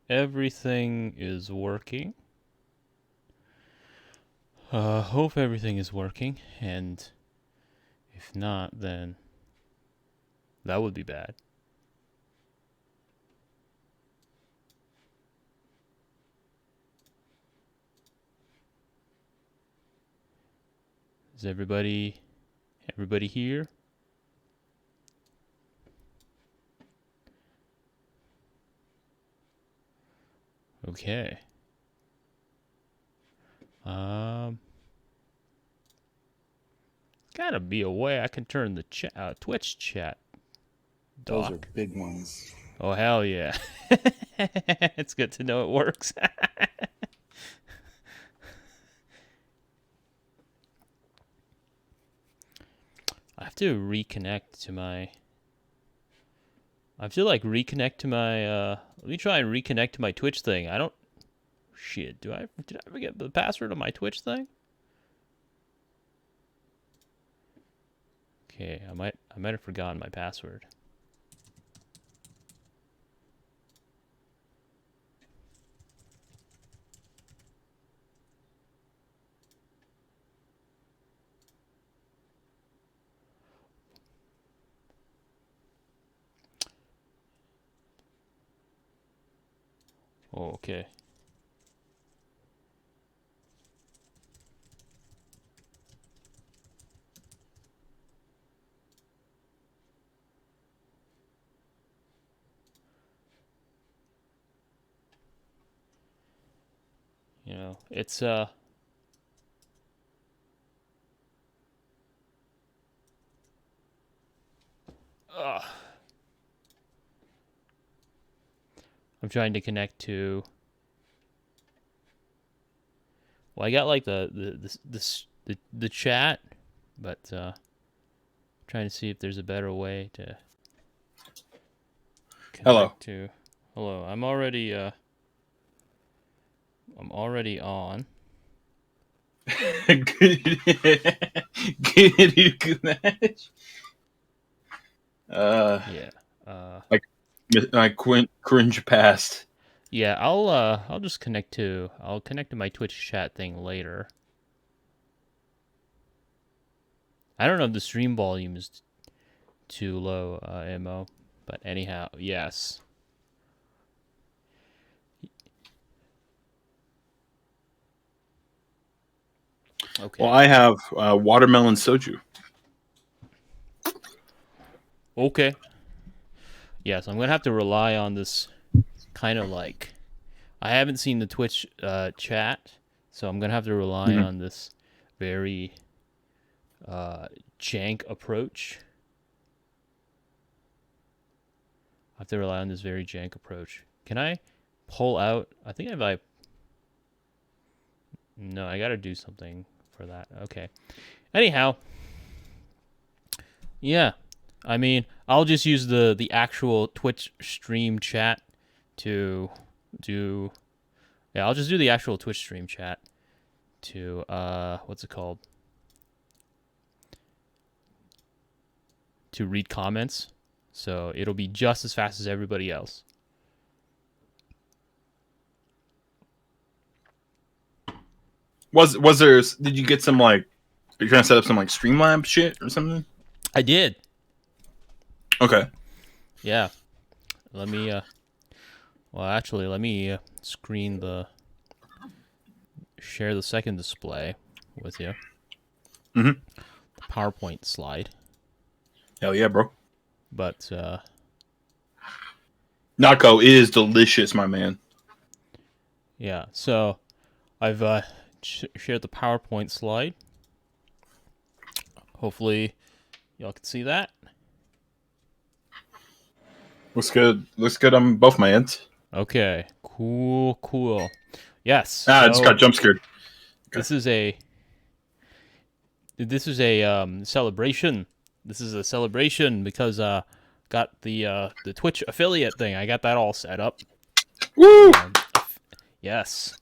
everything is working. Hope everything is working, and if not, then that would be bad. Is everybody here? Okay. Gotta be a way I can turn the Twitch chat dock. Those are big ones. Oh, hell yeah. It's good to know it works. I have to reconnect to my... I have to, like, reconnect to my... Let me try and reconnect to my Twitch thing. I don't... Shit, did I forget the password on my Twitch thing? Okay, I might have forgotten my password. Oh, okay. You know, it's I'm trying to connect to... Well, I got like the chat, but trying to see if there's a better way to connect Hello. to. Hello, I'm already on. Good match. Yeah. I cringe past. Yeah, I'll just connect to my Twitch chat thing later. I don't know if the stream volume is too low, Mo, but anyhow, yes. Okay. Well, I have watermelon soju. Okay. Yeah, so I'm gonna have to rely on this kind of like... I haven't seen the Twitch chat, so I'm gonna have to rely on this very jank approach. I have to rely on this very jank approach. Can I pull out? I think if I... No, I gotta do something for that. Okay. Anyhow. Yeah. I mean, I'll just use the actual Twitch stream chat to do... Yeah, I'll just do the actual Twitch stream chat to, what's it called? To read comments. So it'll be just as fast as everybody else. Was there? Did you get some like? Are you trying to set up some like Streamlab shit or something? I did. Okay. Yeah. Let me. Well, actually, let me screen the. Share the second display with you. Mm-hmm. The PowerPoint slide. Hell yeah, bro. But Naco is delicious, my man. Yeah. So I've shared the PowerPoint slide. Hopefully, y'all can see that. Looks good. Looks good on both my ends. Okay. Cool. Yes. I just got jump scared. Okay. This is a celebration. This is a celebration because got the Twitch affiliate thing. I got that all set up. Woo! Yes.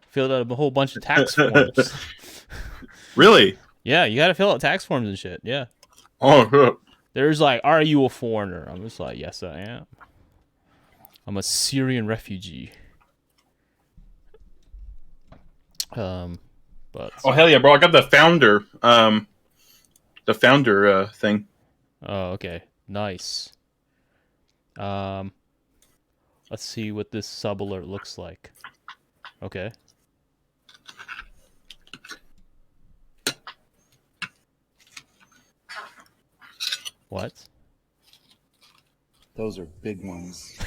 Filled out a whole bunch of tax forms. Really? Yeah, you gotta fill out tax forms and shit. Yeah. Oh. There's like, are you a foreigner? I'm just like, yes, I am. I'm a Syrian refugee. But Oh hell yeah, bro! I got the founder. Thing. oh, okay, nice. Um, let's see what this sub alert looks like. Okay. What? Those are big ones.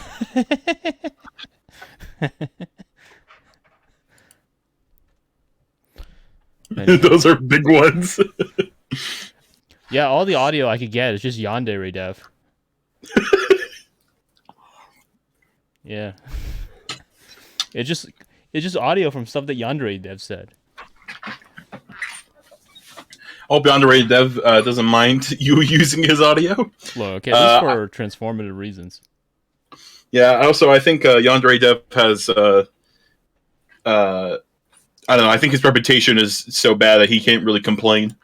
Those are big ones. Yeah, all the audio I could get is just Yandere Dev. Yeah. It's just audio from stuff that Yandere Dev said. Hope Underrated Dev doesn't mind you using his audio. Look, okay, this is for transformative reasons. Yeah. Also, I think Yandere Dev has. I don't know. I think his reputation is so bad that he can't really complain.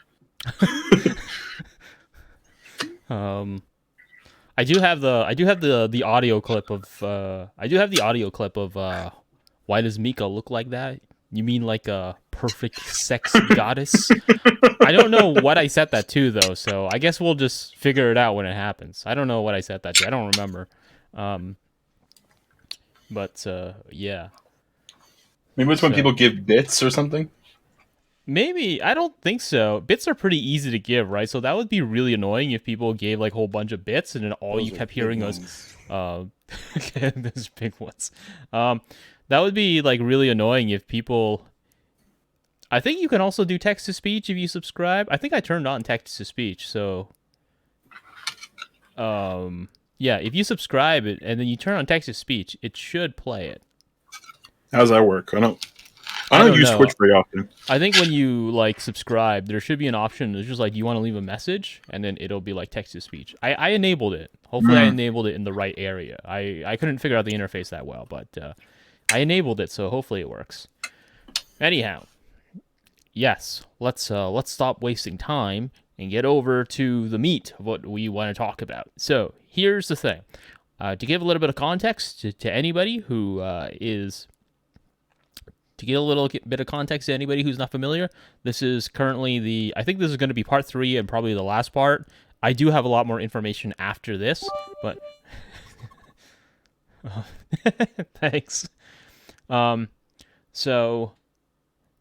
I do have the audio clip of why does Mika look like that? You mean like a perfect sex goddess? I don't know what I set that to though, so I guess we'll just figure it out when it happens. I don't know what I set that to. I don't remember. But yeah. Maybe it's when people give bits or something. Maybe. I don't think so. Bits are pretty easy to give, right? So that would be really annoying if people gave like a whole bunch of bits and then all Those you are kept big hearing ones. was those big ones. That would be like really annoying if people. I think you can also do text to speech if you subscribe. I think I turned on text to speech, so yeah, if you subscribe it and then you turn on text to speech, it should play it. How does that work? I don't use know. Twitch very often. I think when you like subscribe, there should be an option that's just like, do you want to leave a message? And then it'll be like text to speech. I enabled it. Hopefully I enabled it in the right area. I couldn't figure out the interface that well, but I enabled it, so hopefully it works. Anyhow, yes, let's stop wasting time and get over to the meat of what we want to talk about. So here's the thing. To give a little bit of context to anybody who is... To get a little bit of context to anybody who's not familiar, this is currently I think this is going to be part 3 and probably the last part. I do have a lot more information after this, but... Thanks. So,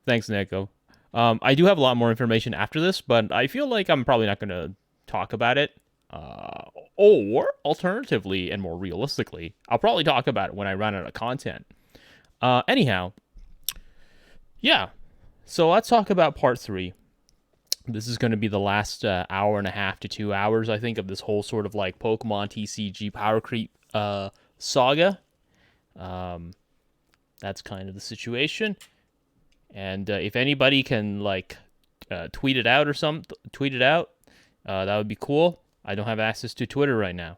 thanks, Nico. I do have a lot more information after this, but I feel like I'm probably not going to talk about it. Or, alternatively, and more realistically, I'll probably talk about it when I run out of content. Anyhow... Yeah, so let's talk about part 3. This is going to be the last hour and a half to 2 hours, I think, of this whole sort of like Pokemon TCG Powercreep saga. That's kind of the situation. And if anybody can like tweet it out, that would be cool. I don't have access to Twitter right now.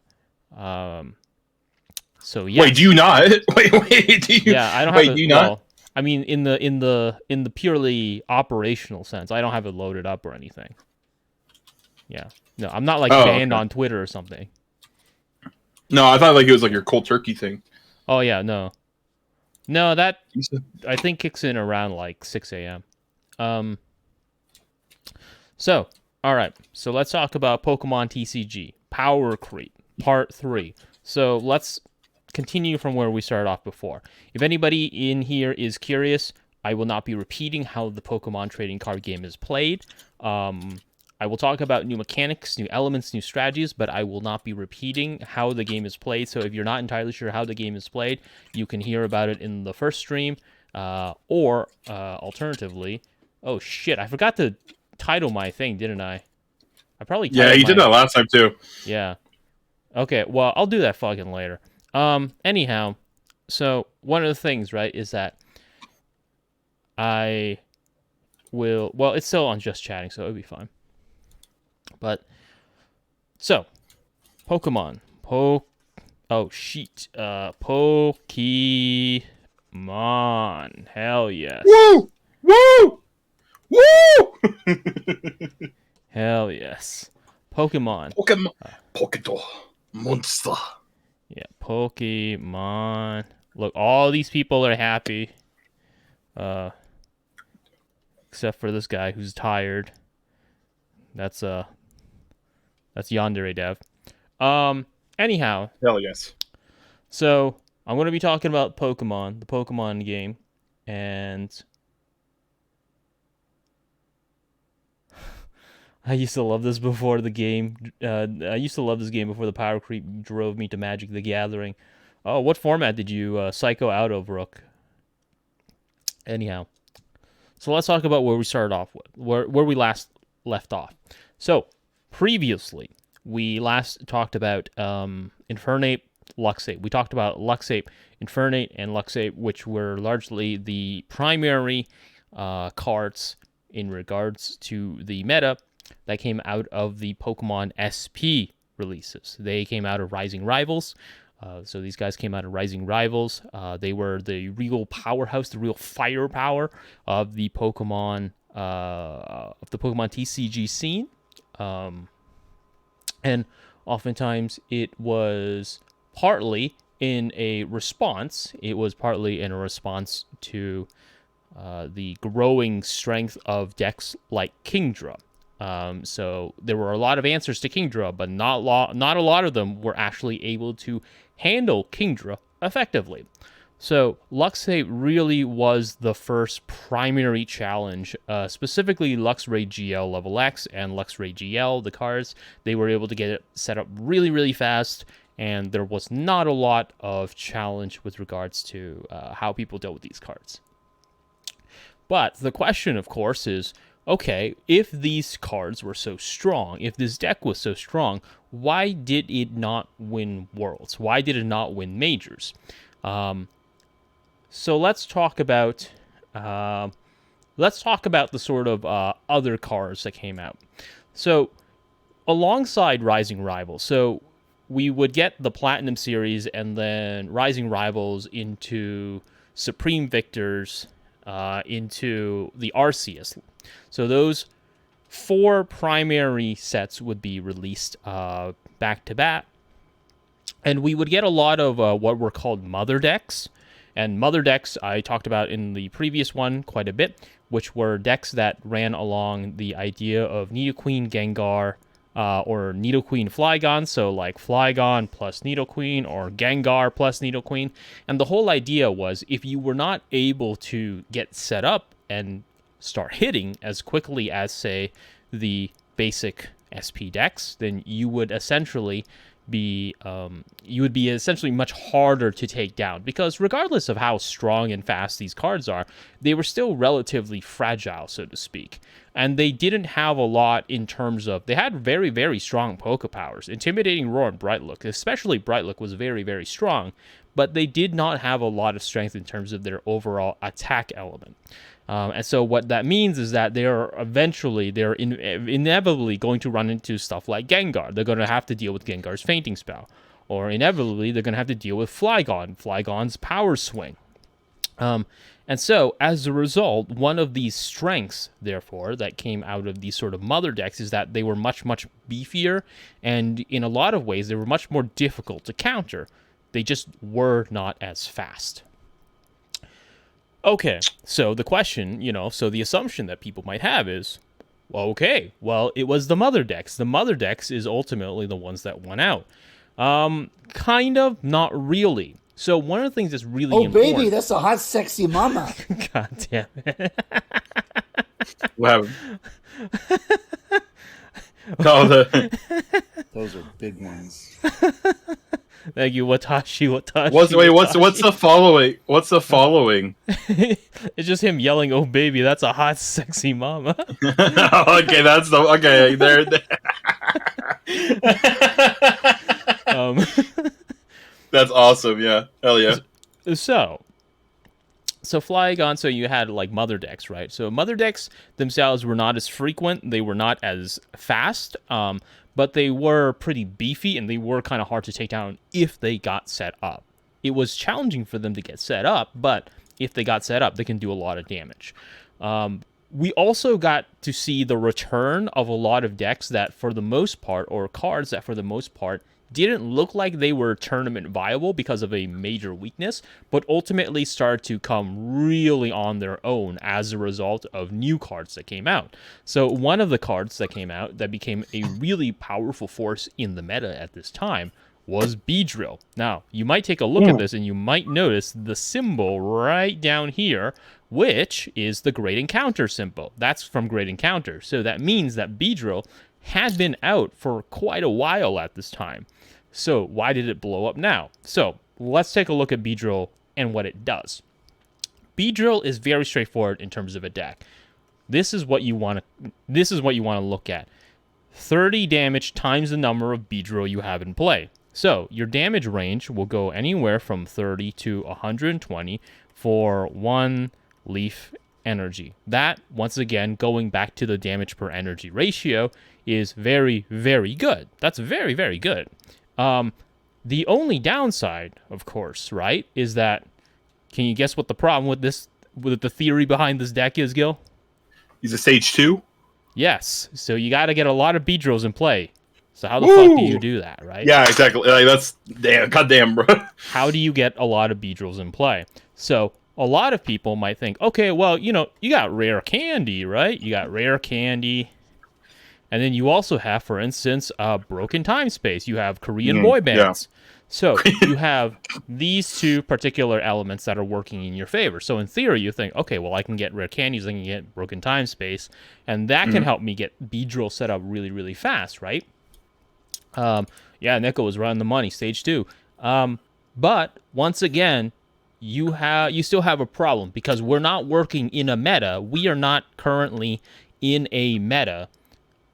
So yeah. Wait, do you not? Wait, do you? Yeah, I don't have. Wait, do you not? I mean, in the purely operational sense, I don't have it loaded up or anything. Yeah, no, I'm not like banned on Twitter or something. No, I thought like it was like your cold turkey thing. Oh yeah, no, that I think kicks in around like 6 a.m. So all right, so let's talk about Pokemon TCG Powercreep Part 3. So let's continue from where we started off before. If anybody in here is curious, I will not be repeating how the Pokemon trading card game is played. I will talk about new mechanics, new elements, new strategies, but I will not be repeating how the game is played. So if you're not entirely sure how the game is played, you can hear about it in the first stream, or alternatively... Oh shit, I forgot to title my thing, didn't I? I probably... Yeah, you did that last time too. Yeah. Okay, well, I'll do that fucking later. Anyhow, so one of the things, right, is that I will... Well, it's still on just chatting, so it'll be fine. But, so, Pokemon. Oh, shit. Pokemon. Hell yes. Woo! Woo! Woo! Hell yes. Pokemon. Pokémon Monster. Yeah, Pokemon. Look, all these people are happy. Except for this guy who's tired. That's Yandere Dev. Anyhow, Hell yes. so I'm going to be talking about Pokemon, the Pokemon game, and I used to love this before the game. I used to love this game before the Powercreep drove me to Magic the Gathering. Oh, what format did you psycho out of, Rook? Anyhow, so let's talk about where we started off with, where we last left off. So previously, we last talked about Infernape, Luxape. We talked about Luxape, Infernape, and Luxape, which were largely the primary cards in regards to the meta that came out of the Pokemon SP releases. They came out of Rising Rivals. So these guys came out of Rising Rivals. They were the real powerhouse, the real firepower of the Pokemon TCG scene. And oftentimes it was partly in a response. It was partly in a response to the growing strength of decks like Kingdra. So there were a lot of answers to Kingdra, but not a lot of them were actually able to handle Kingdra effectively. So Luxape really was the first primary challenge, specifically Luxray GL Level X and Luxray GL, the cards. They were able to get it set up really, really fast, and there was not a lot of challenge with regards to how people dealt with these cards. But the question, of course, is, okay, if these cards were so strong, if this deck was so strong, why did it not win Worlds? Why did it not win Majors? So let's talk about the sort of other cards that came out. So alongside Rising Rivals, so we would get the Platinum Series and then Rising Rivals into Supreme Victors, into the Arceus. So those 4 primary sets would be released back to back. And we would get a lot of what were called Mother decks. And Mother decks I talked about in the previous one quite a bit, which were decks that ran along the idea of Nidoqueen Gengar or Nidoqueen Flygon. So like Flygon plus Nidoqueen or Gengar plus Nidoqueen. And the whole idea was if you were not able to get set up and start hitting as quickly as, say, the basic SP decks, then you would essentially be much harder to take down, because regardless of how strong and fast these cards are, they were still relatively fragile, so to speak. And they didn't have a lot in terms of, they had very, very strong Poke Powers. Intimidating Roar and Bright Look, especially Bright Look, was very, very strong, but they did not have a lot of strength in terms of their overall attack element. And so what that means is that they're inevitably going to run into stuff like Gengar. They're going to have to deal with Gengar's Fainting Spell. Or inevitably, they're going to have to deal with Flygon's Power Swing. And so, as a result, one of these strengths, therefore, that came out of these sort of Mother decks is that they were much, much beefier, and in a lot of ways, they were much more difficult to counter. They just were not as fast. Okay, so the question, so the assumption that people might have is, okay, well, it was the Mother decks. The Mother decks is ultimately the ones that won out. Kind of, not really. So one of the things that's really important... Oh, baby, that's a hot, sexy mama. God damn it. What happened? Those are big ones. Thank you, Watashi. What's the following? What's the following? It's just him yelling, "Oh baby, that's a hot, sexy mama." Okay, there. That's awesome. Yeah, hell yeah. So Flygon. So you had like Mother decks, right? So Mother decks themselves were not as frequent. They were not as fast. But they were pretty beefy, and they were kind of hard to take down if they got set up. It was challenging for them to get set up, but if they got set up, they can do a lot of damage. We also got to see the return of a lot of decks that, for the most part, or cards that, for the most part, didn't look like they were tournament viable because of a major weakness, but ultimately started to come really on their own as a result of new cards that came out. So one of the cards that came out that became a really powerful force in the meta at this time was Beedrill. Now, you might take a look at this and you might notice the symbol right down here, which is the Great Encounter symbol. That's from Great Encounter. So that means that Beedrill had been out for quite a while at this time. So why did it blow up now? So let's take a look at Beedrill and what it does. Beedrill is very straightforward in terms of a deck. This is what you want to look at. 30 damage times the number of Beedrill you have in play. So your damage range will go anywhere from 30 to 120 for 1 leaf energy. That, once again, going back to the damage per energy ratio, is very, very good. That's very, very good. The only downside, of course, right, is that, can you guess what the problem with the theory behind this deck is, Gil? He's a stage 2? Yes. So you got to get a lot of Beedrills in play. So how the fuck do you do that, right? Yeah, exactly. Like, that's goddamn, bro. How do you get a lot of Beedrills in play? So a lot of people might think, okay, well, you got rare candy, right? You got rare candy. And then you also have, for instance, Broken Time Space. You have Korean boy bands. Yeah. So you have these two particular elements that are working in your favor. So in theory, you think, okay, well, I can get rare candies, I can get Broken Time Space, and that can help me get Beedrill set up really, really fast, right? Yeah, Nico was right on the money, stage 2. But once again, you still have a problem because we're not working in a meta. We are not currently in a meta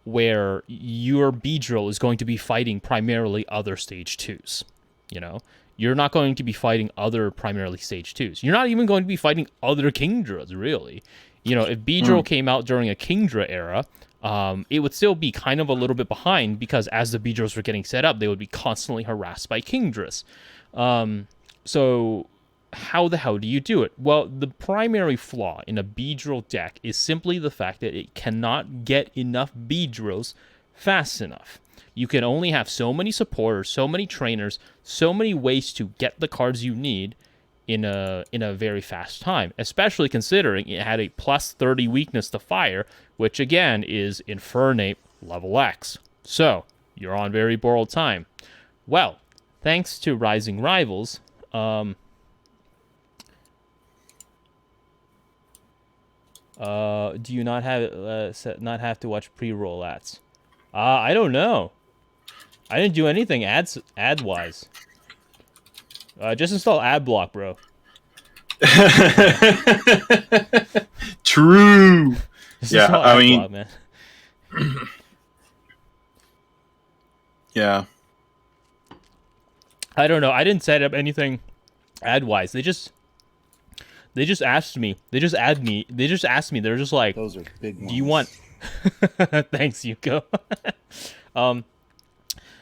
where your Beedrill is going to be fighting primarily other stage 2s. You're not going to be fighting other primarily stage 2s. You're not even going to be fighting other Kingdras, really. If Beedrill came out during a Kingdra era, it would still be kind of a little bit behind because as the Beedrills were getting set up, they would be constantly harassed by Kingdras. So how the hell do you do it? Well, the primary flaw in a Beedrill deck is simply the fact that it cannot get enough Beedrills fast enough. You can only have so many supporters, so many trainers, so many ways to get the cards you need in a very fast time, especially considering it had a plus 30 weakness to fire, which again is Infernate level X. So, you're on very borrowed time. Well, thanks to Rising Rivals, do you not have to watch pre-roll ads? I don't know. I didn't do anything ad-wise. Just install AdBlock, bro. True. Yeah, I mean, man. Yeah. I don't know. I didn't set up anything ad-wise. They just asked me. They just asked me. They're just like, those are big ones. Do you want? Thanks, Yuko.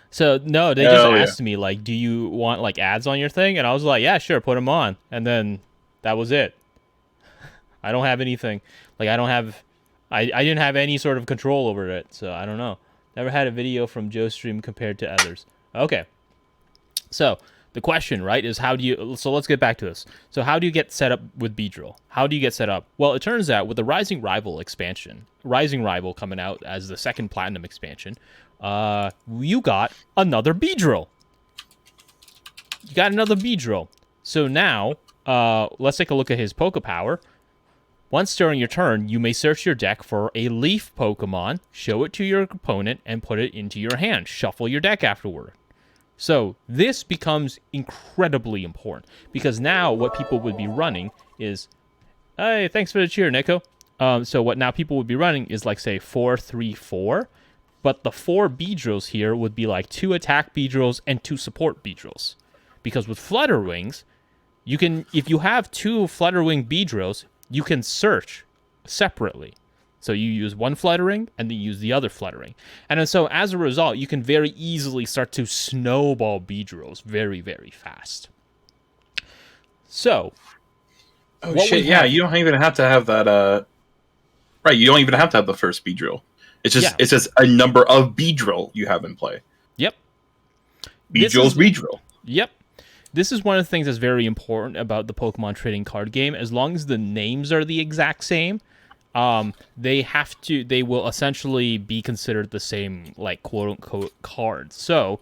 So no, they just asked me like, do you want like ads on your thing? And I was like, yeah, sure, put them on. And then that was it. I don't have anything. Like I didn't have any sort of control over it. So I don't know. Never had a video from Joe's stream compared to others. Okay. So the question, right, is how do you... So let's get back to this. So how do you get set up with Beedrill? How do you get set up? Well, it turns out with the Rising Rival expansion, Rising Rival coming out as the second Platinum expansion, you got another Beedrill. You got another Beedrill. So now, let's take a look at his Poke Power. Once during your turn, you may search your deck for a Leaf Pokemon, show it to your opponent, and put it into your hand. Shuffle your deck afterward. So this becomes incredibly important because now what people would be running is, hey, thanks for the cheer, Nico. So what now people would be running is like say 4-3-4, but the 4 Beedrills here would be like 2 attack Beedrills and 2 support Beedrills, because with Flutter Wings, you can, if you have 2 Flutterwing Beedrills, you can search separately. So you use one Fluttering, and then you use the other Fluttering. And so as a result, you can very easily start to snowball Beedrills very, very fast. So... Oh, shit, yeah, you don't even have to have that... Right, you don't even have to have the first Beedrill. It's just a number of Beedrill you have in play. Yep. Beedrill's Beedrill. Yep. This is one of the things that's very important about the Pokemon trading card game. As long as the names are the exact same, they will essentially be considered the same, like, quote unquote cards. So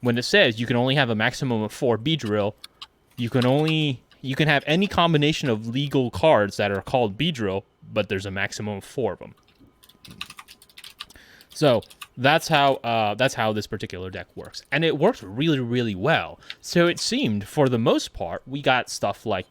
when it says you can only have a maximum of 4 Beedrill, you can have any combination of legal cards that are called Beedrill, but there's a maximum of 4 of them. So that's how this particular deck works, and it works really, really well. So it seemed, for the most part, we got stuff like,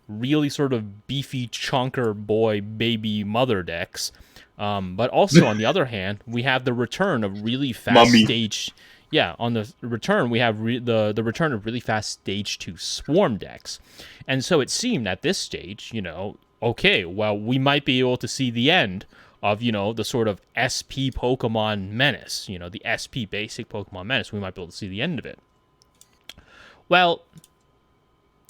really sort of beefy chunker boy baby mother decks, but also on the other hand, we have the return of really fast stage. Yeah, on the return we have the return of really fast stage 2 swarm decks, and so it seemed at this stage, okay, well, we might be able to see the end of, the sort of SP Pokemon menace, the SP basic Pokemon menace. We might be able to see the end of it. Well,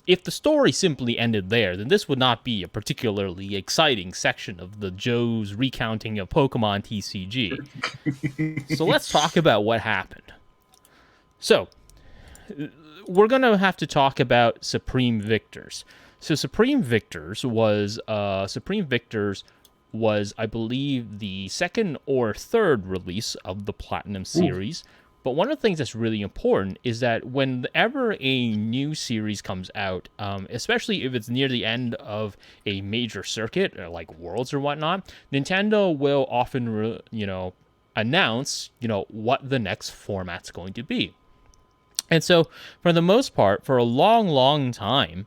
if the story simply ended there, then this would not be a particularly exciting section of the Joe's recounting of Pokemon TCG. So let's talk about what happened. So, we're going to have to talk about Supreme Victors. So Supreme Victors was, I believe, the second or third release of the Platinum series. But one of the things that's really important is that whenever a new series comes out, especially if it's near the end of a major circuit, like Worlds or whatnot, Nintendo will often, announce, what the next format's going to be. And so, for the most part, for a long, long time,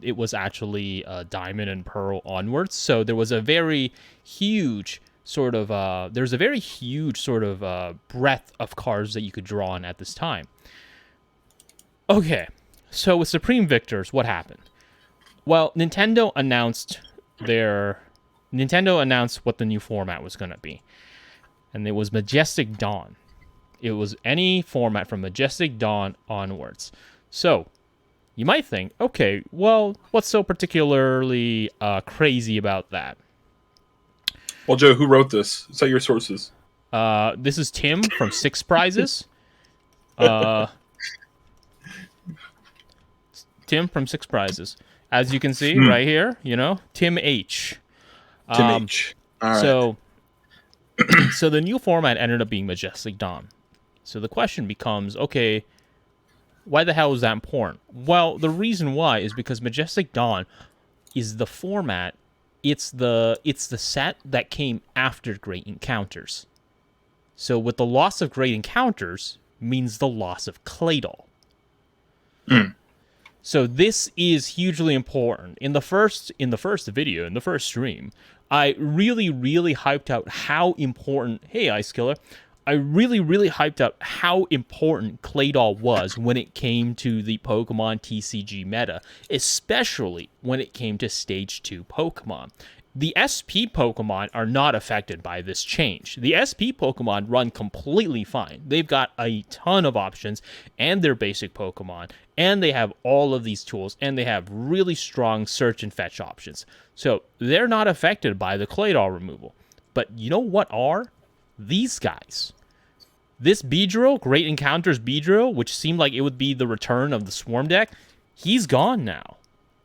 it was actually Diamond and Pearl onwards. So there was a very huge sort of breadth of cards that you could draw on at this time. Okay, so with Supreme Victors, what happened? Well, Nintendo announced what the new format was going to be, and it was Majestic Dawn. It was any format from Majestic Dawn onwards. So you might think, okay, well, what's so particularly crazy about that? Well, Joe, who wrote this? Cite your sources. This is Tim from Six Prizes. Tim from Six Prizes. As you can see right here, Tim H. Tim H. All right. So the new format ended up being Majestic Dawn. So the question becomes, okay, why the hell is that important? Well, the reason why is because Majestic Dawn is the format. It's the set that came after Great Encounters. So with the loss of Great Encounters means the loss of Claydol. So this is hugely important. In the first video, in the first stream, I really, really hyped out how important. Hey, Ice Killer. I really, really hyped up how important Claydol was when it came to the Pokemon TCG meta, especially when it came to Stage 2 Pokemon. The SP Pokemon are not affected by this change. The SP Pokemon run completely fine. They've got a ton of options, and they're basic Pokemon, and they have all of these tools, and they have really strong search and fetch options. So they're not affected by the Claydol removal. But you know what are? These guys. This Beedrill, Great Encounters Beedrill, which seemed like it would be the return of the Swarm deck, he's gone now.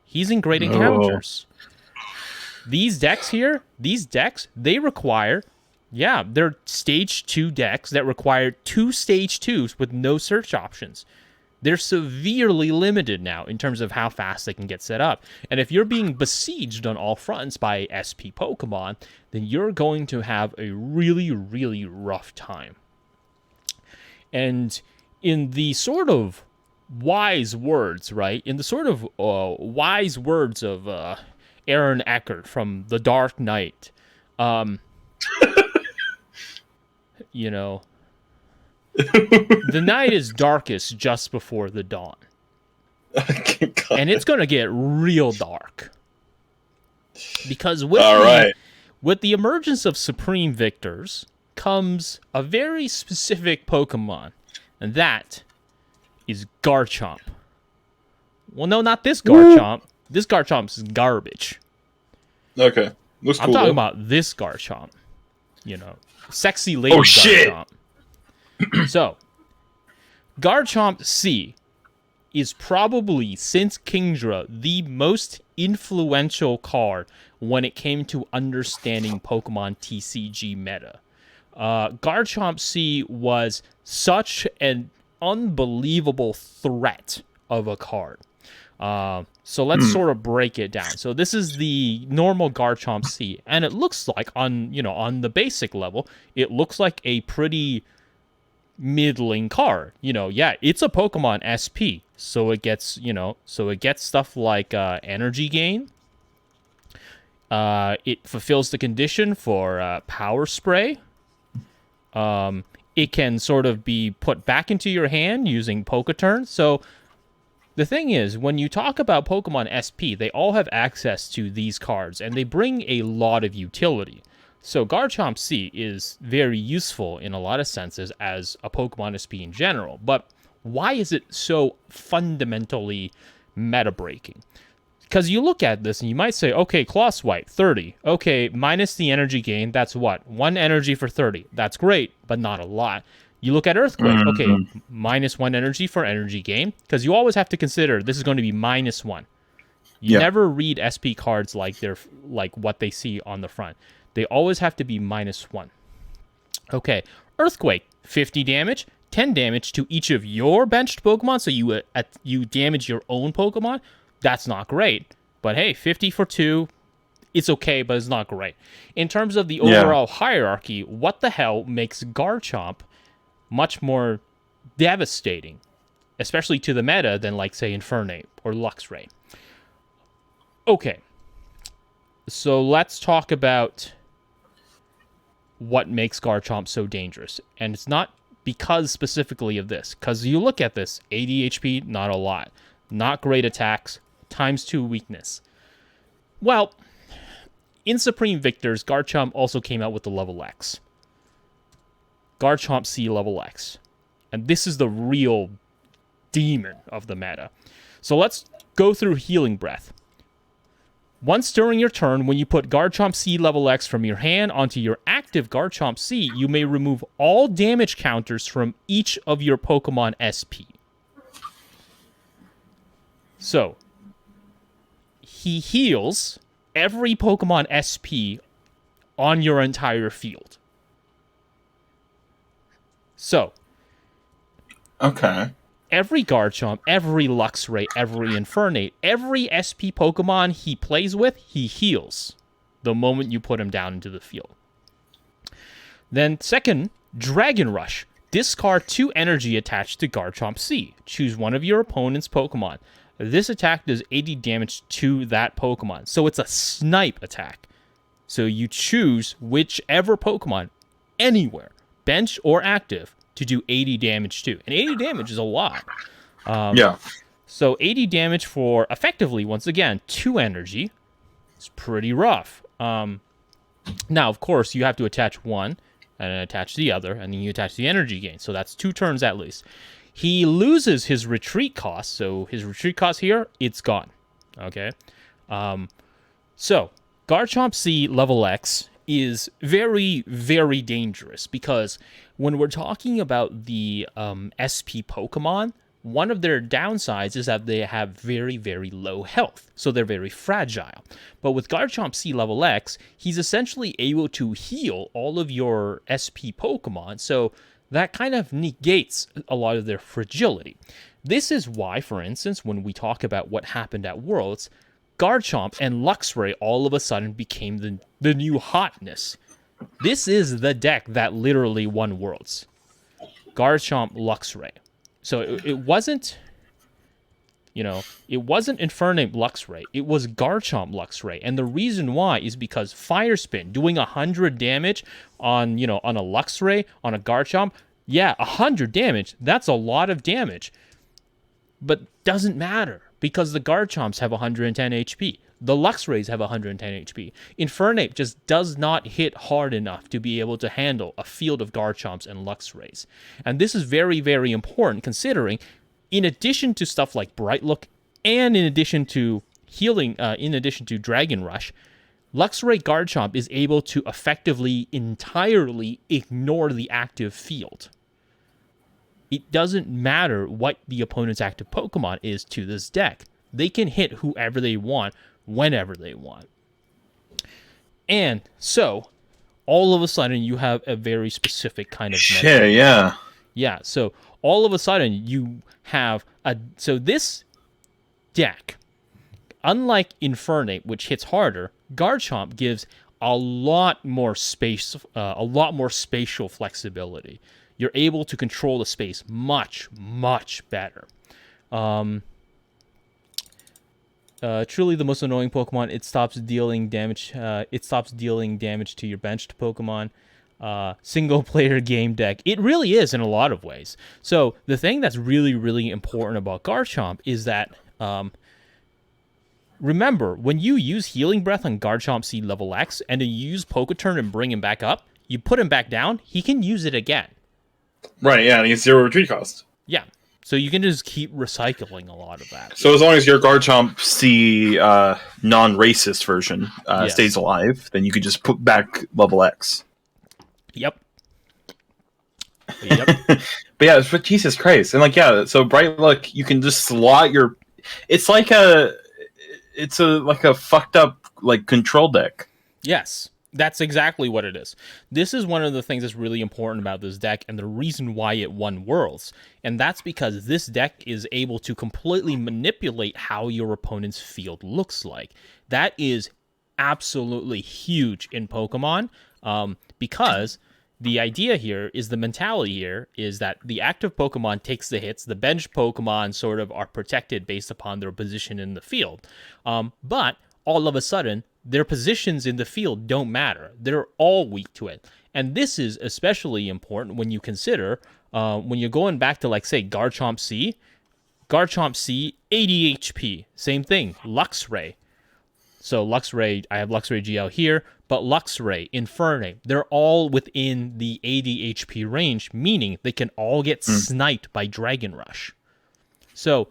He's in Great Encounters. These decks, they require, they're Stage 2 decks that require 2 Stage 2s with no search options. They're severely limited now in terms of how fast they can get set up. And if you're being besieged on all fronts by SP Pokemon, then you're going to have a really, really rough time. And in the sort of wise words, right? In the sort of wise words of Aaron Eckhart from The Dark Knight, the night is darkest just before the dawn. And it's going to get real dark. Because with the emergence of Supreme Victors comes a very specific Pokemon, and that is Garchomp. Well, no, not this Garchomp. This Garchomp's garbage. Okay. Looks cool. I'm talking about this Garchomp. Sexy lady Garchomp. So, Garchomp C is probably, since Kingdra, the most influential card when it came to understanding Pokemon TCG meta. Garchomp C was such an unbelievable threat of a card. So let's sort of break it down. So this is the normal Garchomp C, and it looks like on the basic level, it looks like a pretty middling card. It's a Pokemon SP, so it gets stuff like energy gain. It fulfills the condition for power spray. It can sort of be put back into your hand using Poketurn. So the thing is, when you talk about Pokemon SP, they all have access to these cards, and they bring a lot of utility. So Garchomp C is very useful in a lot of senses as a Pokemon SP in general. But why is it so fundamentally meta-breaking? Because you look at this and you might say, okay, Claw Swipe, 30. Okay, minus the energy gain, that's what? 1 energy for 30. That's great, but not a lot. You look at Earthquake, okay, minus 1 energy for energy gain, because you always have to consider this is going to be -1. You never read SP cards like what they see on the front. They always have to be -1. Okay, Earthquake, 50 damage, 10 damage to each of your benched Pokemon, so you damage your own Pokemon. That's not great. But hey, 50 for 2, it's okay, but it's not great. In terms of the overall hierarchy, what the hell makes Garchomp much more devastating, especially to the meta, than, like, say, Infernape or Luxray? Okay, so let's talk about what makes Garchomp so dangerous. And it's not because specifically of this, because you look at this, 80 HP, not a lot. Not great attacks, ×2 weakness. Well, in Supreme Victors, Garchomp also came out with the level X. Garchomp C level X. And this is the real demon of the meta. So let's go through Healing Breath. Once during your turn, when you put Garchomp C level X from your hand onto your active Garchomp C, you may remove all damage counters from each of your Pokemon SP. So, he heals every Pokemon SP on your entire field. So, okay. Every Garchomp, every Luxray, every Infernape, every SP Pokemon he plays with, he heals the moment you put him down into the field. Then second, Dragon Rush. Discard 2 energy attached to Garchomp C. Choose one of your opponent's Pokemon. This attack does 80 damage to that Pokemon. So it's a snipe attack. So you choose whichever Pokemon, anywhere, bench or active, to do 80 damage to. And 80 damage is a lot. So 80 damage for, effectively, once again, 2 energy. It's pretty rough. Now, of course, you have to attach one, and then attach the other, and then you attach the energy gain. So that's 2 turns at least. He loses his retreat cost. So his retreat cost here, it's gone. Okay? So, Garchomp C level X is very, very dangerous, because when we're talking about the SP Pokemon, one of their downsides is that they have very, very low health, so they're very fragile. But with Garchomp C level X, he's essentially able to heal all of your SP Pokemon, so that kind of negates a lot of their fragility. This is why, for instance, when we talk about what happened at Worlds, Garchomp and Luxray all of a sudden became the new hotness. This is the deck that literally won Worlds. Garchomp Luxray. So it wasn't, it wasn't Infernape Luxray. It was Garchomp Luxray. And the reason why is because Fire Spin, doing 100 damage on a Luxray, on a Garchomp, 100 damage, that's a lot of damage. But doesn't matter, because the Garchomps have 110 HP. The Luxrays have 110 HP. Infernape just does not hit hard enough to be able to handle a field of Garchomps and Luxrays. And this is very, very important, considering, in addition to stuff like Bright Look, and in addition to healing, in addition to Dragon Rush, Luxray Garchomp is able to effectively, entirely ignore the active field. it doesn't matter what the opponent's active Pokemon is to this deck. They can hit whoever they want, whenever they want. And so, all of a sudden, you have a very specific kind of meta. Shit, yeah. Yeah, so all of a sudden, you have a... So this deck, unlike Infernape, which hits harder, Garchomp gives a lot more space, a lot more spatial flexibility. You're able to control the space much, much better. Truly the most annoying Pokemon. It stops dealing damage. It stops dealing damage to your benched Pokemon. Single player game deck. It really is in a lot of ways. So the thing that's really, really important about Garchomp is that remember, when you use Healing Breath on Garchomp C level X and then you use Poketurn and bring him back up, you put him back down, he can use it again. Right, yeah, and he has 0 retreat cost. Yeah. So you can just keep recycling a lot of that. So as long as your Garchomp C non-racist version Yes. stays alive, then you can just put back level X. Yep. But yeah, but Jesus Christ. And like, yeah, so Bright Luck, you can just slot your... It's like a fucked up like control deck. Yes, that's exactly what it is. This is one of the things that's really important about this deck and the reason why it won Worlds. And that's because this deck is able to completely manipulate how your opponent's field looks like. That is absolutely huge in Pokemon, because the idea here is, the mentality here is that the active Pokemon takes the hits, the bench Pokemon sort of are protected based upon their position in the field. But all of a sudden, their positions in the field don't matter. They're all weak to it. And this is especially important when you consider, when you're going back to, like, say, Garchomp C, 80 HP. Same thing, Luxray. So Luxray, I have Luxray GL here, but Luxray, Infernape, they're all within the 80 HP range, meaning they can all get sniped by Dragon Rush. So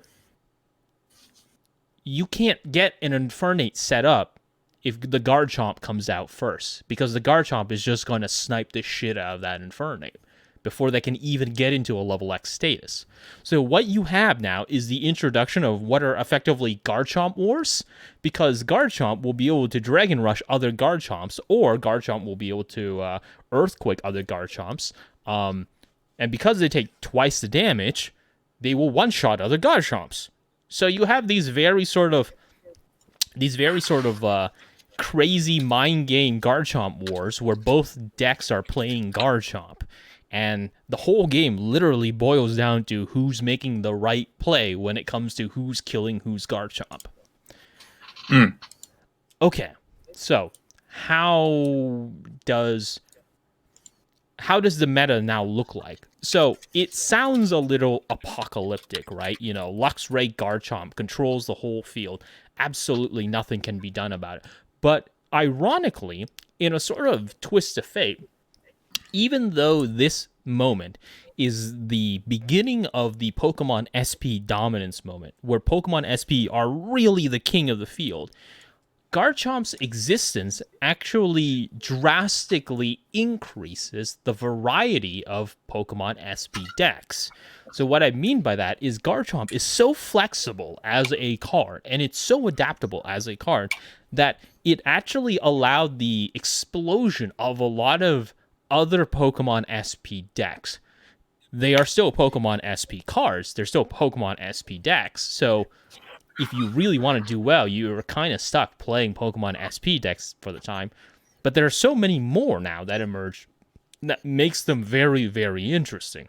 you can't get an Infernape set up if the Garchomp comes out first, because the Garchomp is just going to snipe the shit out of that Infernape before they can even get into a level X status. So what you have now is the introduction of what are effectively Garchomp Wars, because Garchomp will be able to Dragon Rush other Garchomps, or Garchomp will be able to Earthquake other Garchomps, and because they take twice the damage, they will one-shot other Garchomps. So you have these very sort of crazy mind game Garchomp wars where both decks are playing Garchomp. And the whole game literally boils down to who's making the right play when it comes to who's killing who's Garchomp. Okay, so how does the meta now look like? So it sounds a little apocalyptic, right? You know, Luxray Garchomp controls the whole field. Absolutely nothing can be done about it. But ironically, in a sort of twist of fate, even though this moment is the beginning of the Pokemon SP dominance moment, where Pokemon SP are really the king of the field, Garchomp's existence actually drastically increases the variety of Pokemon SP decks. So what I mean by that is Garchomp is so flexible as a card, and it's so adaptable as a card, that it actually allowed the explosion of a lot of other Pokemon SP decks. They are still Pokemon SP cards, they're still Pokemon SP decks, so if you really want to do well, you're kind of stuck playing Pokemon SP decks for the time. But there are so many more now that emerge that makes them very, very interesting.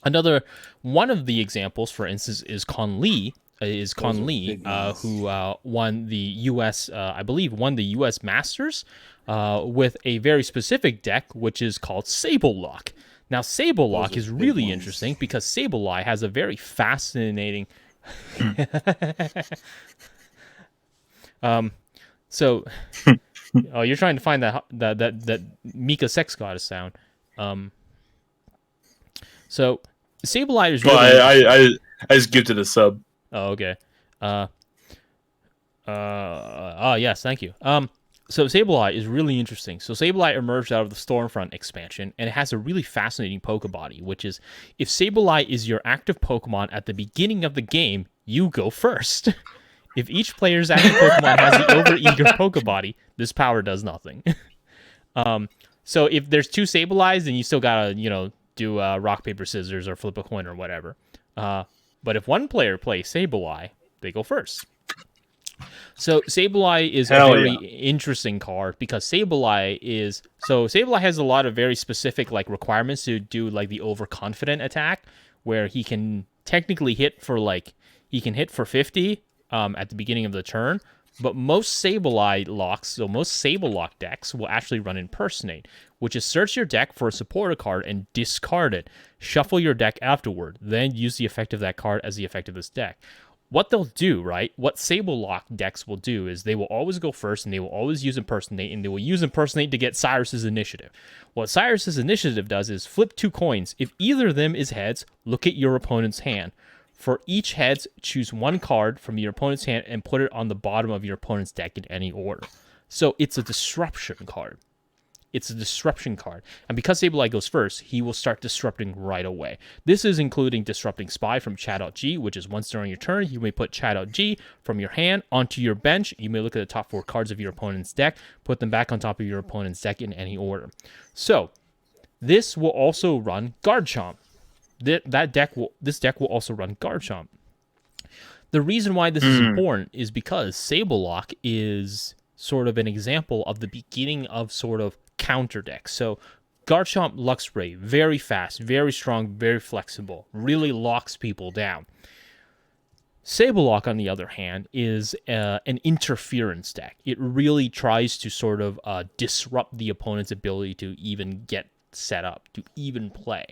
Another one of the examples, for instance, is Conley. Who won the U.S. I believe won the U.S. Masters with a very specific deck, which is called Sableye. Now, Sableye is really interesting because Sableye has a very fascinating. So, oh, you're trying to find that Mika sex goddess sound. So, Sableye is really. Well, I just gifted a sub. Oh, okay. Oh, yes, thank you. So Sableye is really interesting. So Sableye emerged out of the Stormfront expansion, and it has a really fascinating Pokebody, which is if Sableye is your active Pokemon at the beginning of the game, you go first. If each player's active Pokemon has the Overeager Pokebody, this power does nothing. So if there's two Sableyes, then you still gotta, do rock, paper, scissors, or flip a coin or whatever. But if one player plays Sableye, they go first. So Sableye is a very interesting card because Sableye has a lot of very specific requirements to do the overconfident attack, where he can technically hit for 50 at the beginning of the turn. But most Sableye locks, so most Sablelock decks will actually run Impersonate, which is search your deck for a supporter card and discard it. Shuffle your deck afterward, then use the effect of that card as the effect of this deck. What they'll do, right? What Sablelock decks will do is they will always go first and they will always use Impersonate, and they will use Impersonate to get Cyrus's initiative. What Cyrus's initiative does is flip 2 coins. If either of them is heads, look at your opponent's hand. For each heads, choose 1 card from your opponent's hand and put it on the bottom of your opponent's deck in any order. So it's a disruption card. And because Sableye goes first, he will start disrupting right away. This is including disrupting Spy from Chat.G, which is once during your turn, you may put Chat.G from your hand onto your bench. You may look at the top 4 cards of your opponent's deck, put them back on top of your opponent's deck in any order. So this will also run Garchomp. This deck will also run Garchomp. The reason why this is important is because Sablelock is sort of an example of the beginning of sort of counter decks. So Garchomp Luxray, very fast, very strong, very flexible, really locks people down. Sableye, on the other hand, is an interference deck. It really tries to sort of disrupt the opponent's ability to even get set up, to even play.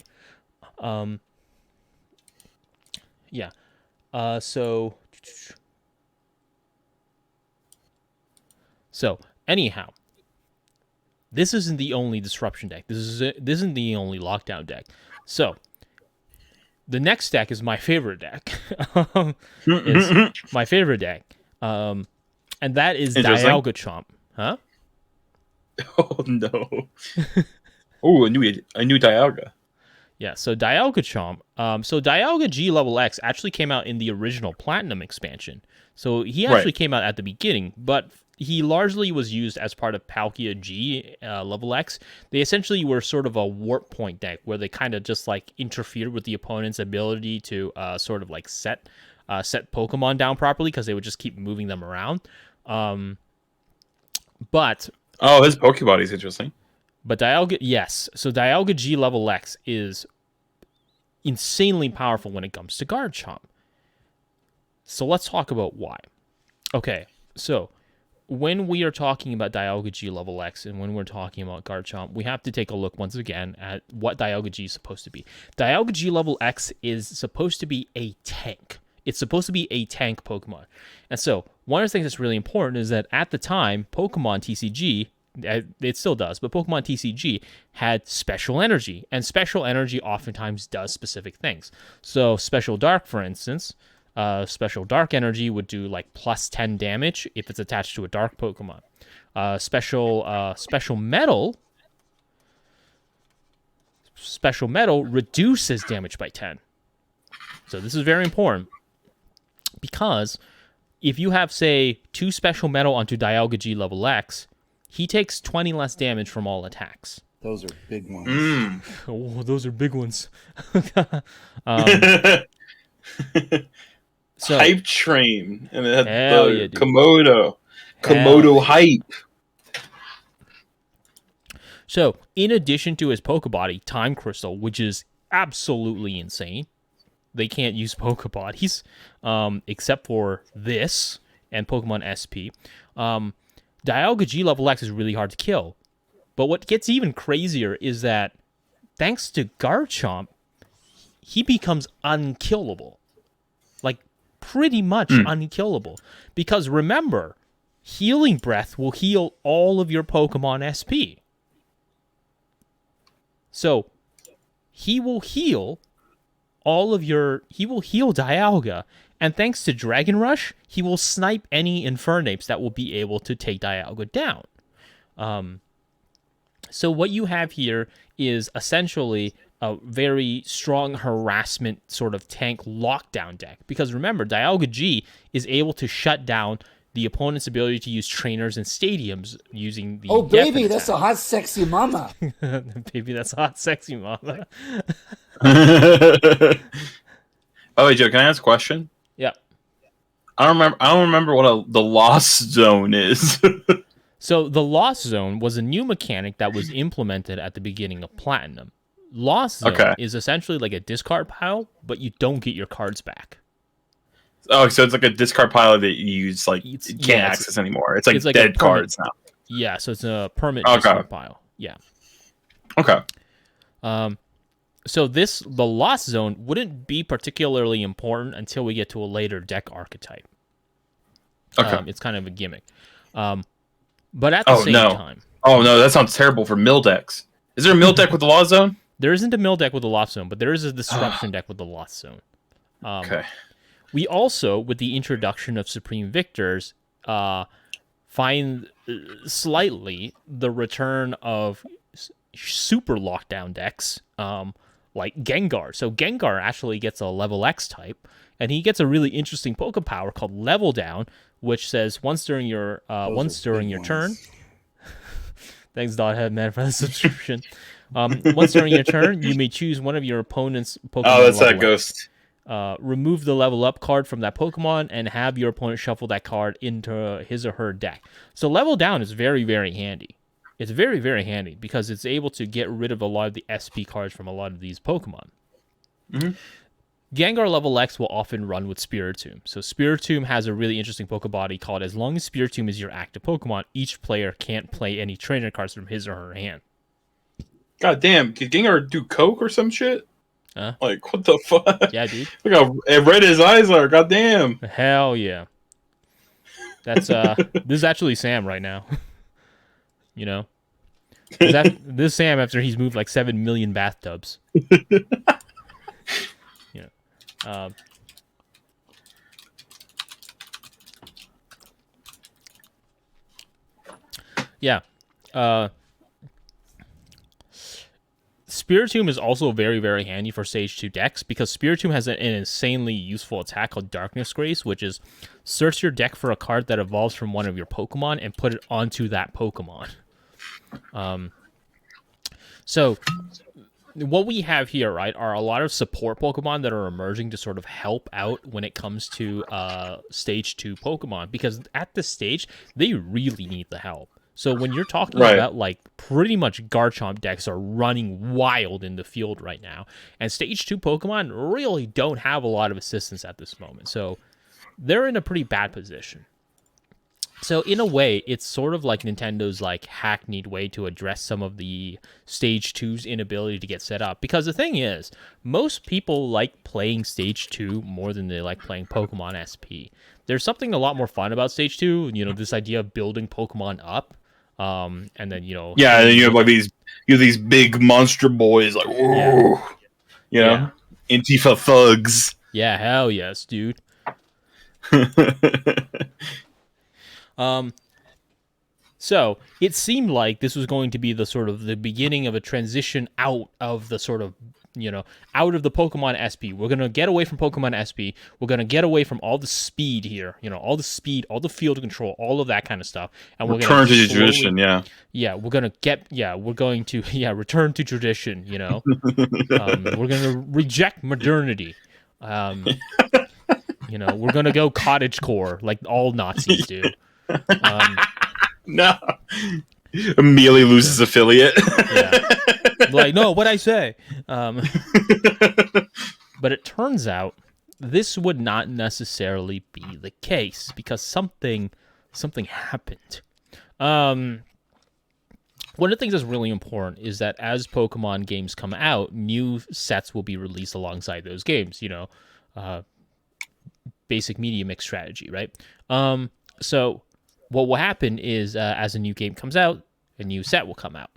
So anyhow, this isn't the only disruption deck. This isn't the only lockdown deck. So the next deck is my favorite deck. And that is Dialga Chomp. Huh? Oh no. Oh, I knew Dialga. Yeah, so Dialga Chomp. So Dialga G level X actually came out in the original Platinum expansion. So he actually came out at the beginning, but he largely was used as part of Palkia G level X. They essentially were sort of a warp point deck where they kind of just interfered with the opponent's ability to sort of set Pokemon down properly because they would just keep moving them around. But his Pokebody is interesting. But Dialga, yes. So Dialga G level X is insanely powerful when it comes to Garchomp. So let's talk about why. Okay, so when we are talking about Dialga G level X and when we're talking about Garchomp, we have to take a look once again at what Dialga G is supposed to be. Dialga G level X is supposed to be a tank. It's supposed to be a tank Pokemon. And so one of the things that's really important is that at the time, Pokemon TCG, it still does, but Pokemon TCG had special energy, and special energy oftentimes does specific things. So Special Dark, for instance, Special Dark energy would do plus 10 damage if it's attached to a dark Pokemon. Special Metal reduces damage by 10. So this is very important because if you have, say, 2 Special Metal onto Dialga G level X, he takes 20 less damage from all attacks. Those are big ones. Oh, those are big ones. So, Hype Train. And it had yeah, Komodo. Komodo Hype. So, in addition to his Pokebody, Time Crystal, which is absolutely insane. They can't use Pokebodies, except for this and Pokemon SP. Dialga G level X is really hard to kill. But what gets even crazier is that thanks to Garchomp, he becomes unkillable. Pretty much unkillable. Because remember, Healing Breath will heal all of your Pokemon SP. So, he will heal Dialga, and thanks to Dragon Rush, he will snipe any Infernapes that will be able to take Dialga down. So what you have here is essentially a very strong harassment sort of tank lockdown deck. Because remember, Dialga G is able to shut down the opponent's ability to use trainers and stadiums using the baby, that's a hot, sexy mama. Baby, that's a hot, sexy mama. Oh wait, Joe, can I ask a question? Yeah. I don't remember what the lost zone is. So the Lost Zone was a new mechanic that was implemented at the beginning of Platinum. Lost Zone is essentially like a discard pile, but you don't get your cards back. Oh, so it's like a discard pile that you use, like, you can't access anymore. It's like dead cards now. Yeah, so it's a permanent discard pile. Yeah. Okay. So the Lost Zone wouldn't be particularly important until we get to a later deck archetype. Okay. It's kind of a gimmick. But at the same time... Oh, no, that sounds terrible for mill decks. Is there a mill deck with the Lost Zone? There isn't a mill deck with the Lost Zone, but there is a Disruption deck with the Lost Zone. Okay. We also, with the introduction of Supreme Victors, find slightly the return of super lockdown decks like Gengar. So Gengar actually gets a level X type, and he gets a really interesting Poke Power called Level Down, which says once during your turn. Thanks, Dothead Man, for the subscription. Once during your turn, you may choose one of your opponent's Pokemon. Oh, that's that ghost. Remove the level up card from that Pokemon and have your opponent shuffle that card into his or her deck. So level down is very, very handy. It's very, very handy because it's able to get rid of a lot of the SP cards from a lot of these Pokemon. Mm-hmm. Gengar level X will often run with Spiritomb. So Spiritomb has a really interesting Pokebody called as long as Spiritomb is your active Pokemon, each player can't play any trainer cards from his or her hand. God damn, could Gengar do coke or some shit? Huh? Like, what the fuck? Yeah, dude. Look how red his eyes are, god damn. Hell yeah. That's this is actually Sam right now. You know? This is Sam after he's moved like 7 million bathtubs. Yeah. Spiritomb is also very, very handy for Stage 2 decks because Spiritomb has an insanely useful attack called Darkness Grace, which is search your deck for a card that evolves from one of your Pokemon and put it onto that Pokemon. So what we have here, right, are a lot of support Pokemon that are emerging to sort of help out when it comes to Stage 2 Pokemon, because at this stage, they really need the help. So when you're talking about, like, pretty much Garchomp decks are running wild in the field right now, and Stage 2 Pokemon really don't have a lot of assistance at this moment. So they're in a pretty bad position. So in a way, it's sort of like Nintendo's like hackneyed way to address some of the Stage 2's inability to get set up. Because the thing is, most people like playing Stage 2 more than they like playing Pokemon SP. There's something a lot more fun about Stage 2, you know, this idea of building Pokemon up. And then, you know... Yeah, and then you have like these big monster boys, like, whoa, you know? Antifa thugs. Yeah, hell yes, dude. So it seemed like this was going to be the sort of the beginning of a transition out of the sort of, you know, out of the Pokemon SP. We're going to get away from Pokemon SP. We're going to get away from all the speed here, you know, all the speed, all the field control, all of that kind of stuff. And we're return to tradition, yeah. Yeah, we're going to return to tradition, you know. We're going to reject modernity. You know, we're going to go cottagecore like all Nazis do. No. Immediately loses affiliate. Yeah. Like, no, what'd I say? But it turns out this would not necessarily be the case because something happened. One of the things that's really important is that as Pokemon games come out, new sets will be released alongside those games, you know, basic media mix strategy, right? So what will happen is as a new game comes out, a new set will come out.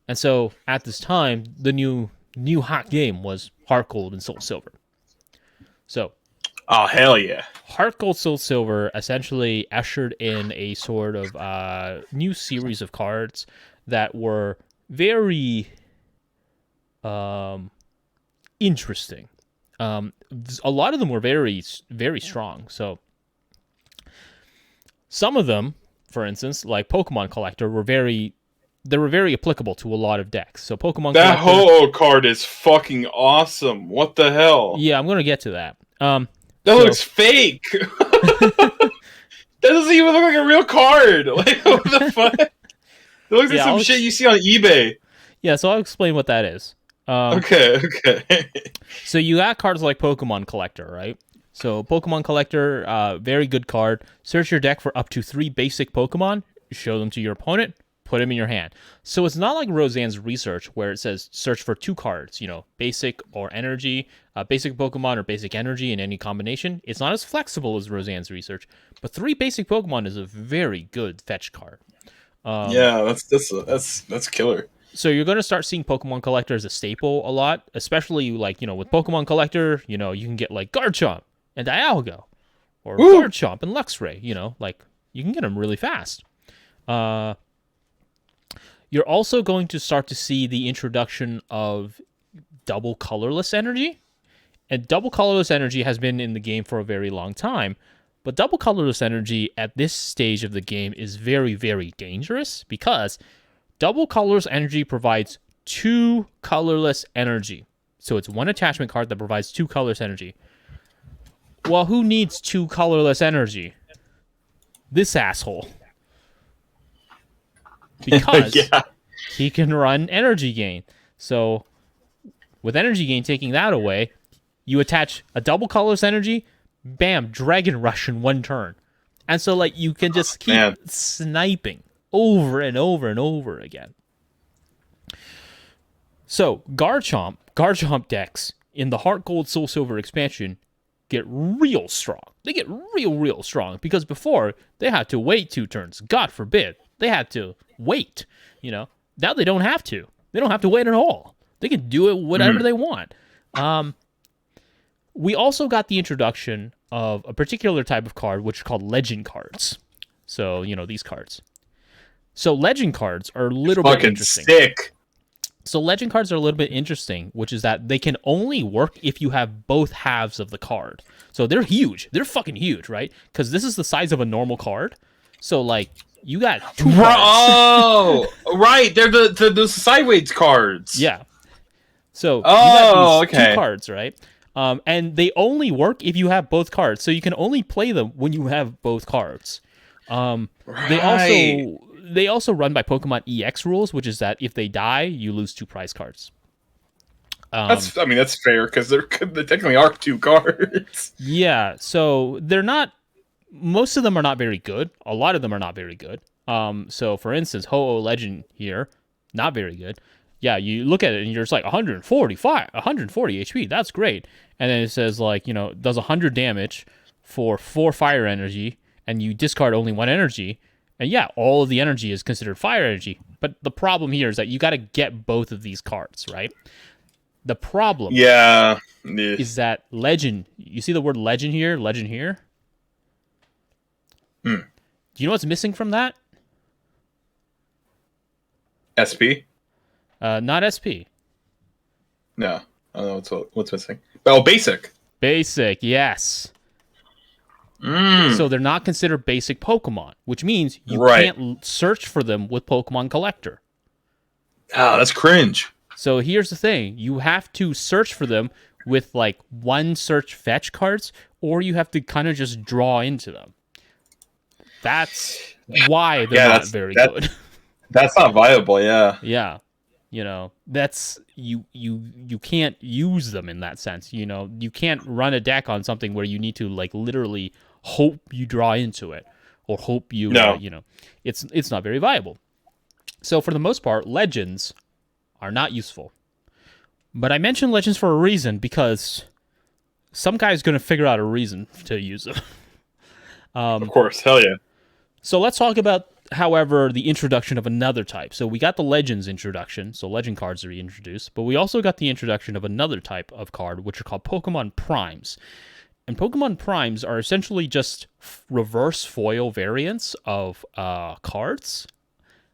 And so at this time, the new hot game was Heart Gold and Soul Silver. So Oh hell yeah! Heart Gold Soul Silver essentially ushered in a sort of new series of cards that were very interesting. A lot of them were very, very strong. So some of them, for instance, like Pokemon Collector, were very applicable to a lot of decks. So Pokemon That Collector, Ho-Oh card is fucking awesome. What the hell? yeah, I'm gonna get to that. That looks fake. That doesn't even look like a real card. Like, what the fuck? It looks like some shit you see on eBay. Yeah, so I'll explain what that is. Okay. So you got cards like Pokemon Collector, right? So Pokemon Collector, very good card. Search your deck for up to 3 basic Pokemon, show them to your opponent, put them in your hand. So it's not like Roseanne's Research where it says search for 2 cards, basic or energy, basic Pokemon or basic energy in any combination. It's not as flexible as Roseanne's Research, but 3 basic Pokemon is a very good fetch card. Yeah, that's killer. So you're going to start seeing Pokemon Collector as a staple a lot, especially with Pokemon Collector, you can get like Garchomp and Dialga, or Garchomp and Luxray, you can get them really fast. You're also going to start to see the introduction of double colorless energy. And double colorless energy has been in the game for a very long time. But double colorless energy at this stage of the game is very, very dangerous because double colorless energy provides 2 colorless energy. So it's 1 attachment card that provides 2 colorless energy. Well, who needs 2 colorless energy? This asshole. Because he can run energy gain. So with energy gain taking that away, you attach a double colorless energy, bam, Dragon Rush in 1 turn. And so you can just keep sniping over and over and over again. So Garchomp decks in the Heart Gold Soul Silver expansion get real strong. They get real strong because before they had to wait 2 turns. God forbid. They had to wait, Now they don't have to. They don't have to wait at all. They can do it whatever they want. We also got the introduction of a particular type of card, which is called legend cards. So, these cards. So legend cards are a little bit interesting. Sick. So legend cards are a little bit interesting, which is that they can only work if you have both halves of the card. So they're huge. They're fucking huge, right? Because this is the size of a normal card. So, you got 2 cards. Oh, right. They're the sideways cards. Yeah. So you got these 2 okay. cards, right? And they only work if you have both cards. So you can only play them when you have both cards. Right. They also run by Pokemon EX rules, which is that if they die, you lose 2 prize cards. That's fair because they technically are 2 cards. Yeah, so they're not. Most of them are not very good. A lot of them are not very good. So for instance, Ho-Oh Legend here, not very good. Yeah, you look at it and you're just like 140 HP. That's great. And then it says does 100 damage for 4 fire energy, and you discard only 1 energy. And yeah, all of the energy is considered fire energy. But the problem here is that you got to get both of these cards, right? The problem is that legend. You see the word legend here? Legend here? Do you know what's missing from that? SP? Not SP. No. I don't know what's missing. Oh, basic. Basic, yes. So they're not considered basic Pokemon, which means you can't search for them with Pokemon Collector. Oh, that's cringe. So here's the thing. You have to search for them with 1 search fetch cards, or you have to kind of just draw into them. That's why they're not very good. That's not viable, yeah. Yeah. That's you can't use them in that sense. You can't run a deck on something where you need to literally hope you draw into it or hope you it's not very viable. So for the most part, legends are not useful. But I mentioned legends for a reason because some guy's going to figure out a reason to use them. Of course, hell yeah. So let's talk about, however, the introduction of another type. So we got the Legends introduction, so Legend cards are introduced, but we also got the introduction of another type of card, which are called Pokemon Primes. And Pokemon Primes are essentially just reverse foil variants of cards.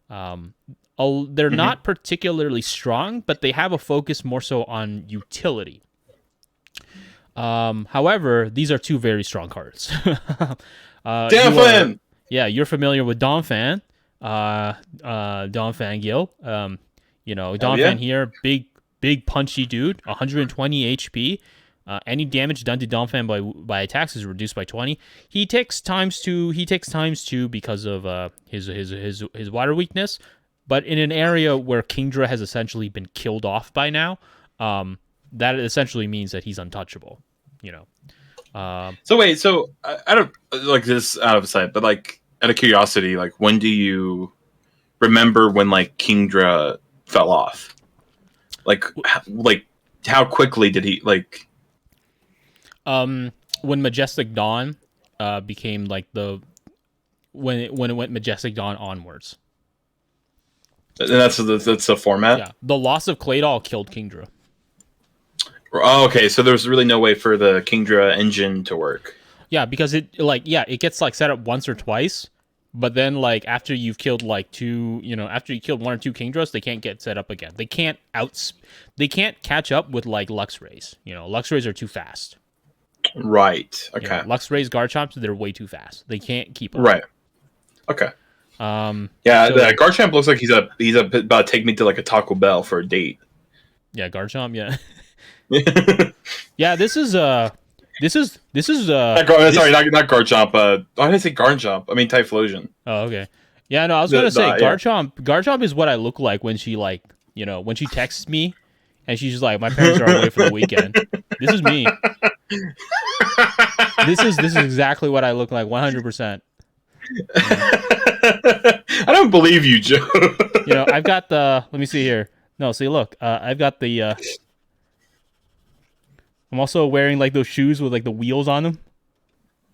They're not particularly strong, but they have a focus more so on utility. However, these are two very strong cards. Donphan! You're familiar with Donphan. Donphan Gil. Donphan here, big punchy dude, 120 HP. Any damage done to Donphan by attacks is reduced by 20. He takes times 2 because of his water weakness, but in an area where Kingdra has essentially been killed off by now, that essentially means that he's untouchable. So wait, I don't like this out of sight, but like out of curiosity, like when do you remember when like Kingdra fell off? Like how quickly did he like? When Majestic Dawn became like when it went Majestic Dawn onwards. And that's the format. Yeah, the loss of Claydol killed Kingdra. Oh, okay. So there's really no way for the Kingdra engine to work. Yeah, because it gets like set up once or twice, but then like after you've killed like after you killed one or two Kingdras, they can't get set up again. They can't catch up with like Luxrays. Luxrays are too fast. Right. Okay. Luxray's Garchomps, they're way too fast. They can't keep up. Right. Okay. Garchomp looks like he's about to take me to like a Taco Bell for a date. Yeah, Garchomp. Yeah. Yeah. This is. Sorry, not Garchomp. Why did I say Garchomp? I mean Typhlosion. Oh, okay. Yeah, no, I was gonna say Garchomp. Garchomp is what I look like when she when she texts me, and she's just like, my parents are away for the weekend. This is me. This is exactly what I look like, 100%. I don't believe you, Joe. I've got the. Let me see here. No, see, look. I've got the. I'm also wearing like those shoes with like the wheels on them.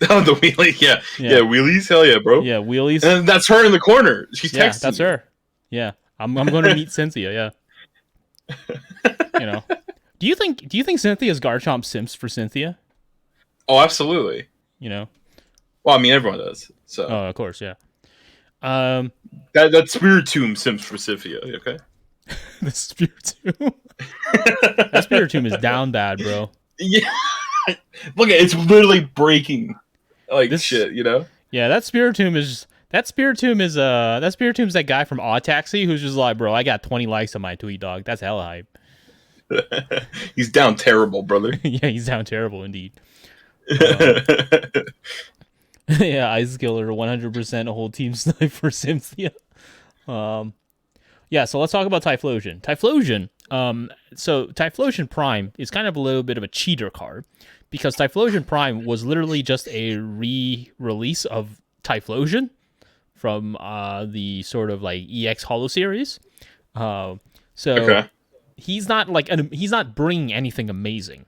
Oh, the wheelies, yeah, wheelies, hell yeah, bro. Yeah, wheelies. And that's her in the corner. She's texting. Yeah, that's her. Yeah, I'm going to meet Cynthia. Yeah. Do you think Cynthia's Garchomp simps for Cynthia? Oh, absolutely. Well, I mean, everyone does. So. Oh, of course, yeah. That Spiritomb simps for Cynthia. Okay. The Spiritomb. That Spiritomb is down bad, bro. Yeah. Look, it's literally breaking. Like this shit, Yeah, that Spiritomb's that guy from Aw Taxi who's just like, bro, I got 20 likes on my tweet, dog. That's hella hype. He's down terrible, brother. Yeah, he's down terrible indeed. Yeah, Ice Killer 100% a whole team snipe for Cynthia. Yeah, so let's talk about Typhlosion. So Typhlosion Prime is kind of a little bit of a cheater card because Typhlosion Prime was literally just a re-release of Typhlosion from the sort of like EX Holo series. He's not bringing anything amazing.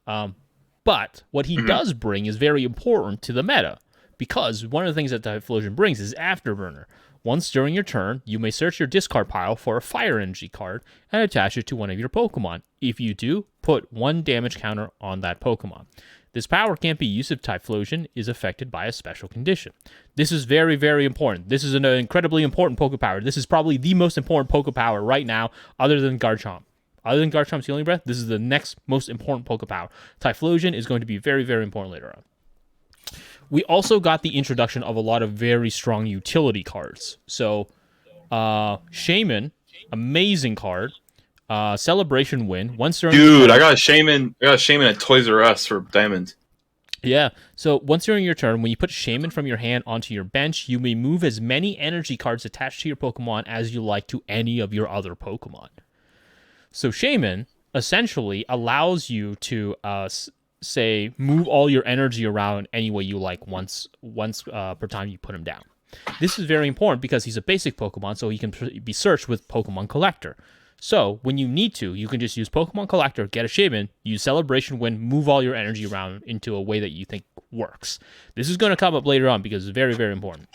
But what he does bring is very important to the meta because one of the things that Typhlosion brings is Afterburner. Once during your turn, you may search your discard pile for a Fire Energy card and attach it to one of your Pokemon. If you do, put 1 damage counter on that Pokemon. This power can't be used if Typhlosion is affected by a special condition. This is very, very important. This is an incredibly important Poke Power. This is probably the most important Poke Power right now, other than Garchomp. Other than Garchomp's Healing Breath, this is the next most important Poke Power. Typhlosion is going to be very, very important later on. We also got the introduction of a lot of very strong utility cards. So, Shaman, amazing card. Celebration Win. Once during Dude, I got a Shaman at Toys R Us for Diamond. Yeah. So once during your turn, when you put Shaman from your hand onto your bench, you may move as many energy cards attached to your Pokemon as you like to any of your other Pokemon. So Shaman essentially allows you to say move all your energy around any way you like once per time you put him down. This is very important because he's a basic Pokemon, so he can be searched with Pokemon Collector. So when you need to, you can just use Pokemon Collector, get a Shaman, use Celebration Wind, move all your energy around into a way that you think works. This is going to come up later on because it's very, very important.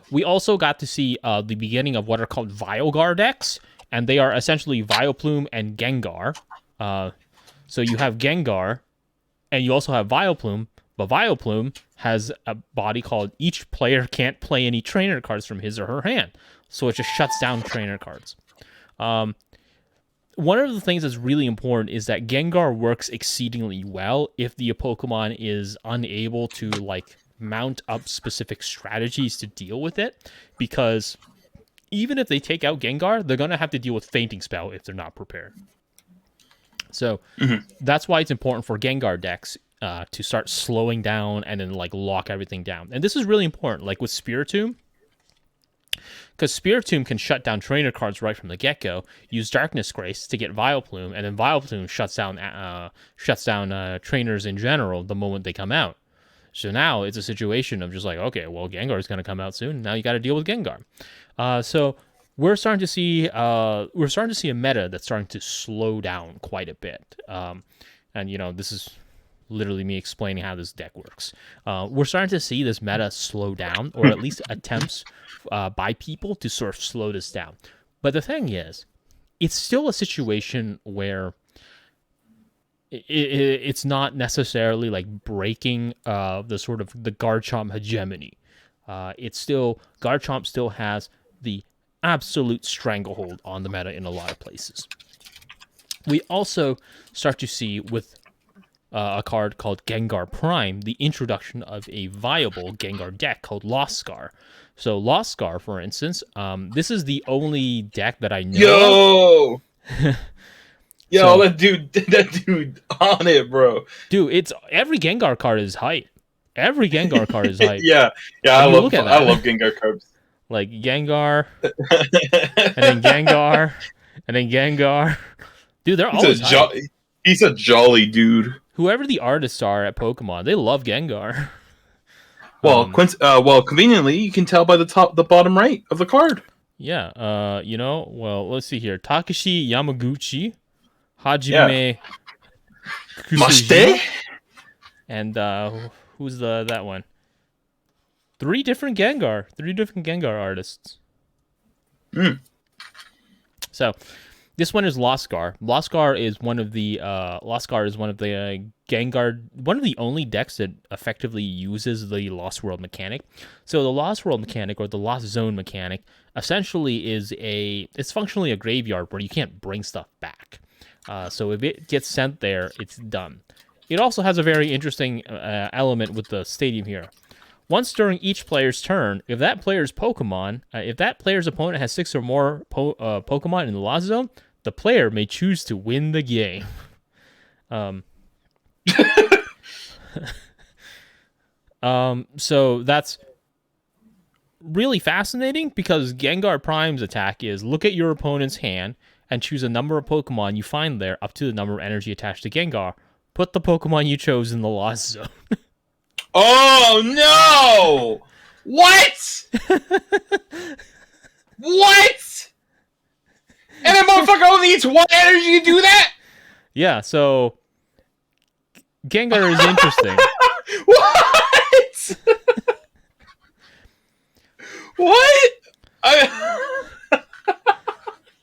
We also got to see the beginning of what are called Vilegar decks, and they are essentially Vileplume and Gengar. So you have Gengar, And you also have Vileplume, but Vileplume has a body called each player can't play any trainer cards from his or her hand. So it just shuts down trainer cards. One of the things that's really important is that Gengar works exceedingly well if the Pokemon is unable to like mount up specific strategies to deal with it, because even if they take out Gengar, they're going to have to deal with Fainting Spell if they're not prepared. So that's why it's important for Gengar decks to start slowing down and then like lock everything down. And this is really important, like with Spiritomb, because Spiritomb can shut down trainer cards right from the get-go, use Darkness Grace to get Vileplume, and then Vileplume shuts down trainers in general the moment they come out. So now it's a situation of just like, okay, well, Gengar's going to come out soon. Now you got to deal with Gengar. So we're starting to see a meta that's starting to slow down quite a bit. And you know, this is literally me explaining how this deck works. We're starting to see this meta slow down, or at least attempts by people to sort of slow this down. But the thing is, it's still a situation where it's not necessarily like breaking the sort of the Garchomp hegemony. It's still, Garchomp still has the absolute stranglehold on the meta in a lot of places. We also start to see with a card called Gengar Prime the introduction of a viable Gengar deck called Lost Scar. So Lost Scar, for instance, this is the only deck that I know. Yo, So- that dude on it, bro. Dude, it's every Gengar card is hype. Every Gengar card is hype. Yeah, When you I look at that- love Gengar cards. Like Gengar, and then Gengar, and then Gengar. Dude, they're always hype. He's a jolly dude. Whoever the artists are at Pokemon, they love Gengar. Well, conveniently, you can tell by the bottom right of the card. Yeah, well, let's see here. Takashi Yamaguchi, Hajime Kusujima, Mashite? and who's that one? Three different Gengar artists. So, this one is Lost Scar. Lost Scar is one of the Gengar, one of the only decks that effectively uses the Lost World mechanic. So the Lost World mechanic, or the Lost Zone mechanic, essentially it's functionally a graveyard where you can't bring stuff back. So if it gets sent there, it's done. It also has a very interesting element with the stadium here. Once during each player's turn, if that player's opponent has 6 or more Pokemon in the Lost Zone, the player may choose to win the game. So that's really fascinating, because Gengar Prime's attack is look at your opponent's hand and choose a number of Pokemon you find there up to the number of energy attached to Gengar. Put the Pokemon you chose in the Lost Zone. Oh no! What? What? And that motherfucker only needs 1 energy to do that? Yeah, so Gengar is interesting. What? What?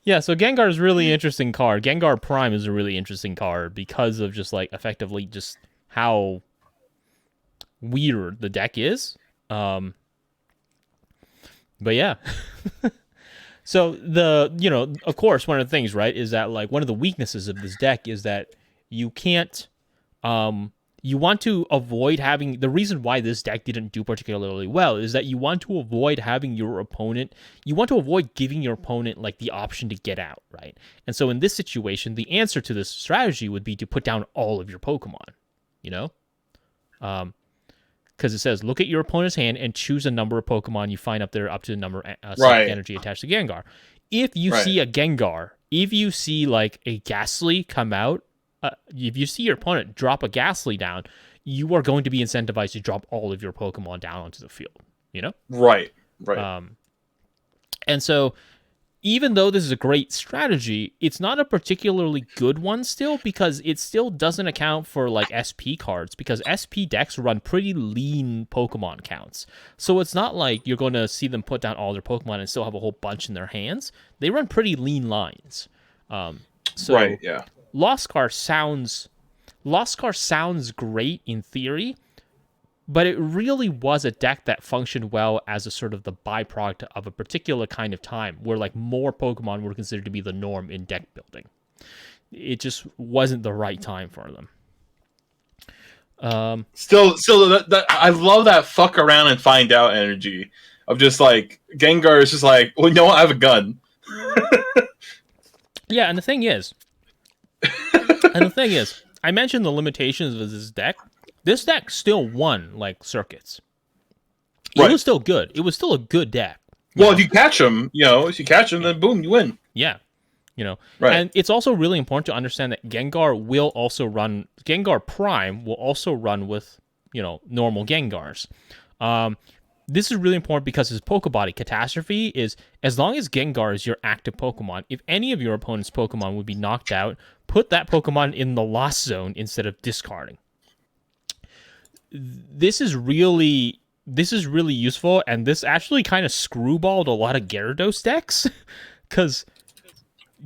Yeah, so Gengar is a really interesting card. Gengar Prime is a really interesting card because of just like effectively just how weird the deck is. But yeah. So of course, one of the things, right, is that like one of the weaknesses of this deck is that you can't you want to avoid having, the reason why this deck didn't do particularly well is that you want to avoid having your opponent, you want to avoid giving your opponent like the option to get out, right? And so in this situation, the answer to this strategy would be to put down all of your Pokemon, because it says look at your opponent's hand and choose a number of Pokemon you find up there up to the number of energy attached to Gengar. If you see a Gengar, if you see like a Ghastly come out, if you see your opponent drop a Ghastly down, you are going to be incentivized to drop all of your Pokemon down onto the field, Right. And so even though this is a great strategy, it's not a particularly good one still, because it still doesn't account for like SP cards, because SP decks run pretty lean Pokemon counts. So it's not like you're going to see them put down all their Pokemon and still have a whole bunch in their hands. They run pretty lean lines. So right, yeah. Lost Scar sounds Lost Scar sounds great in theory, but it really was a deck that functioned well as a sort of the byproduct of a particular kind of time where like more Pokemon were considered to be the norm in deck building. It just wasn't the right time for them. Still, that I love that fuck around and find out energy of just like Gengar is just like, well, you know what? I have a gun. Yeah, and the thing is, I mentioned the limitations of this deck. This deck still won like circuits. It was still good. It was still a good deck. Well, if you catch them, then boom, you win. Yeah. Right. And it's also really important to understand that Gengar Prime will also run with, normal Gengars. This is really important because his Pokebody Catastrophe is, as long as Gengar is your active Pokemon, if any of your opponent's Pokemon would be knocked out, put that Pokemon in the Lost Zone instead of discarding. This is really useful, and this actually kind of screwballed a lot of Gyarados decks, because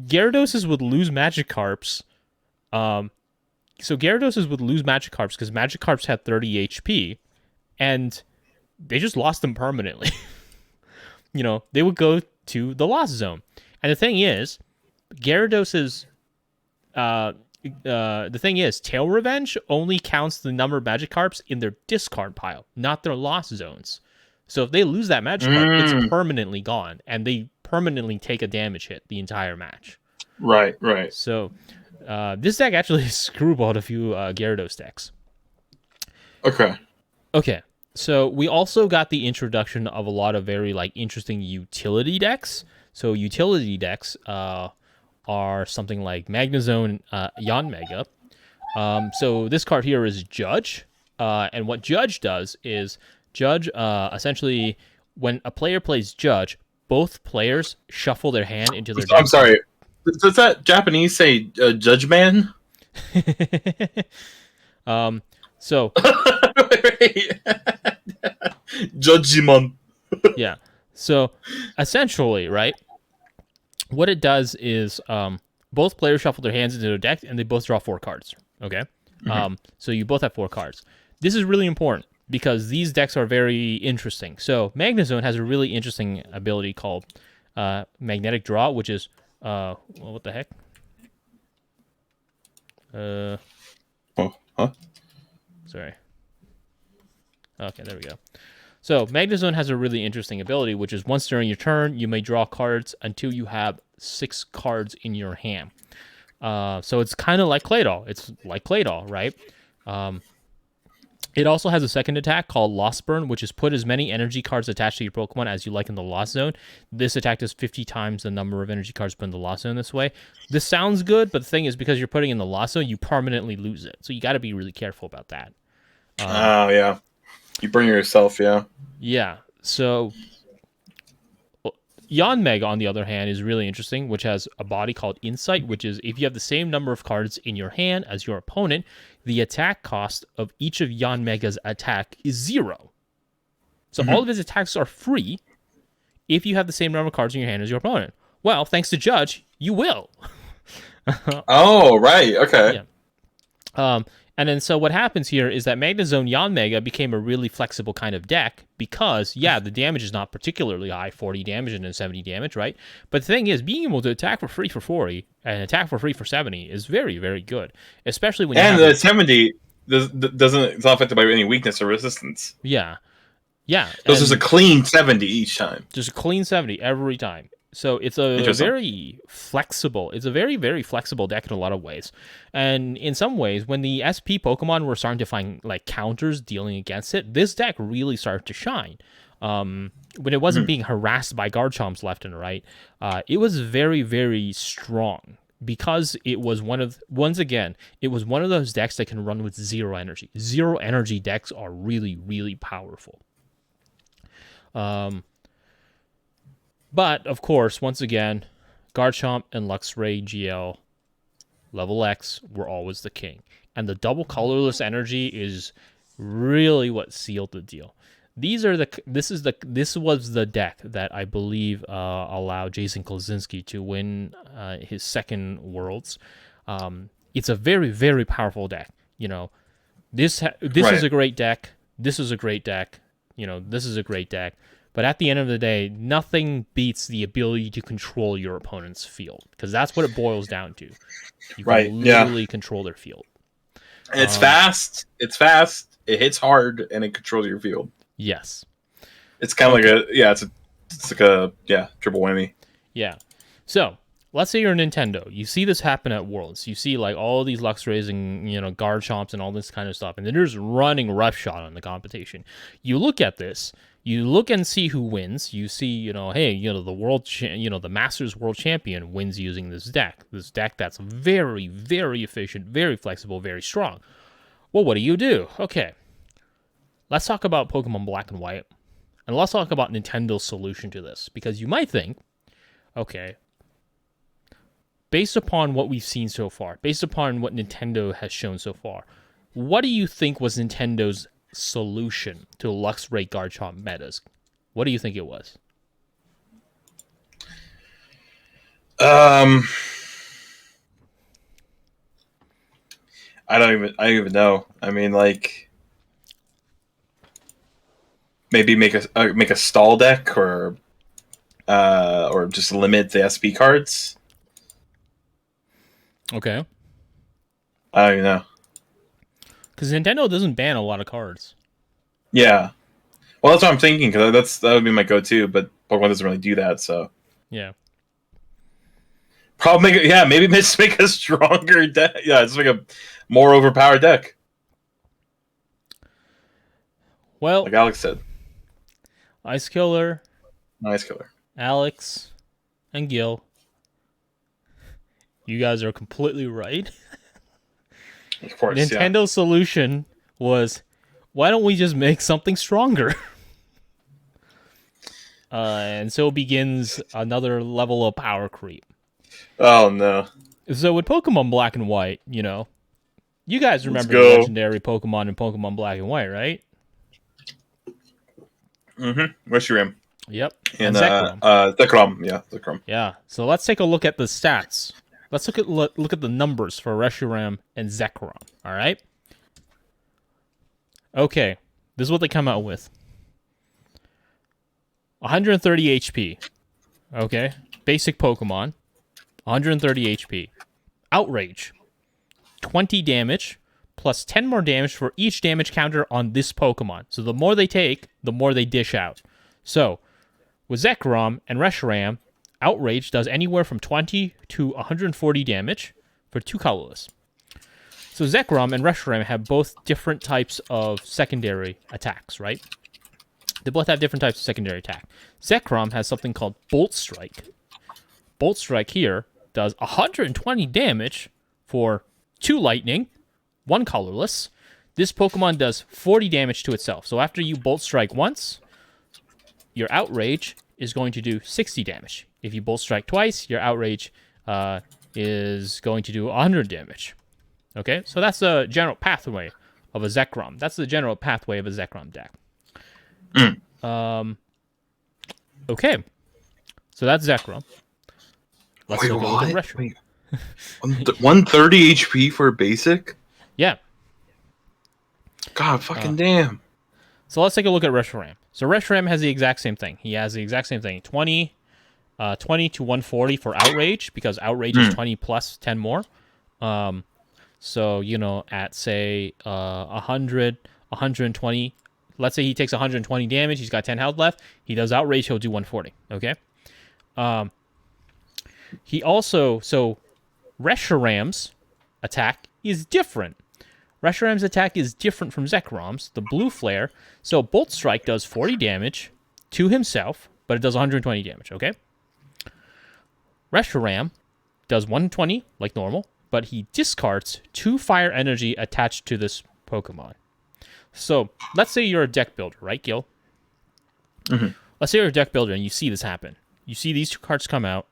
Gyaradoses would lose Magikarps. So Gyaradoses would lose Magikarps because Magikarps had 30 HP, and they just lost them permanently. They would go to the Lost Zone. And the thing is, Gyaradoses... Tail Revenge only counts the number of Magikarps in their discard pile, not their Lost Zones. So if they lose that Magikarp, it's permanently gone, and they permanently take a damage hit the entire match. Right. So this deck actually screwballed a few Gyarados decks. Okay. So we also got the introduction of a lot of very interesting utility decks. So utility decks are something like Magnezone, Yanmega. So this card here is Judge, and what Judge does is Judge essentially, when a player plays Judge, both players shuffle their hand into their deck. I'm sorry. Does that Japanese say Judge Man? So Judgimon. Yeah. So essentially, right? What it does is both players shuffle their hands into their deck, and they both draw 4 cards. Okay. So you both have 4 cards. This is really important because these decks are very interesting. So Magnezone has a really interesting ability called Magnetic Draw, which is what the heck? Sorry. Okay, there we go. So Magnezone has a really interesting ability, which is once during your turn, you may draw cards until you have 6 cards in your hand. So it's kind of like Claydol. It's like Claydol, right? It also has a second attack called Lost Burn, which is put as many energy cards attached to your Pokemon as you like in the Lost Zone. This attack does 50 times the number of energy cards put in the Lost Zone this way. This sounds good, but the thing is, because you're putting in the Lost Zone, you permanently lose it. So you got to be really careful about that. Yeah. You burn yourself, yeah. Yeah. So Yanmega, on the other hand, is really interesting, which has a body called Insight, which is if you have the same number of cards in your hand as your opponent, the attack cost of each of Yanmega's attack is 0. So all of his attacks are free if you have the same number of cards in your hand as your opponent. Well, thanks to Judge, you will. Oh, right. Okay. Yeah. And then so what happens here is that Magnezone Yanmega became a really flexible kind of deck because, the damage is not particularly high, 40 damage and then 70 damage, right? But the thing is, being able to attack for free for 40 and attack for free for 70 is very, very good, especially when you have... the 70 it's not affected by any weakness or resistance. Yeah. This is a clean 70 each time. Just a clean 70 every time. So it's a very flexible, very, very flexible deck in a lot of ways. And in some ways, when the SP Pokemon were starting to find counters dealing against it, this deck really started to shine. When it wasn't being harassed by Garchomps left and right, it was very, very strong because it was one of those decks that can run with 0 energy. 0 energy decks are really, really powerful. But, of course, once again, Garchomp and Luxray GL level X were always the king. And the double colorless energy is really what sealed the deal. This was the deck that I believe allowed Jason Klaczynski to win his second Worlds. It's a very, very powerful deck. you know, this is a great deck. This is a great deck. You know, this is a great deck. But at the end of the day, nothing beats the ability to control your opponent's field, because that's what it boils down to. You can literally control their field. And it's fast. It's fast. It hits hard, and it controls your field. Yes. It's kind of like it's like a triple whammy. Yeah. So let's say you're Nintendo. You see this happen at Worlds. You see like all these Luxrays and, you know, guard chomps and all this kind of stuff, and then they're just running roughshod on the competition. You look at this. You look and see who wins. You see, you know, hey, you know, the Masters World Champion wins using this deck. This deck that's very, very efficient, very flexible, very strong. Well, what do? Okay. Let's talk about Pokemon Black and White. And let's talk about Nintendo's solution to this. Because you might think, okay, based upon what we've seen so far, based upon what Nintendo has shown so far, what do you think was Nintendo's solution to Luxray Garchomp metas? What do you think it was? I don't even know. I mean, like, maybe make a stall deck, or just limit the SP cards. Okay. I don't even know. Because Nintendo doesn't ban a lot of cards. Yeah. Well, that's what I'm thinking, because that would be my go-to, but Pokemon doesn't really do that, so. Yeah. Probably maybe just make a stronger deck. Yeah, just make a more overpowered deck. Well, like Alex said. Ice Killer, Alex, and Gil. You guys are completely right. Of course, Nintendo's solution was, why don't we just make something stronger? And so begins another level of power creep. Oh, no. So with Pokemon Black and White, you know, you guys remember the legendary Pokemon in Pokemon Black and White, right? Mm-hmm. Reshiram. Yep. And Zekrom. Yeah, Zekrom. Yeah. So let's take a look at the stats. Let's look at the numbers for Reshiram and Zekrom. All right. Okay. This is what they come out with. 130 HP. Okay. Basic Pokemon. 130 HP. Outrage. 20 damage. Plus 10 more damage for each damage counter on this Pokemon. So the more they take, the more they dish out. So, with Zekrom and Reshiram, Outrage does anywhere from 20 to 140 damage for 2 colorless. So Zekrom and Reshiram have both different types of secondary attacks, right? They both have different types of secondary attack. Zekrom has something called Bolt Strike. Bolt Strike here does 120 damage for 2 lightning, 1 colorless. This Pokemon does 40 damage to itself. So after you Bolt Strike once, your Outrage is going to do 60 damage. If you Bolt Strike twice, your Outrage is going to do 100 damage. Okay, so that's the general pathway of a Zekrom. That's the general pathway of a Zekrom deck. Okay, so that's Zekrom. Let's look at Reshiram. 130 HP for basic? Yeah. God, fucking damn. So let's take a look at Reshiram. So Reshiram has the exact same thing. He has the exact same thing. 20 to 140 for Outrage, because Outrage is 20 plus 10 more. So, you know, at, say, 100, 120, let's say he takes 120 damage, he's got 10 health left, he does Outrage, he'll do 140, okay? He also, so Reshiram's attack is different. Reshiram's attack is different from Zekrom's, the Blue Flare. So Bolt Strike does 40 damage to himself, but it does 120 damage, okay? Reshiram does 120, like normal, but he discards 2 fire energy attached to this Pokemon. So, let's say you're a deck builder, right, Gil? Mm-hmm. Let's say you're a deck builder and you see this happen. You see these 2 cards come out,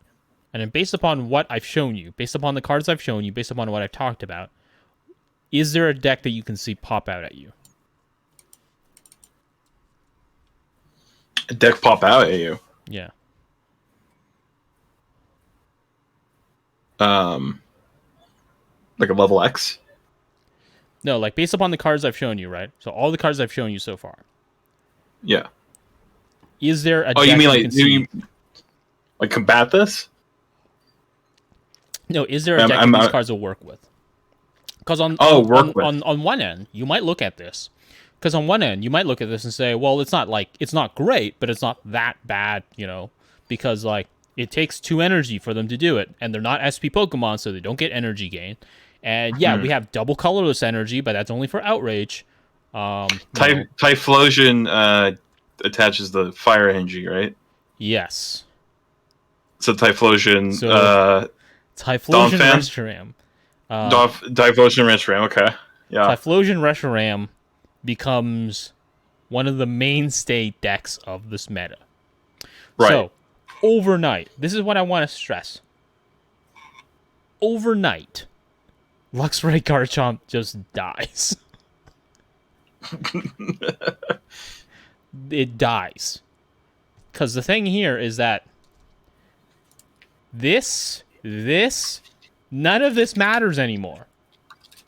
and then based upon what I've shown you, based upon the cards I've shown you, based upon what I've talked about, is there a deck that you can see pop out at you? A deck pop out at you? Yeah. Like a level X? No, like based upon the cards I've shown you, right? So all the cards I've shown you so far. Yeah. Is there a Oh, deck you mean can like see? like combat this? No, is there a deck that these cards will work with? Because on one end, you might look at this. Because on one end, you might look at this and say, well, it's not great, but it's not that bad, because like it takes 2 energy for them to do it, and they're not SP Pokemon, so they don't get energy gain. And yeah, we have double colorless energy, but that's only for outrage. Typhlosion attaches the fire energy, right? Yes. So Typhlosion. Typhlosion Reshiram. Typhlosion Reshiram. Okay. Yeah. Typhlosion Reshiram becomes one of the mainstay decks of this meta. Right. So overnight, this is what I want to stress. Overnight, Luxray Garchomp just dies. It dies. Because the thing here is that none of this matters anymore.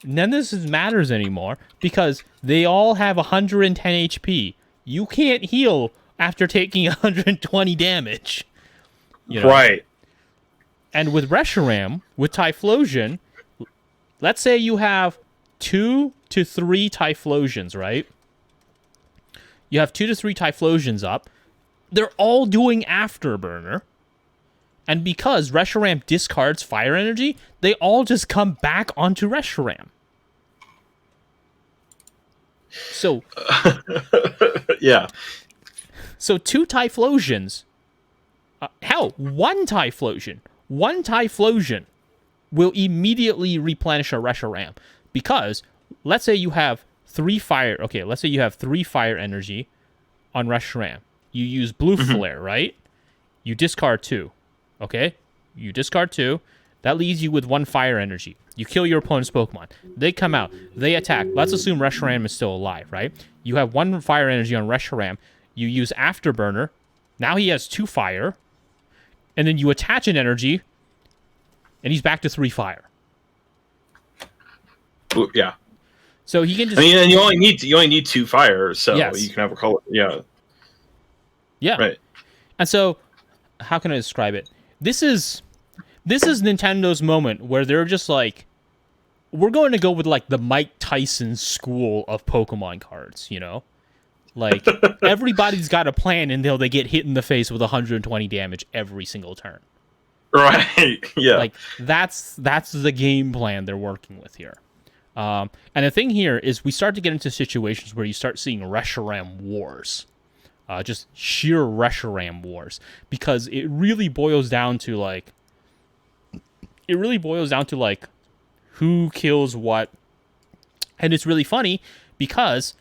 None of this matters anymore because they all have 110 HP. You can't heal after taking 120 damage. Right. And with Reshiram, with Typhlosion, let's say you have 2 to 3 Typhlosions, right? You have 2 to 3 Typhlosions up. They're all doing Afterburner. And because Reshiram discards fire energy, they all just come back onto Reshiram. So, yeah. So 2 Typhlosions, one Typhlosion will immediately replenish a Reshiram. Because, let's say you have 3 fire, let's say you have 3 fire energy on Reshiram. You use Blue Flare, right? You discard 2. Okay? You discard 2. That leaves you with 1 fire energy. You kill your opponent's Pokemon. They come out. They attack. Let's assume Reshiram is still alive, right? You have 1 fire energy on Reshiram. You use Afterburner. Now he has 2 fire. And then you attach an energy. And he's back to 3 fire. Yeah. So he can just... I mean, and you only need 2 fire, so yes. You can have a color. Yeah. Yeah. Right. And so, how can I describe it? This is Nintendo's moment where they're just like, we're going to go with like the Mike Tyson school of Pokemon cards, Like, everybody's got a plan until they get hit in the face with 120 damage every single turn. Right, yeah. Like, that's the game plan they're working with here. And the thing here is we start to get into situations where you start seeing Reshiram wars. Just sheer Reshiram wars. Because it really boils down to, like, who kills what. And it's really funny because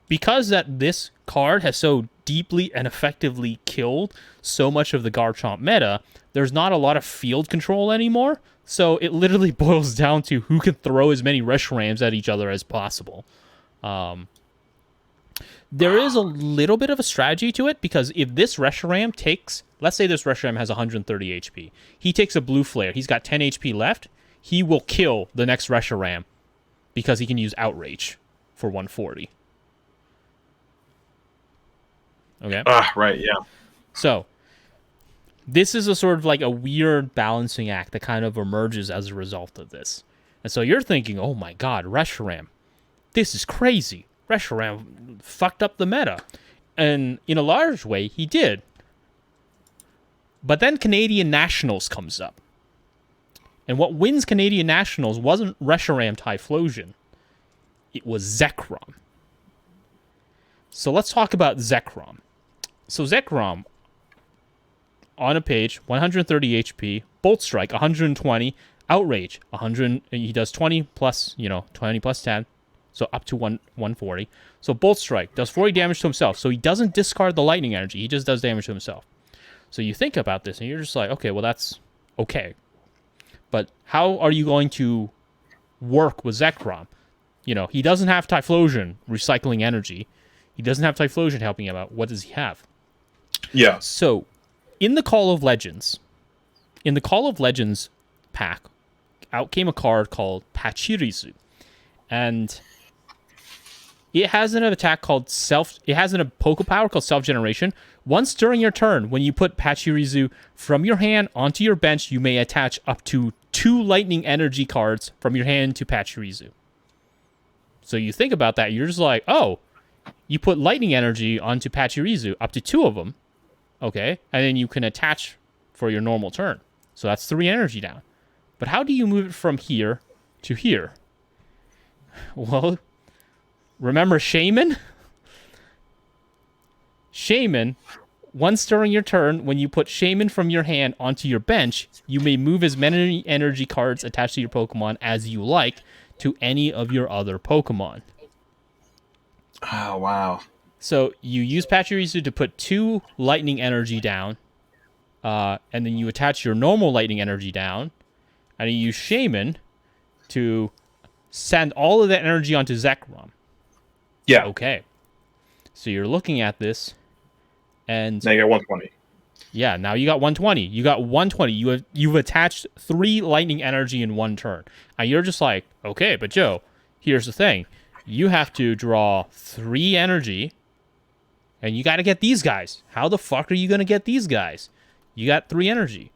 that this card has so deeply and effectively killed so much of the Garchomp meta, there's not a lot of field control anymore. So it literally boils down to who can throw as many Reshirams at each other as possible. There is a little bit of a strategy to it, because if this Reshiram takes... Let's say this Reshiram has 130 HP. He takes a Blue Flare. He's got 10 HP left. He will kill the next Reshiram because he can use Outrage for 140. Okay? Right, yeah. So, this is a sort of like a weird balancing act that kind of emerges as a result of this. And so you're thinking, oh my god, Reshiram. This is crazy. Reshiram fucked up the meta. And in a large way, he did. But then Canadian Nationals comes up. And what wins Canadian Nationals wasn't Reshiram Typhlosion. It was Zekrom. So let's talk about Zekrom. So Zekrom, on a page, 130 HP, Bolt Strike, 120, Outrage, 100, he does 20 plus, 20 plus 10, so up to 140. So Bolt Strike does 40 damage to himself, so he doesn't discard the lightning energy, he just does damage to himself. So you think about this, and you're just like, okay, well, that's okay. But how are you going to work with Zekrom? He doesn't have Typhlosion recycling energy. He doesn't have Typhlosion helping him out. What does he have? Yeah. So, in the Call of Legends pack, out came a card called Pachirisu. And It has an attack called It has a Poke Power called Self Generation. Once during your turn, when you put Pachirisu from your hand onto your bench, you may attach up to 2 Lightning Energy cards from your hand to Pachirisu. So you think about that, you're just like, oh, you put Lightning Energy onto Pachirisu, up to 2 of them, okay, and then you can attach for your normal turn. So that's 3 energy down. But how do you move it from here to here? Well, remember Shaman? Shaman, once during your turn, when you put Shaman from your hand onto your bench, you may move as many energy cards attached to your Pokemon as you like to any of your other Pokemon. Oh, wow. So you use Pachirisu to put 2 lightning energy down, and then you attach your normal lightning energy down, and you use Shaman to send all of that energy onto Zekrom. Yeah. Okay. So you're looking at this, and now you got 120. Yeah, now you got 120. You got 120. You've attached 3 lightning energy in 1 turn. And you're just like, okay, but Joe, here's the thing. You have to draw 3 energy, and you got to get these guys. How the fuck are you going to get these guys? You got 3 energy.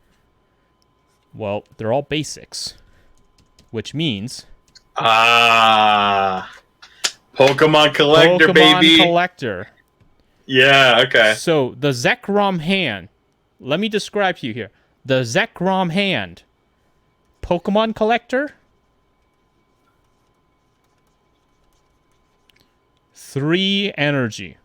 Well, they're all basics, which means... Pokemon Collector, Pokemon baby. Collector. Yeah, okay. So, the Zekrom hand. Let me describe to you here. The Zekrom hand. Pokemon Collector. 3 energy.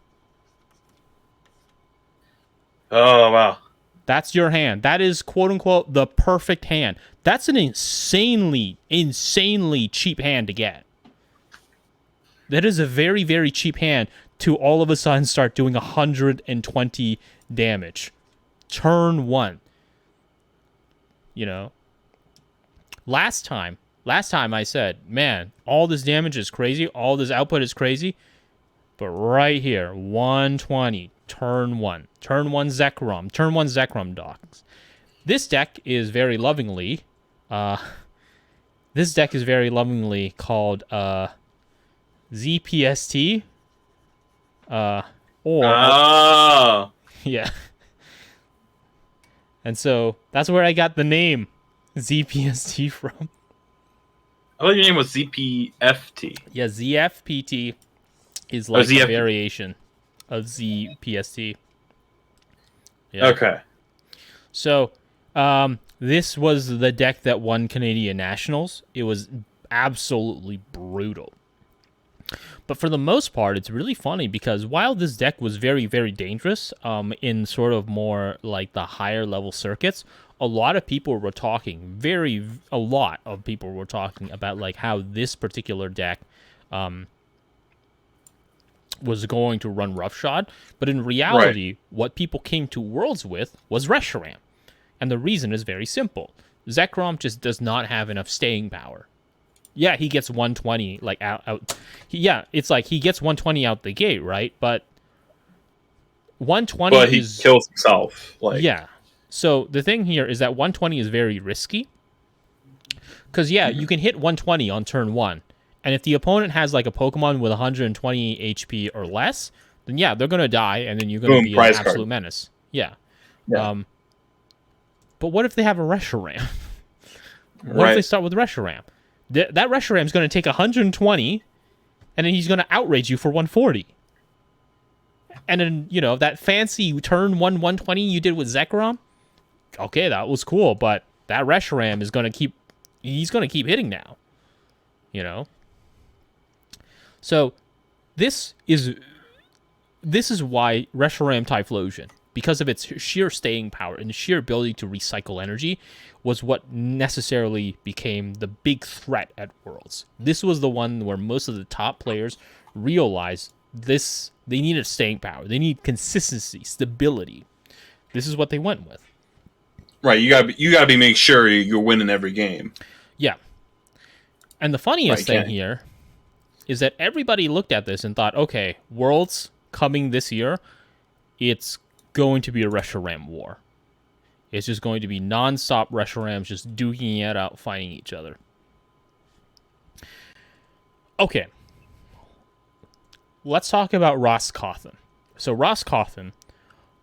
Oh, wow. That's your hand. That is, quote-unquote, the perfect hand. That's an insanely cheap hand to get. That is a very, very cheap hand to all of a sudden start doing 120 damage. Turn 1. You know? Last time I said, man, all this damage is crazy. All this output is crazy. But right here, 120. Turn 1. Turn 1 Zekrom. Turn 1 Zekrom dogs. This deck is very lovingly... this deck is very lovingly called... ZPST, or yeah, and so that's where I got the name ZPST from. I thought your name was ZPFT. Yeah, ZFPT is like a variation of ZPST. Yeah. Okay. So, this was the deck that won Canadian Nationals. It was absolutely brutal. But for the most part, it's really funny because while this deck was very, very dangerous in sort of more like the higher level circuits, a lot of people were talking, a lot of people were talking about like how this particular deck was going to run roughshod. But in reality, what people came to Worlds with was Reshiram. And the reason is very simple. Zekrom just does not have enough staying power. Yeah, he gets 120 like out. Yeah, it's like he gets 120 out the gate, right? But 120 but he kills himself. Like yeah. So the thing here is that 120 is very risky. Because you can hit 120 on turn 1, and if the opponent has like a Pokemon with 120 HP or less, then yeah, they're gonna die, and then you're gonna be an absolute menace. Yeah. But what if they have a Reshiram? What if they start with Reshiram? That Reshiram is going to take 120, and then he's going to outrage you for 140. And then, that fancy turn 120 you did with Zekrom, okay, that was cool, but that Reshiram is going to keep hitting now. So, this is why Reshiram Typhlosion, because of its sheer staying power and sheer ability to recycle energy, was what necessarily became the big threat at Worlds. This was the one where most of the top players realized they needed staying power. They need consistency, stability. This is what they went with. Right, you gotta be make sure you're winning every game. Yeah. And the funniest thing here is that everybody looked at this and thought, okay, Worlds coming this year, it's going to be a Reshiram war. It's just going to be non-stop Reshirams just duking it out, fighting each other. Okay. let's talk about Roscothan. So Roscothan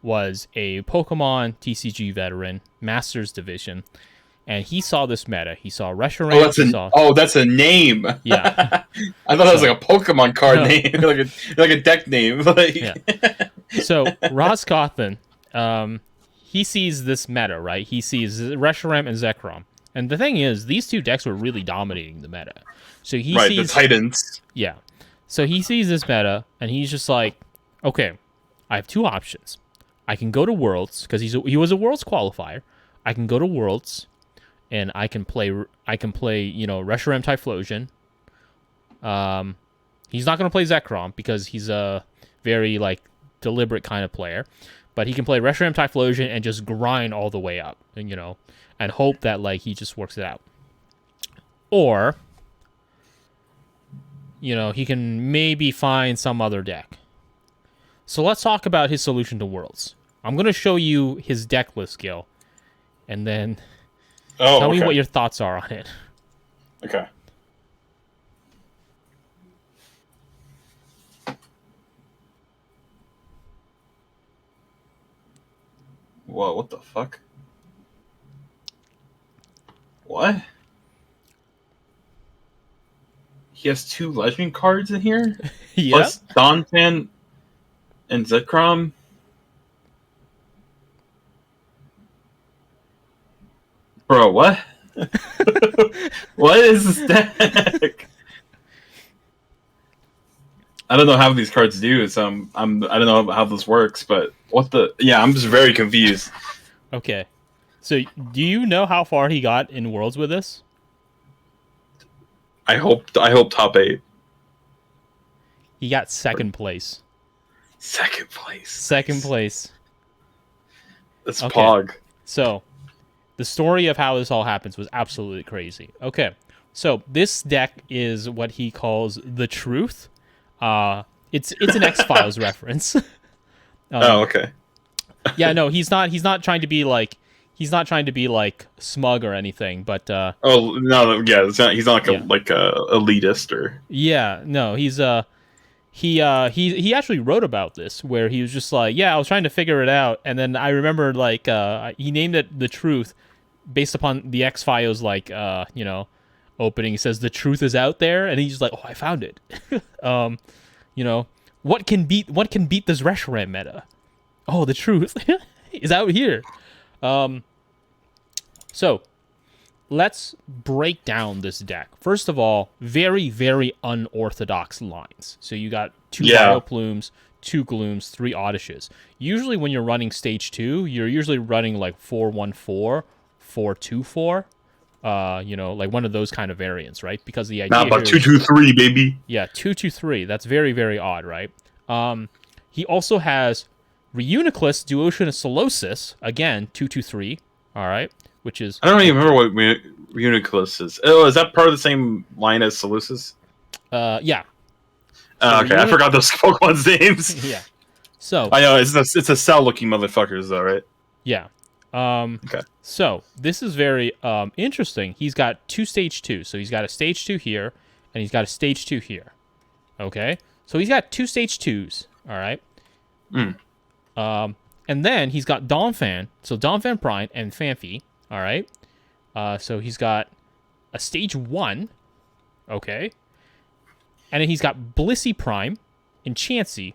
was a Pokemon TCG veteran, Masters Division, and he saw this meta. He saw Reshiram. That's a name. Yeah. I thought that was like a Pokemon card name, like a deck name. Yeah. So Roscothan, he sees this meta, right? He sees Reshiram and Zekrom. And the thing is, these two decks were really dominating the meta. So he sees the Titans. Yeah. So he sees this meta, and he's just like, okay, I have two options. I can go to Worlds, because he was a Worlds qualifier. I can go to Worlds, and I can play Reshiram Typhlosion. He's not going to play Zekrom, because he's a very, deliberate kind of player. But he can play Reshiram Typhlosion and just grind all the way up, and hope that, he just works it out. Or, he can maybe find some other deck. So let's talk about his solution to Worlds. I'm going to show you his deck list, Gil, and then tell me what your thoughts are on it. Okay. Whoa, what the fuck? What? He has 2 legend cards in here? Yeah. Plus Donphan and Zekrom? Bro, what? What is this deck? I don't know how these cards do, so I don't know how this works, but I'm just very confused. Okay. So, do you know how far he got in Worlds with this? I hope top 8. He got second place. Second place. Second place. That's okay. Pog. So, the story of how this all happens was absolutely crazy. Okay. So, this deck is what he calls the Truth. It's an X-Files reference. Okay. Yeah, no, he's not trying to be smug or anything, but oh no, yeah, he's not like a elitist or. Yeah, no, he actually wrote about this where he was just like, yeah, I was trying to figure it out, and then I remember he named it The Truth based upon the X-Files opening. He says the truth is out there, and he's just like, oh, I found it. What can beat this Reshiram meta? Oh, the truth is out here. So let's break down this deck. First of all, very, very unorthodox lines. So you got 2 Bioplumes, 2 Glooms, 3 Oddishes. Usually when you're running stage 2, you're usually running 4-1-4, 4-2-4. One of those kind of variants, right? Because the idea about 2-2-3, baby. Yeah, 2-2-3. That's very, very odd, right? He also has Reuniclus, Duocean Solosis, again 2-2-3. All right, which is I don't even remember what Reuniclus is. Oh, is that part of the same line as Solosis? Yeah. Okay, I forgot those Pokemon's names. Yeah. So I know it's a cell-looking motherfuckers, though, right? Yeah. Okay. So this is very interesting. He's got 2 stage 2. So he's got a stage 2 here, and he's got a stage 2 here. Okay. So he's got 2 stage 2s. All right. And then he's got Donphan. So Donphan Prime and Fanfi. All right. So he's got a stage 1. Okay. And then he's got Blissey Prime and Chansey.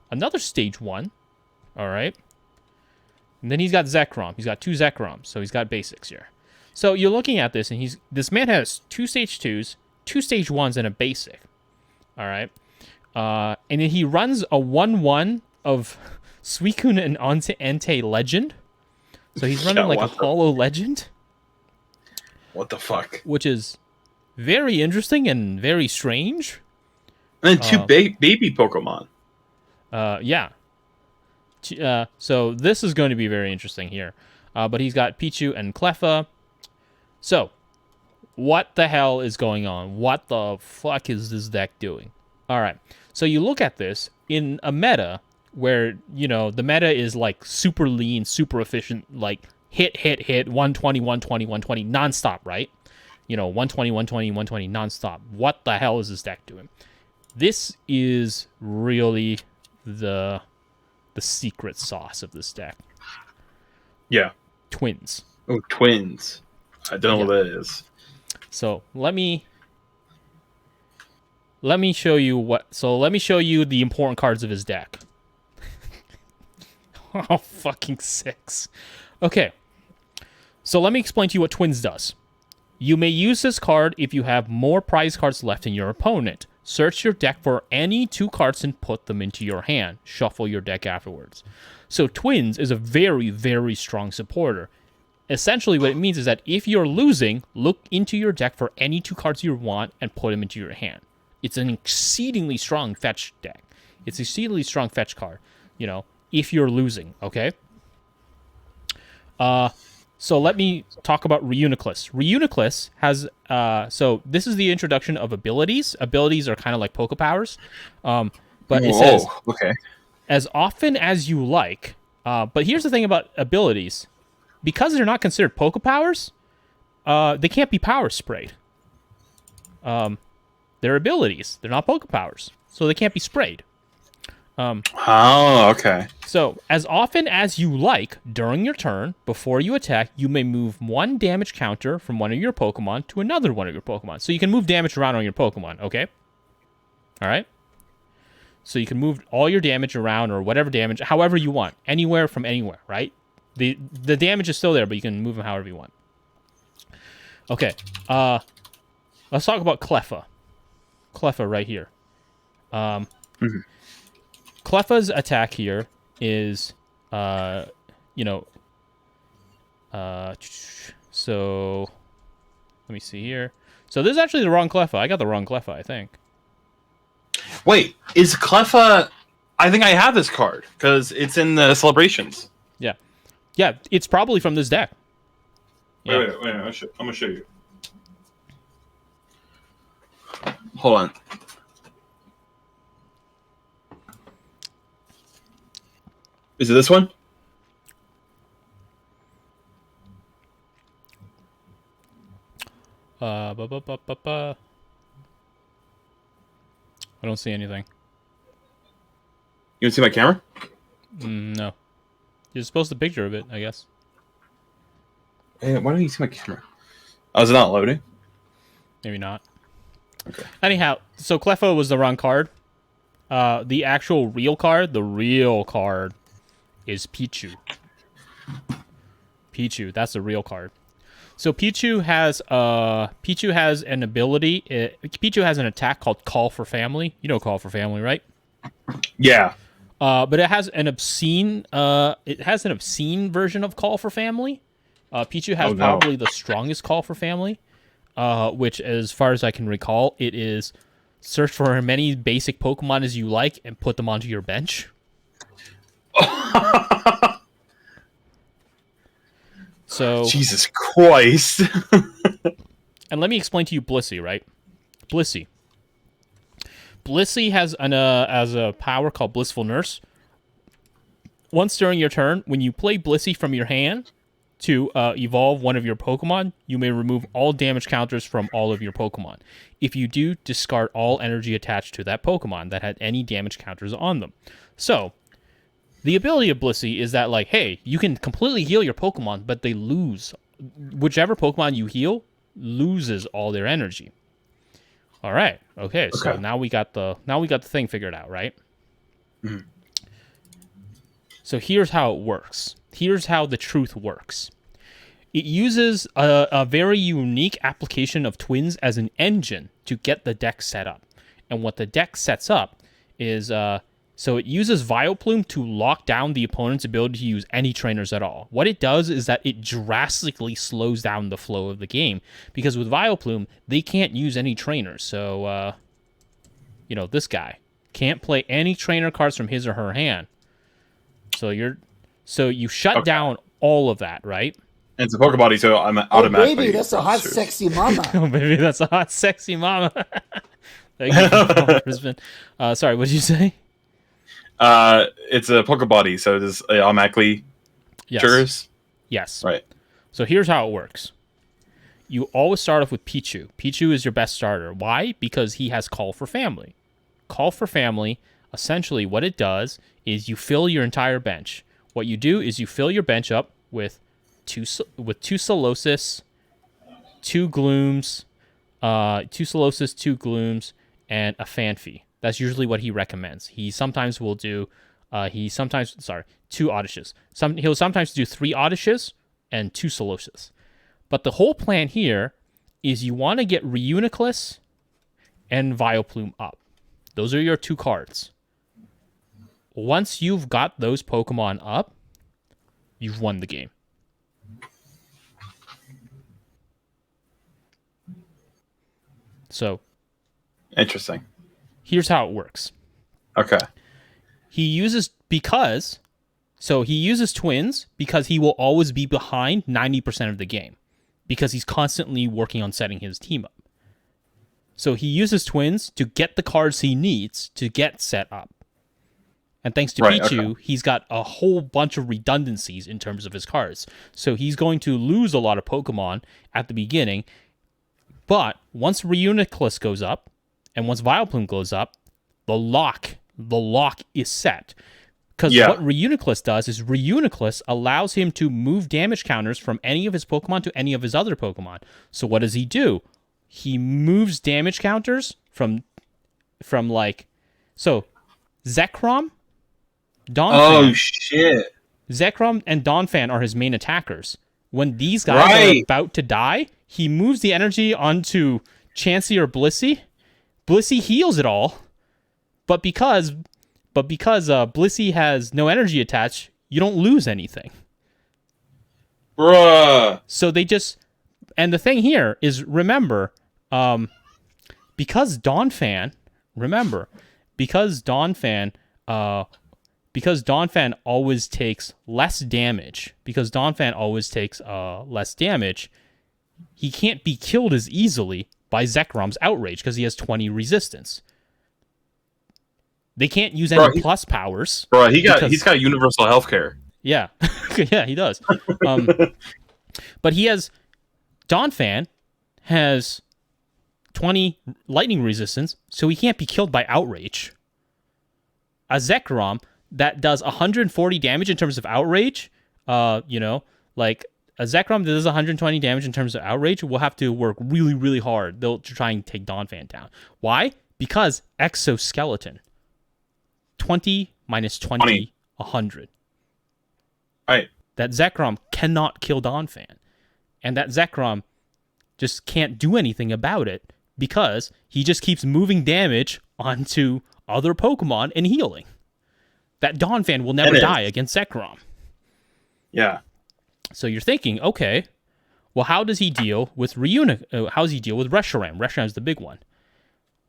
Another stage 1. All right. And then he's got Zekrom. He's got 2 Zekroms, so he's got basics here. So you're looking at this, and this man has 2 stage 2s, 2 stage 1s, and a basic. All right. And then he runs a 1-1 of Suicune and Entei Legend. So he's running a Holo Legend. What the fuck? Which is very interesting and very strange. And then 2 baby Pokemon. Yeah. So this is going to be very interesting here. But he's got Pichu and Cleffa. So, what the hell is going on? What the fuck is this deck doing? All right. So you look at this in a meta where, the meta is super lean, super efficient, hit, 120, 120, 120, nonstop, right? 120, 120, 120, nonstop. What the hell is this deck doing? This is really the secret sauce of this deck. Yeah. Twins. Oh, twins. I don't know what that is. So let me show you let me show you the important cards of his deck. Oh, fucking 6. Okay. So let me explain to you what Twins does. You may use this card if you have more prize cards left in your opponent. Search your deck for any 2 cards and put them into your hand. Shuffle your deck afterwards. So Twins is a very, very strong supporter. Essentially, what it means is that if you're losing, look into your deck for any 2 cards you want and put them into your hand. It's an exceedingly strong fetch deck. It's an exceedingly strong fetch card, if you're losing, okay? So let me talk about Reuniclus. Reuniclus has, so this is the introduction of abilities. Abilities are kind of like Poké Powers. But it says, okay. As often as you like, but here's the thing about abilities. Because they're not considered Poké Powers, they can't be power sprayed. They're abilities. They're not Poké Powers, so they can't be sprayed. Okay. So, as often as you like, during your turn, before you attack, you may move 1 damage counter from one of your Pokemon to another one of your Pokemon. So you can move damage around on your Pokemon, okay? Alright? So you can move all your damage around, or whatever damage, however you want. Anywhere from anywhere, right? The damage is still there, but you can move them however you want. Okay, let's talk about Cleffa. Cleffa right here. Cleffa's attack here is, so let me see here. So this is actually the wrong Cleffa. I got the wrong Cleffa, I think. Wait, is Cleffa? I think I have this card because it's in the celebrations. Yeah, it's probably from this deck. Yeah. Wait, I'm gonna show you. Hold on. Is it this one? I don't see anything. You want to see my camera? No. You're supposed to picture of it, I guess. Hey, why don't you see my camera? Oh, is it not loading? Maybe not. Okay. Anyhow, so Cleffa was the wrong card. The actual real card, is Pichu. Pichu, that's the real card. So Pichu has an ability. Pichu has an attack called Call for Family. You know Call for Family, right? Yeah. But it has an obscene. Version of Call for Family. Pichu has probably the strongest Call for Family, which, as far as I can recall, it is search for as many basic Pokemon as you like and put them onto your bench. So Jesus Christ. And let me explain to you Blissey, right? Blissey has as a power called Blissful Nurse. Once during your turn, when you play Blissey from your hand to evolve one of your Pokemon, you may remove all damage counters from all of your Pokemon. If you do, discard all energy attached to that Pokemon that had any damage counters on them. So, the ability of Blissey is that, like, hey, you can completely heal your Pokemon, but they lose. Whichever Pokemon you heal loses all their energy. All right. Okay. So now we got the thing figured out, right? Mm. So here's how it works. Here's how the truth works. It uses a very unique application of Twins as an engine to get the deck set up. And what the deck sets up is so it uses Vileplume to lock down the opponent's ability to use any trainers at all. What it does is that it drastically slows down the flow of the game, because with Vileplume, they can't use any trainers. So, this guy can't play any trainer cards from his or her hand. So you shut down all of that, right? And it's a Pokebody, so I'm automatically... Oh, baby, that's a hot, sexy mama. Oh, baby, that's a hot, sexy mama. Thank you, Brisbane. Sorry, what did you say? It's a Pokebody, so it is automatically triggers? Yes. Right. So here's how it works. You always start off with Pichu. Pichu is your best starter. Why? Because he has Call for Family. Call for Family, essentially what it does is you fill your entire bench. What you do is you fill your bench up with two Solosis, two Glooms, two Glooms, and a Fanfi. That's usually what he recommends. He sometimes will do, two Odyshes. He'll sometimes do 3 Odyshes and 2 Soloses. But the whole plan here is you want to get Reuniclus and Vileplume up. Those are your 2 cards. Once you've got those Pokemon up, you've won the game. So, interesting. Here's how it works. Okay. He uses Twins because he will always be behind 90% of the game because he's constantly working on setting his team up. So he uses Twins to get the cards he needs to get set up. And thanks to Pichu, he's got a whole bunch of redundancies in terms of his cards. So he's going to lose a lot of Pokemon at the beginning. But once Reuniclus goes up, and once Vileplume goes up, the lock is set. Because what Reuniclus does is Reuniclus allows him to move damage counters from any of his Pokemon to any of his other Pokemon. So what does he do? He moves damage counters from Zekrom, Donphan. Oh shit! Zekrom and Donphan are his main attackers. When these guys are about to die, he moves the energy onto Chansey or Blissey. Blissey heals it all, but because Blissey has no energy attached, you don't lose anything. Bruh. So they just, and the thing here is, remember, because Donphan always takes less damage, he can't be killed as easily by Zekrom's Outrage because he has 20 resistance. They can't use any plus powers. Bro, he's got universal healthcare. Yeah. Yeah, he does. But Donphan has 20 lightning resistance, so he can't be killed by Outrage. A Zekrom that does 140 damage in terms of Outrage, a Zekrom that does 120 damage in terms of Outrage will have to work really, really hard. They'll try and take Donphan down. Why? Because Exoskeleton. 20 minus 20, 100. Right. That Zekrom cannot kill Donphan. And that Zekrom just can't do anything about it because he just keeps moving damage onto other Pokemon and healing. That Donphan will never die against Zekrom. Yeah. So you're thinking, okay, well, how does he deal with how does he deal with Reshiram? Reshiram's the big one.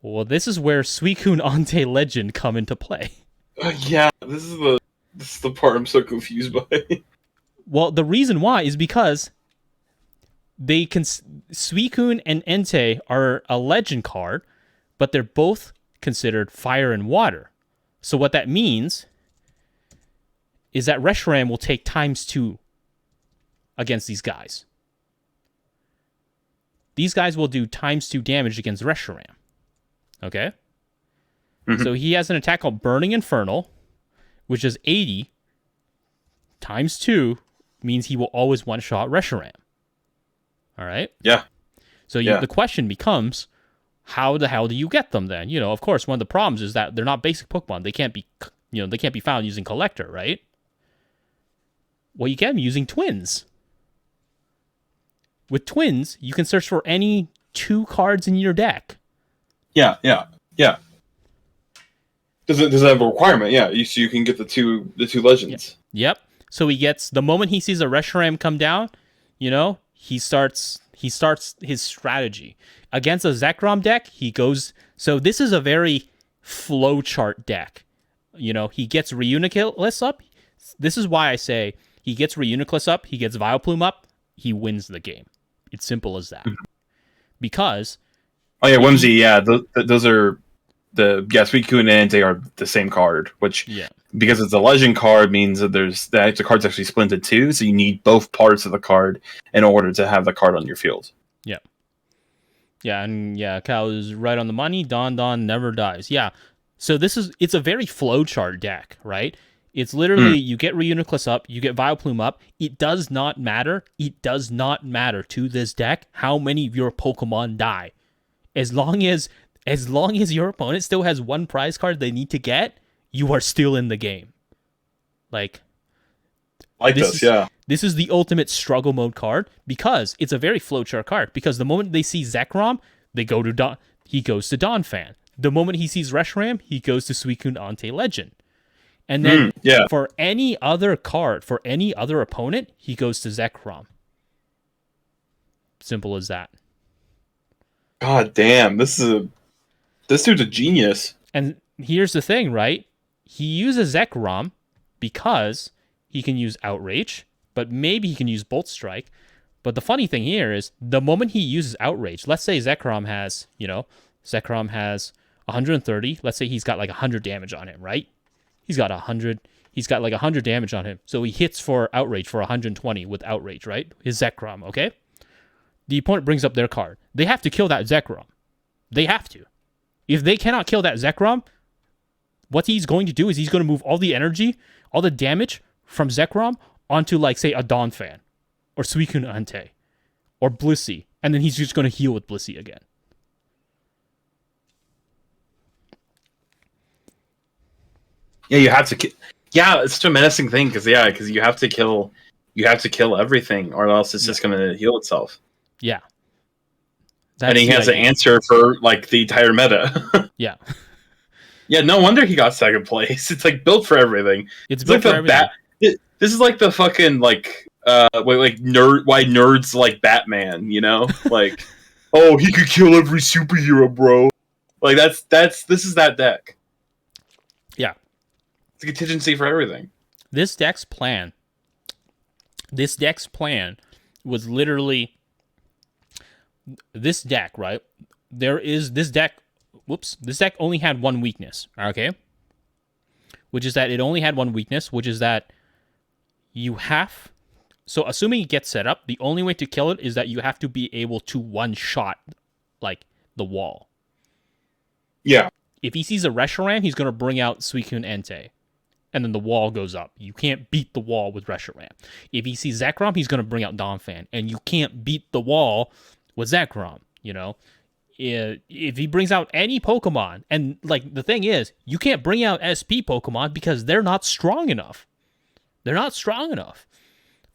Well, this is where Suicune Ante Legend come into play. Yeah, this is the part I'm so confused by. Well, the reason why is because Suicune and Entei are a legend card, but they're both considered fire and water. So what that means is that Reshiram will take ×2 against these guys. These guys will do ×2 damage against Reshiram. Okay? Mm-hmm. So he has an attack called Burning Infernal, which is 80 ×2 means he will always one-shot Reshiram. All right? Yeah. So the question becomes, how the hell do you get them then? Of course, one of the problems is that they're not basic Pokemon. They can't be found using Collector, right? Well, you get them using Twins. With Twins, you can search for any 2 cards in your deck. Yeah. Does it have a requirement? Yeah, so you can get the two legends. Yep. So he gets, the moment he sees a Reshiram come down, he starts his strategy. Against a Zekrom deck, he goes, so this is a very flowchart deck. He gets Reuniclus up. This is why I say he gets Reuniclus up, he gets Vileplume up, he wins the game. It's simple as that. Because... Oh yeah, Whimsy, those are... Suicune and Entei are the same card, which, because it's a legend card, means that the card's actually split into 2, so you need both parts of the card in order to have the card on your field. Yeah. Yeah, and Cal is right on the money. Don never dies. Yeah. So it's a very flowchart deck, right? It's literally you get Reuniclus up, you get Vileplume up. It does not matter. It does not matter to this deck how many of your Pokemon die. As long as your opponent still has one prize card they need to get, you are still in the game. Like this is the ultimate struggle mode card because it's a very flowchart card. Because the moment they see Zekrom, he goes to Donphan. The moment he sees Reshiram, he goes to Suicune Ante Legend. And then for any other card, for any other opponent, he goes to Zekrom. Simple as that. God damn, this dude's a genius. And here's the thing, right? He uses Zekrom because he can use Outrage, but maybe he can use Bolt Strike. But the funny thing here is the moment he uses Outrage, let's say Zekrom has 130. Let's say he's got like 100 damage on him, right? He's got like 100 damage on him. So he hits for Outrage for 120 with Outrage, right? His Zekrom, okay? The opponent brings up their card. They have to kill that Zekrom. They have to. If they cannot kill that Zekrom, what he's going to do is he's going to move all the energy, all the damage from Zekrom onto, like, say, a Donphan or Suicune Ante or Blissey, and then he's just going to heal with Blissey again. Yeah, you have to. It's such a menacing thing because you have to kill. You have to kill everything, or else it's just going to heal itself. Yeah. And he has an answer for like the entire meta. Yeah. Yeah, no wonder he got second place. It's like built for everything. It's built for everything. This is like the fucking like why nerds like Batman, you know? Like, oh, he could kill every superhero, bro. Like this is that deck. Yeah. It's a contingency for everything. This deck's plan was literally this deck, right? This deck only had one weakness, okay? Which is that it only had one weakness, which is that so assuming it gets set up, the only way to kill it is that you have to be able to one-shot, like, the wall. Yeah. If he sees a Reshiram, he's going to bring out Suicune Entei. And then the wall goes up. You can't beat the wall with Reshiram. If he sees Zekrom, he's going to bring out Donphan. And you can't beat the wall with Zekrom, you know? If he brings out any Pokemon, and, like, the thing is, you can't bring out SP Pokemon because they're not strong enough. They're not strong enough.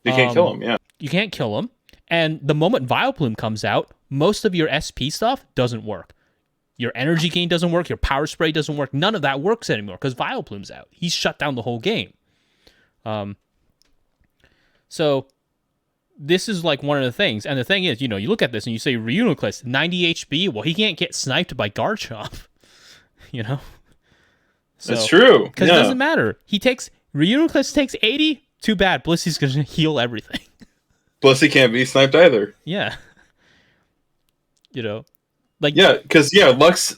You can't kill them, yeah. You can't kill them. And the moment Vileplume comes out, most of your SP stuff doesn't work. Your energy gain doesn't work. Your power spray doesn't work. None of that works anymore because Vileplume's out. He's shut down the whole game. So this is like one of the things. And the thing is, you know, you look at this and you say Reuniclus, 90 HP. Well, he can't get sniped by Garchomp. You know? So, that's true. Because it doesn't matter. Reuniclus takes 80. Too bad. Blissey's going to heal everything. Blissey can't be sniped either. Yeah. You know? Like, because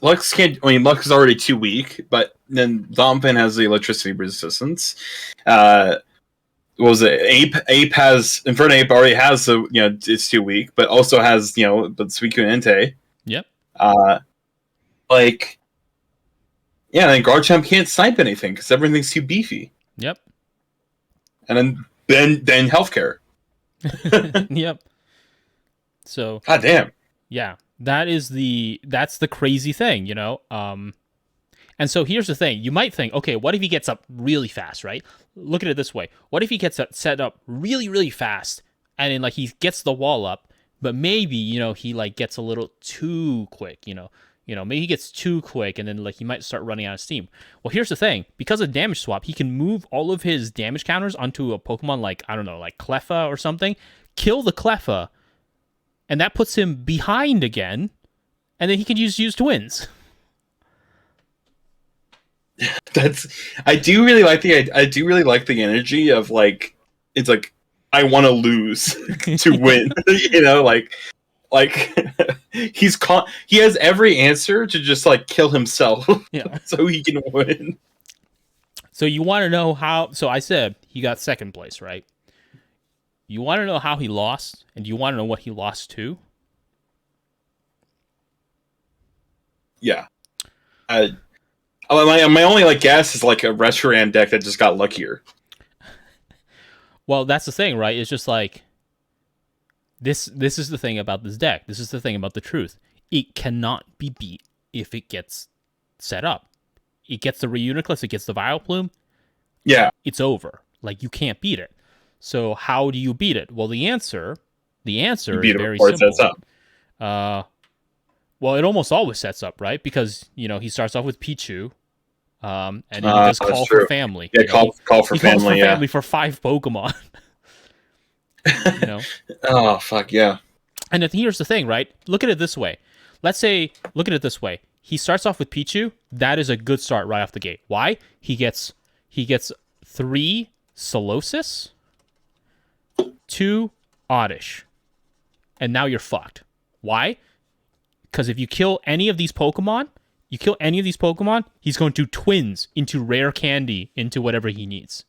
Lux can't. I mean, Lux is already too weak, but then Donphan has the electricity resistance. What was it? Ape has Inferno Ape already has the it's too weak, but also has but Suicune Entei. Yep. Then Garchomp can't snipe anything because everything's too beefy. Yep. And then healthcare. Yep. So. God damn. Yeah. That's the crazy thing, you know? And so here's the thing. You might think, okay, what if he gets up really fast, right? Look at it this way. What if he gets set up really, really fast, and then, like, he gets the wall up, but maybe, he, like, gets a little too quick, maybe he gets too quick, and then, like, he might start running out of steam. Well, here's the thing. Because of damage swap, he can move all of his damage counters onto a Pokemon like, I don't know, like Cleffa or something, kill the Cleffa, and that puts him behind again, and then he can use twins. I do really like the energy of, like, it's like I want to lose to win. He has every answer to just, like, kill himself, so he can win. So you want to know how? So I said he got second place, right? You want to know how he lost, and do you want to know what he lost to? Yeah. My only like guess is like a Reshiram deck that just got luckier. Well, that's the thing, right? It's just like this is the thing about this deck. This is the thing about the truth. It cannot be beat if it gets set up. It gets the Reuniclus, it gets the Vileplume. Yeah. It's over. Like, you can't beat it. So how do you beat it? Well, the answer is very simple. Sets up. Well, it almost always sets up, right? Because, he starts off with Pichu, and then he does Call for Family. Yeah, call for he Family, calls for Family for 5 Pokemon. Oh, fuck, yeah. And here's the thing, right? Look at it this way. Look at it this way. He starts off with Pichu. That is a good start right off the gate. Why? He gets 3 Solosis, 2 Oddish. And now you're fucked. Why? Because if you kill any of these Pokemon, he's going to twins into rare candy into whatever he needs.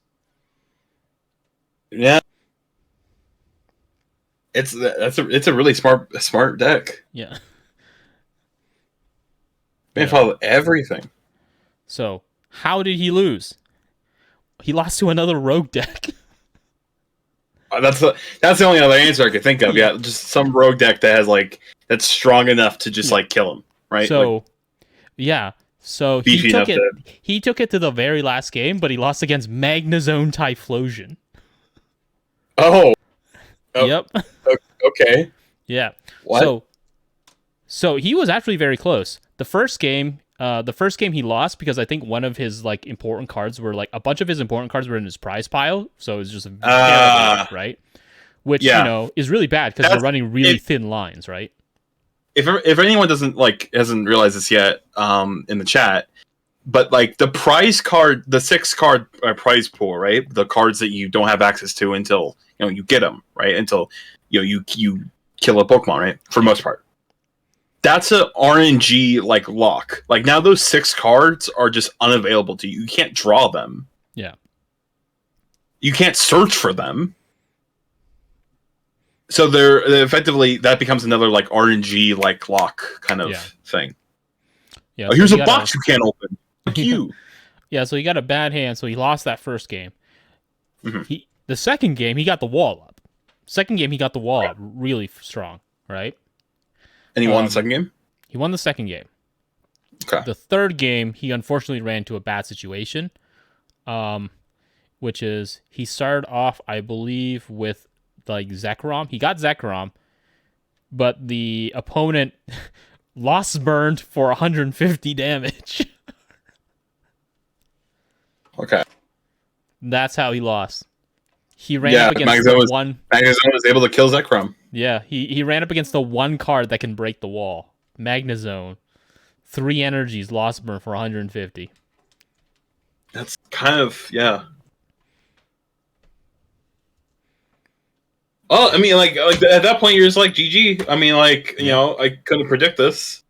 Yeah. It's a really smart deck. Yeah. Man, follow everything. So, how did he lose? He lost to another rogue deck. That's the only other answer I could think of. Yeah, just some rogue deck that has that's strong enough to just kill him, right? So, So he took it to the very last game, but he lost against Magnezone Typhlosion. Oh. Yep. Okay. Yeah. What? So he was actually very close. The first game he lost because I think one of his important cards were a bunch of his important cards were in his prize pile, so it was just terrible, right? Which is really bad because they're running really thin lines, right? If anyone hasn't realized this yet, in the chat, but the prize card, the 6-card prize pool, right? The cards that you don't have access to until you get them, right? Until you kill a Pokemon, right? For the most part. That's a RNG lock. Now those 6 cards are just unavailable to you. You can't draw them. Yeah. You can't search for them. So they're effectively that becomes another RNG lock kind of thing. Yeah. Oh, here's a box you can't open. Fuck you. Yeah, so he got a bad hand, so he lost that first game. Mm-hmm. The second game he got the wall up. Second game he got the wall up really strong, right? And he won the second game? He won the second game. Okay. The third game, he unfortunately ran into a bad situation, which is he started off, I believe, with Zekrom. He got Zekrom, but the opponent lost burned for 150 damage. Okay. That's how he lost. He ran up against Magnezone was able to kill Zekrom. Yeah, he ran up against the one card that can break the wall. Magnezone. 3 energies, lost burn for 150. That's kind of, yeah. Well, I mean, at that point, you're just GG. I mean, I couldn't predict this.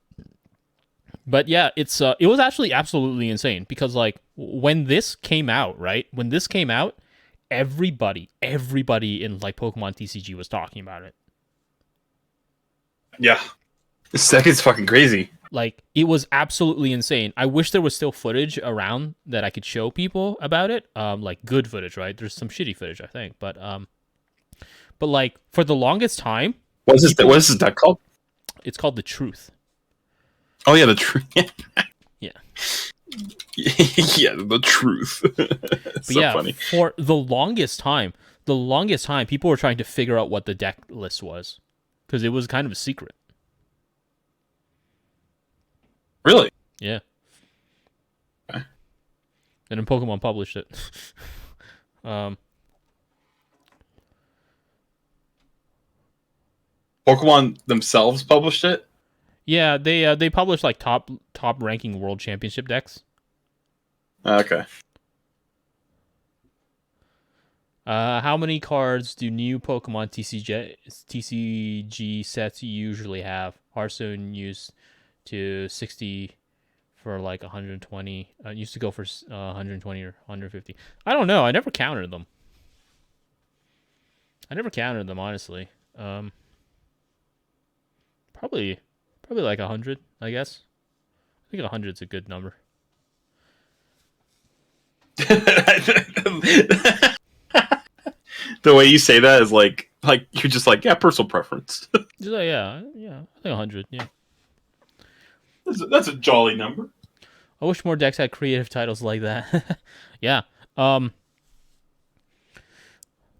But yeah, it was actually absolutely insane because when this came out, right? When this came out, everybody in Pokemon TCG was talking about it. Yeah. This deck is fucking crazy. It was absolutely insane. I wish there was still footage around that I could show people about it. Good footage, right? There's some shitty footage, I think. But for the longest time... What is this deck called? It's called The Truth. Oh, yeah, The Truth. Yeah. Yeah, The Truth. Funny. For the longest time, people were trying to figure out what the deck list was. Because it was kind of a secret. Really? Yeah. Okay. And then Pokemon published it. Pokemon themselves published it? Yeah, they published top ranking world championship decks. Okay. How many cards do new Pokemon TCG sets usually have? Hearthstone used to 60 for 120. Used to go for 120 or 150. I don't know. I never counted them. Honestly. Probably 100, I guess. I think 100's a good number. The way you say that is like you're just like, yeah, personal preference. Just like, yeah, I think 100. Yeah. That's a jolly number. I wish more decks had creative titles like that. Yeah.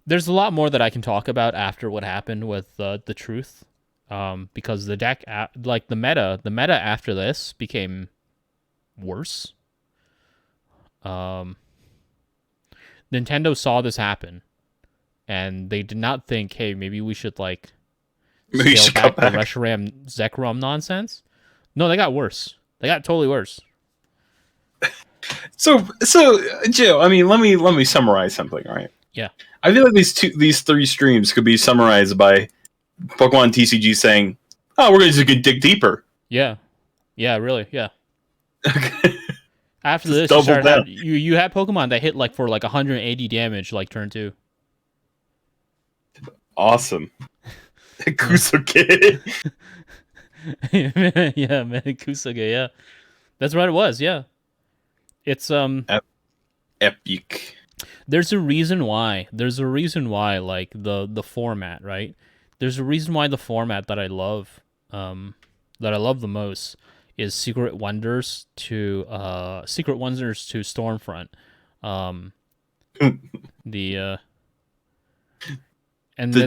There's a lot more that I can talk about after what happened with the truth, because the deck, like the meta after this became worse. Nintendo saw this happen, and they did not think, hey, maybe we should like scale back the Reshiram Zekrom nonsense. No, they got worse. They got totally worse. So Joe, I mean, let me summarize something, right? Yeah. I feel like these three streams could be summarized by Pokemon TCG saying, "Oh, we're going to just dig deeper." Yeah. Yeah, really. Yeah. Okay. After Just this, you had Pokemon that hit like for like 180 damage like turn 2. Awesome. Kusuke. Yeah, man, Kusuke, yeah. That's what it was, yeah. It's Epic. There's a reason why. Like the format, right? There's a reason why the format that I love the most is Secret Wonders to Stormfront. The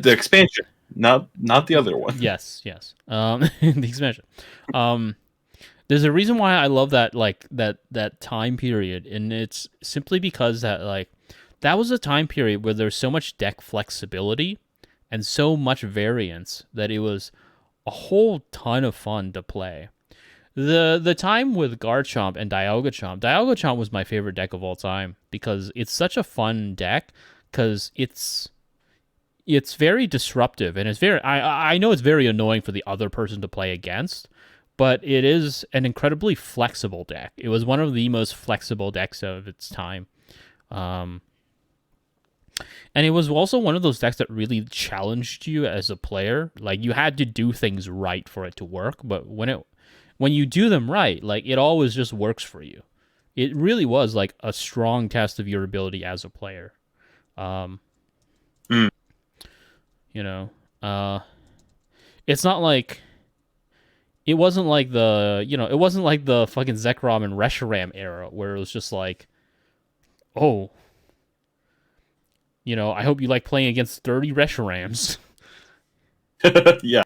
expansion, not the other one. Yes. The expansion. There's a reason why I love that, like that time period, and it's simply because that was a time period where there's so much deck flexibility and so much variance that it was a whole ton of fun to play. The time with Garchomp and Dialga Chomp was my favorite deck of all time because it's such a fun deck because it's very disruptive, and it's very I know it's very annoying for the other person to play against, but it is an incredibly flexible deck. It was one of the most flexible decks of its time. And it was also one of those decks that really challenged you as a player. Like, you had to do things right for it to work, but when you do them right, like, it always just works for you. It really was like a strong test of your ability as a player. It's not like it wasn't like the fucking Zekrom and Reshiram era where it was just like, oh, I hope you like playing against 30 Reshirams. Yeah.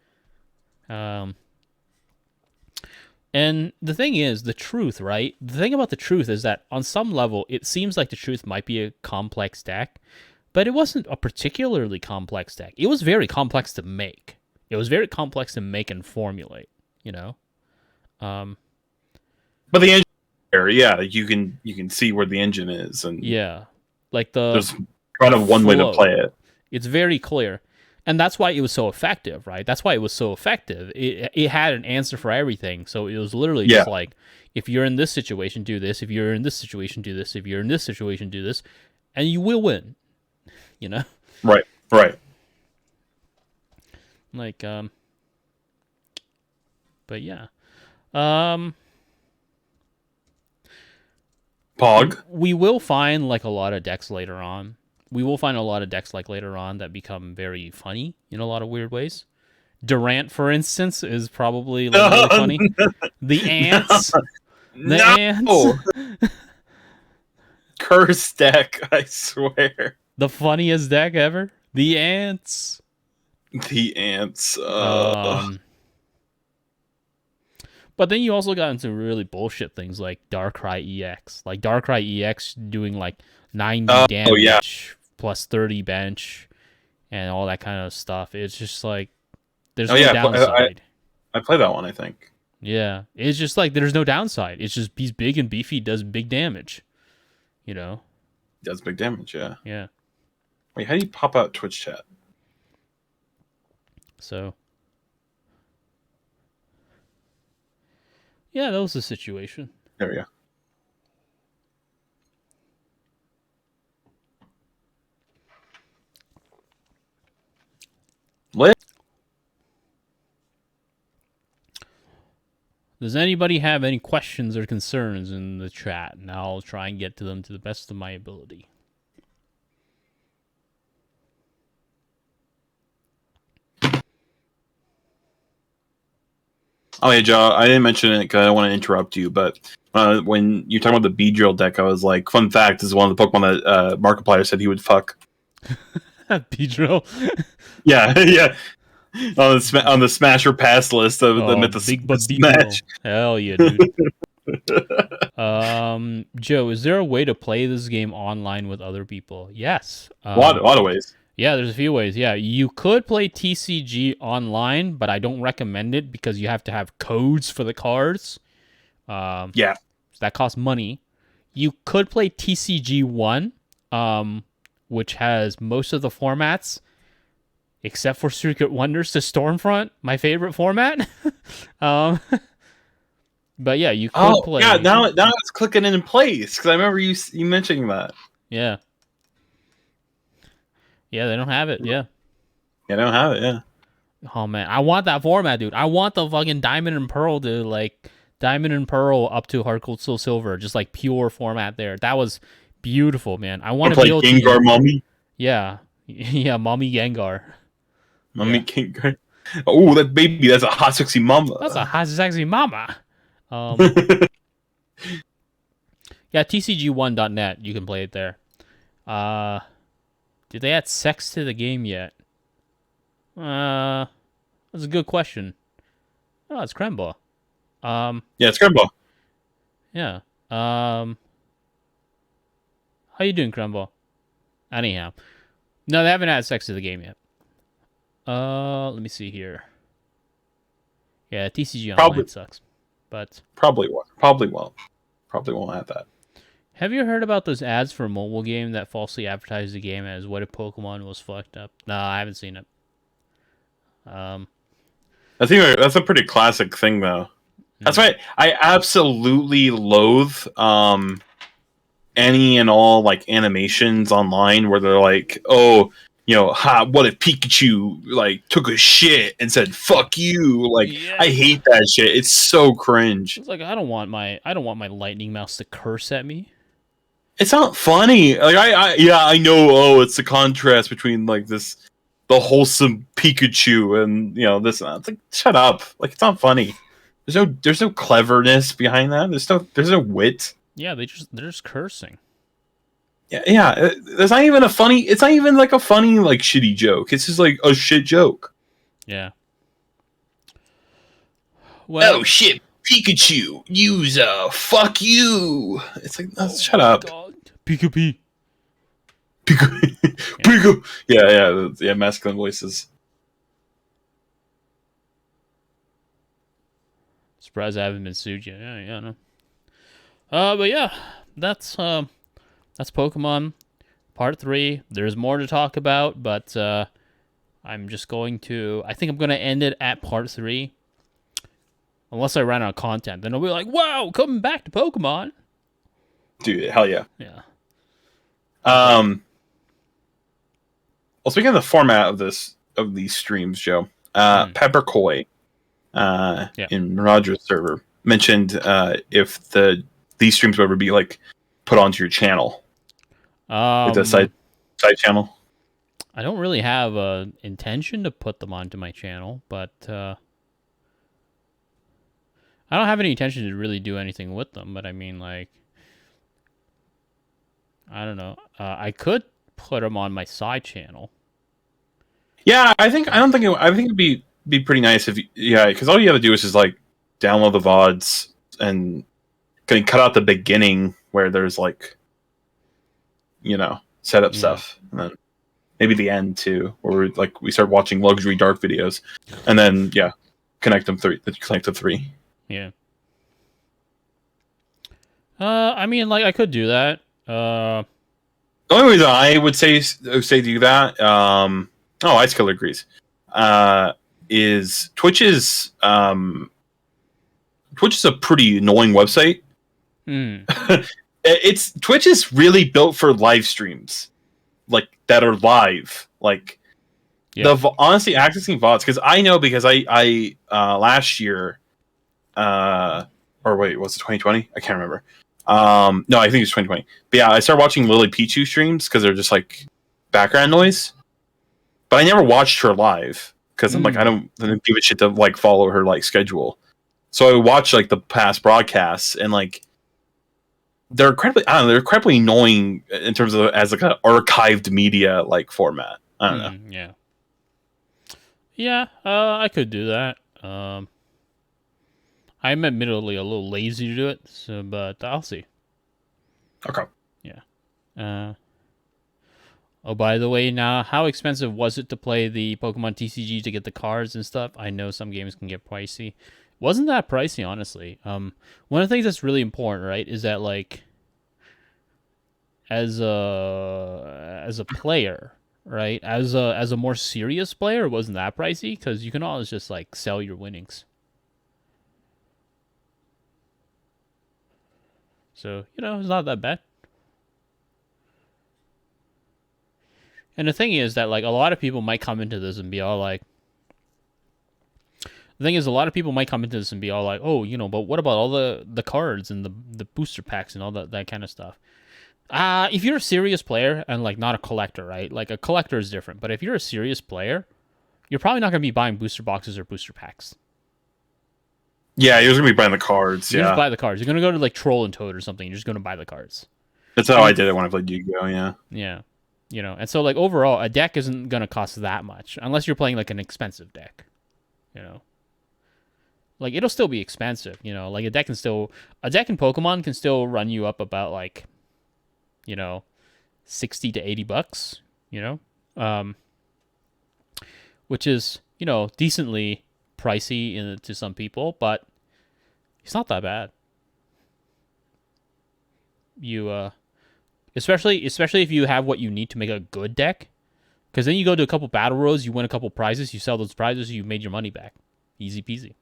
And the thing is, the truth, right? The thing about the truth is that on some level, it seems like the truth might be a complex deck, but it wasn't a particularly complex deck. It was very complex to make. It was very complex to make and formulate, But the engine there, yeah, you can see where the engine is, and yeah, like there's kind of one way to play it. It's very clear. And that's why it was so effective, right? That's why it was so effective. It had an answer for everything. So it was literally just like, if you're in this situation, do this. If you're in this situation, do this. If you're in this situation, do this. And you will win. Right. Like, but yeah. Pog. We will find like a lot of decks later on. Later on that become very funny in a lot of weird ways. Durant, for instance, is probably like really funny. The ants. Ants. Curse deck, I swear. The funniest deck ever. The ants. But then you also got into really bullshit things like Darkrai EX. Like Darkrai EX doing like 90 damage plus 30 bench and all that kind of stuff. It's just like there's no downside. I played that one, I think. Yeah. It's just like there's no downside. It's just he's big and beefy, does big damage. Does big damage, yeah. Yeah. Wait, how do you pop out Twitch chat? So yeah, that was the situation. There we go. Does anybody have any questions or concerns in the chat? And I'll try and get to them to the best of my ability. Oh yeah, Joe, I didn't mention it because I don't want to interrupt you, but when you're talking about the Beedrill deck, I was like, fun fact, this is one of the Pokemon that Markiplier said he would fuck. Beedrill? Yeah, yeah. On the Smasher pass list of the Myth of Big Butt Smash. Hell yeah, dude. Joe, is there a way to play this game online with other people? Yes. A lot of ways. Yeah, there's a few ways. Yeah, you could play TCG online, but I don't recommend it because you have to have codes for the cards. Yeah. So that costs money. You could play TCG 1, which has most of the formats, except for Secret Wonders to Stormfront, my favorite format. But yeah, you could play. Yeah, now it's clicking in place because I remember you mentioning that. Yeah. Yeah, they don't have it. Yeah. Yeah, they don't have it. Yeah. Oh man, I want that format, dude. I want the fucking Diamond and Pearl to like Diamond and Pearl up to Heart Gold Soul Silver, just like pure format there. That was beautiful, man. I want to be able to Gengar Mommy. Yeah, yeah, Mommy Gengar. Mommy Gengar. Oh, that baby, that's a hot sexy mama. That's a hot sexy mama. Yeah, TCG1.net. You can play it there. Did they add sex to the game yet? That's a good question. Oh, it's Crembo. Yeah, it's Crembo. Yeah. How you doing, Crembo? Anyhow. No, they haven't added sex to the game yet. Let me see here. Yeah, TCG Online sucks. But probably won't add that. Have you heard about those ads for a mobile game that falsely advertised the game as what if Pokemon was fucked up? No, I haven't seen it. I think that's a pretty classic thing, though. That's why I absolutely loathe any and all like animations online where they're like, "Oh, what if Pikachu like took a shit and said fuck you?" Like, yeah. I hate that shit. It's so cringe. It's like I don't want my lightning mouse to curse at me. It's not funny. Like I know. Oh, it's the contrast between like the wholesome Pikachu and this. It's like, shut up. Like, it's not funny. There's no cleverness behind that. There's no wit. Yeah, they're just cursing. Yeah. It's not even It's not even like a funny like shitty joke. It's just like a shit joke. Yeah. Well, oh shit, Pikachu, use fuck you. It's like, shut up. God. Pikachu. Pikachu. Yeah, masculine voices. Surprised I haven't been sued yet. Yeah, no. But yeah, that's Pokemon Part 3. There's more to talk about, but I'm just going to. I think I'm going to end it at Part 3, unless I run out of content. Then I'll be like, "Wow, coming back to Pokemon." Dude, hell yeah. Yeah. Well, speaking of the format of these streams, Joe, Peppercoy, in Roger's server mentioned if these streams would ever be like put onto your channel, like a side channel. I don't really have an intention to put them onto my channel, but I don't have any intention to really do anything with them. But I mean, like, I don't know. I could put them on my side channel. Yeah, I think it'd be pretty nice if because all you have to do is just like download the VODs and cut out the beginning where there's like setup stuff, and then maybe the end too, where we start watching luxury dark videos, and then connect them to 3. Yeah. I mean, like, I could do that. The only reason I would say do that, Ice Killer agrees, is Twitch is a pretty annoying website. Twitch is really built for live streams, like that are live. Like, honestly, accessing VODs, because I know, because I last year, or wait, was it 2020? I can't remember. No, I think it's 2020. But yeah, I started watching Lily Pichu streams because they're just like background noise. But I never watched her live because I'm like, I don't give a shit to like follow her like schedule. So I watched like the past broadcasts and like they're incredibly, I don't know, they're incredibly annoying in terms of as like an archived media like format. I don't know. Yeah. Yeah, I could do that. I'm admittedly a little lazy to do it, so but I'll see. Okay. Yeah. Oh, by the way, now, how expensive was it to play the Pokemon TCG to get the cards and stuff? I know some games can get pricey. Wasn't that pricey, honestly. One of the things that's really important, right, is that like as a player, right, as a more serious player, it wasn't that pricey because you can always just like sell your winnings. So it's not that bad. And the thing is that like a lot of people might come into this and be all like, oh, but what about all the cards and the booster packs and all that kind of stuff? If you're a serious player and like not a collector, right? Like a collector is different, but if you're a serious player, you're probably not going to be buying booster boxes or booster packs. Yeah, you're just gonna be buying the cards. You yeah, just buy the cards. You're going to go to like Troll and Toad or something. You're just going to buy the cards. that's how I did it when I played Yu-Gi-Oh. Yeah. Yeah. And so like overall, a deck isn't going to cost that much unless you're playing like an expensive deck. Like it'll still be expensive. Like a deck in Pokemon can still run you up about like, $60 to $80. Which is decently pricey to some people, but it's not that bad. You especially if you have what you need to make a good deck, because then you go to a couple battle roads, you win a couple prizes, you sell those prizes, you made your money back, easy peasy.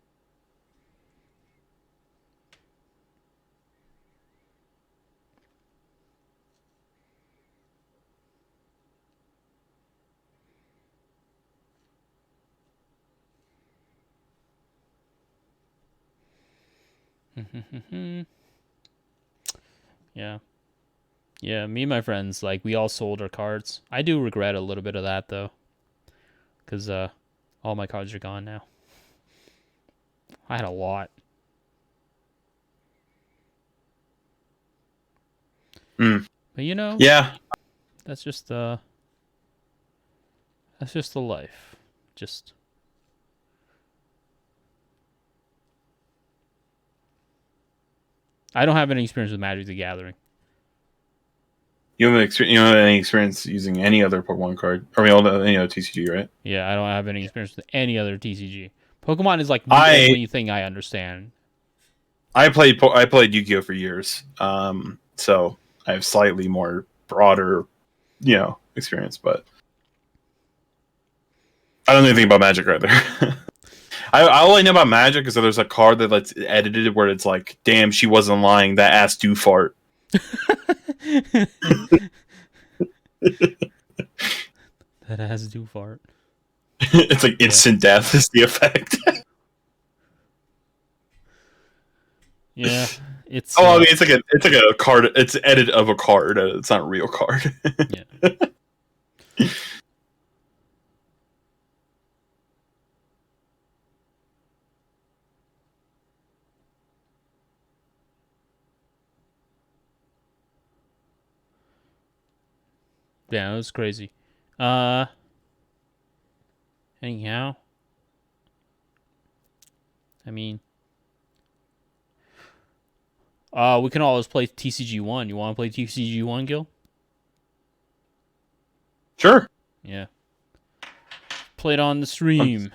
Yeah. Yeah, me and my friends, like, we all sold our cards. I do regret a little bit of that, though. Because all my cards are gone now. I had a lot. Mm. But, Yeah. That's just the life. Just... I don't have any experience with Magic the Gathering. You don't have any experience using any other Pokemon card, or any other TCG, right? Yeah, I don't have any experience with any other TCG. Pokemon is like the only thing I understand. I played Yu-Gi-Oh for years, so I have slightly more broader, experience, but I don't know anything about Magic either. All I know about Magic is that there's a card that's edited where it's like, "Damn, she wasn't lying. That ass do fart." That ass do fart. It's like instant death is the effect. Yeah, it's. I mean, it's like a card. It's an edit of a card. It's not a real card. Yeah. Yeah, it was crazy. Anyhow, I mean, we can always play TCG1. You want to play TCG1, Gil? Sure. Yeah. Play it on the stream.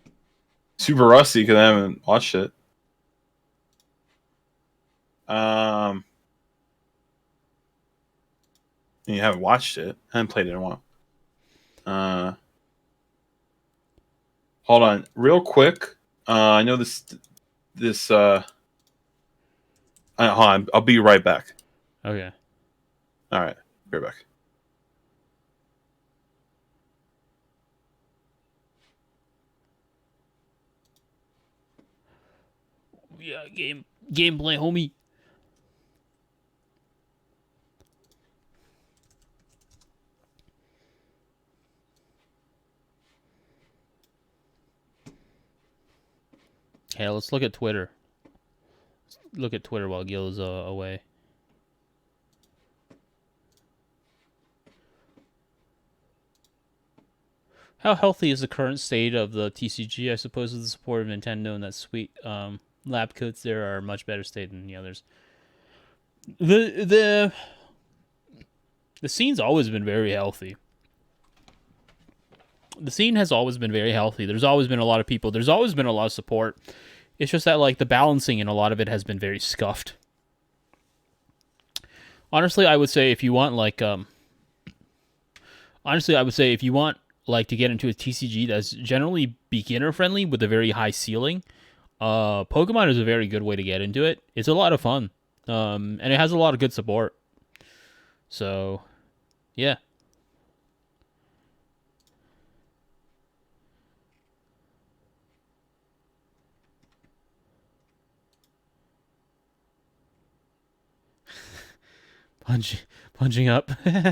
I'm super rusty because I haven't watched it. You haven't watched it. I haven't played it in a while. Hold on, real quick. I know this. Hold on, I'll be right back. Okay. All right, be right back. yeah, gameplay, homie. Hey, let's look at Twitter. Let's look at Twitter while Gil's away. How healthy is the current state of the TCG? I suppose with the support of Nintendo and that sweet lab coats, there are much better state than the others. The scene's always been very healthy. The scene has always been very healthy. There's always been a lot of people. There's always been a lot of support. It's just that like the balancing in a lot of it has been very scuffed. Honestly, I would say if you want like to get into a TCG that's generally beginner friendly with a very high ceiling, Pokemon is a very good way to get into it. It's a lot of fun. And it has a lot of good support. So, yeah. Punching up. Do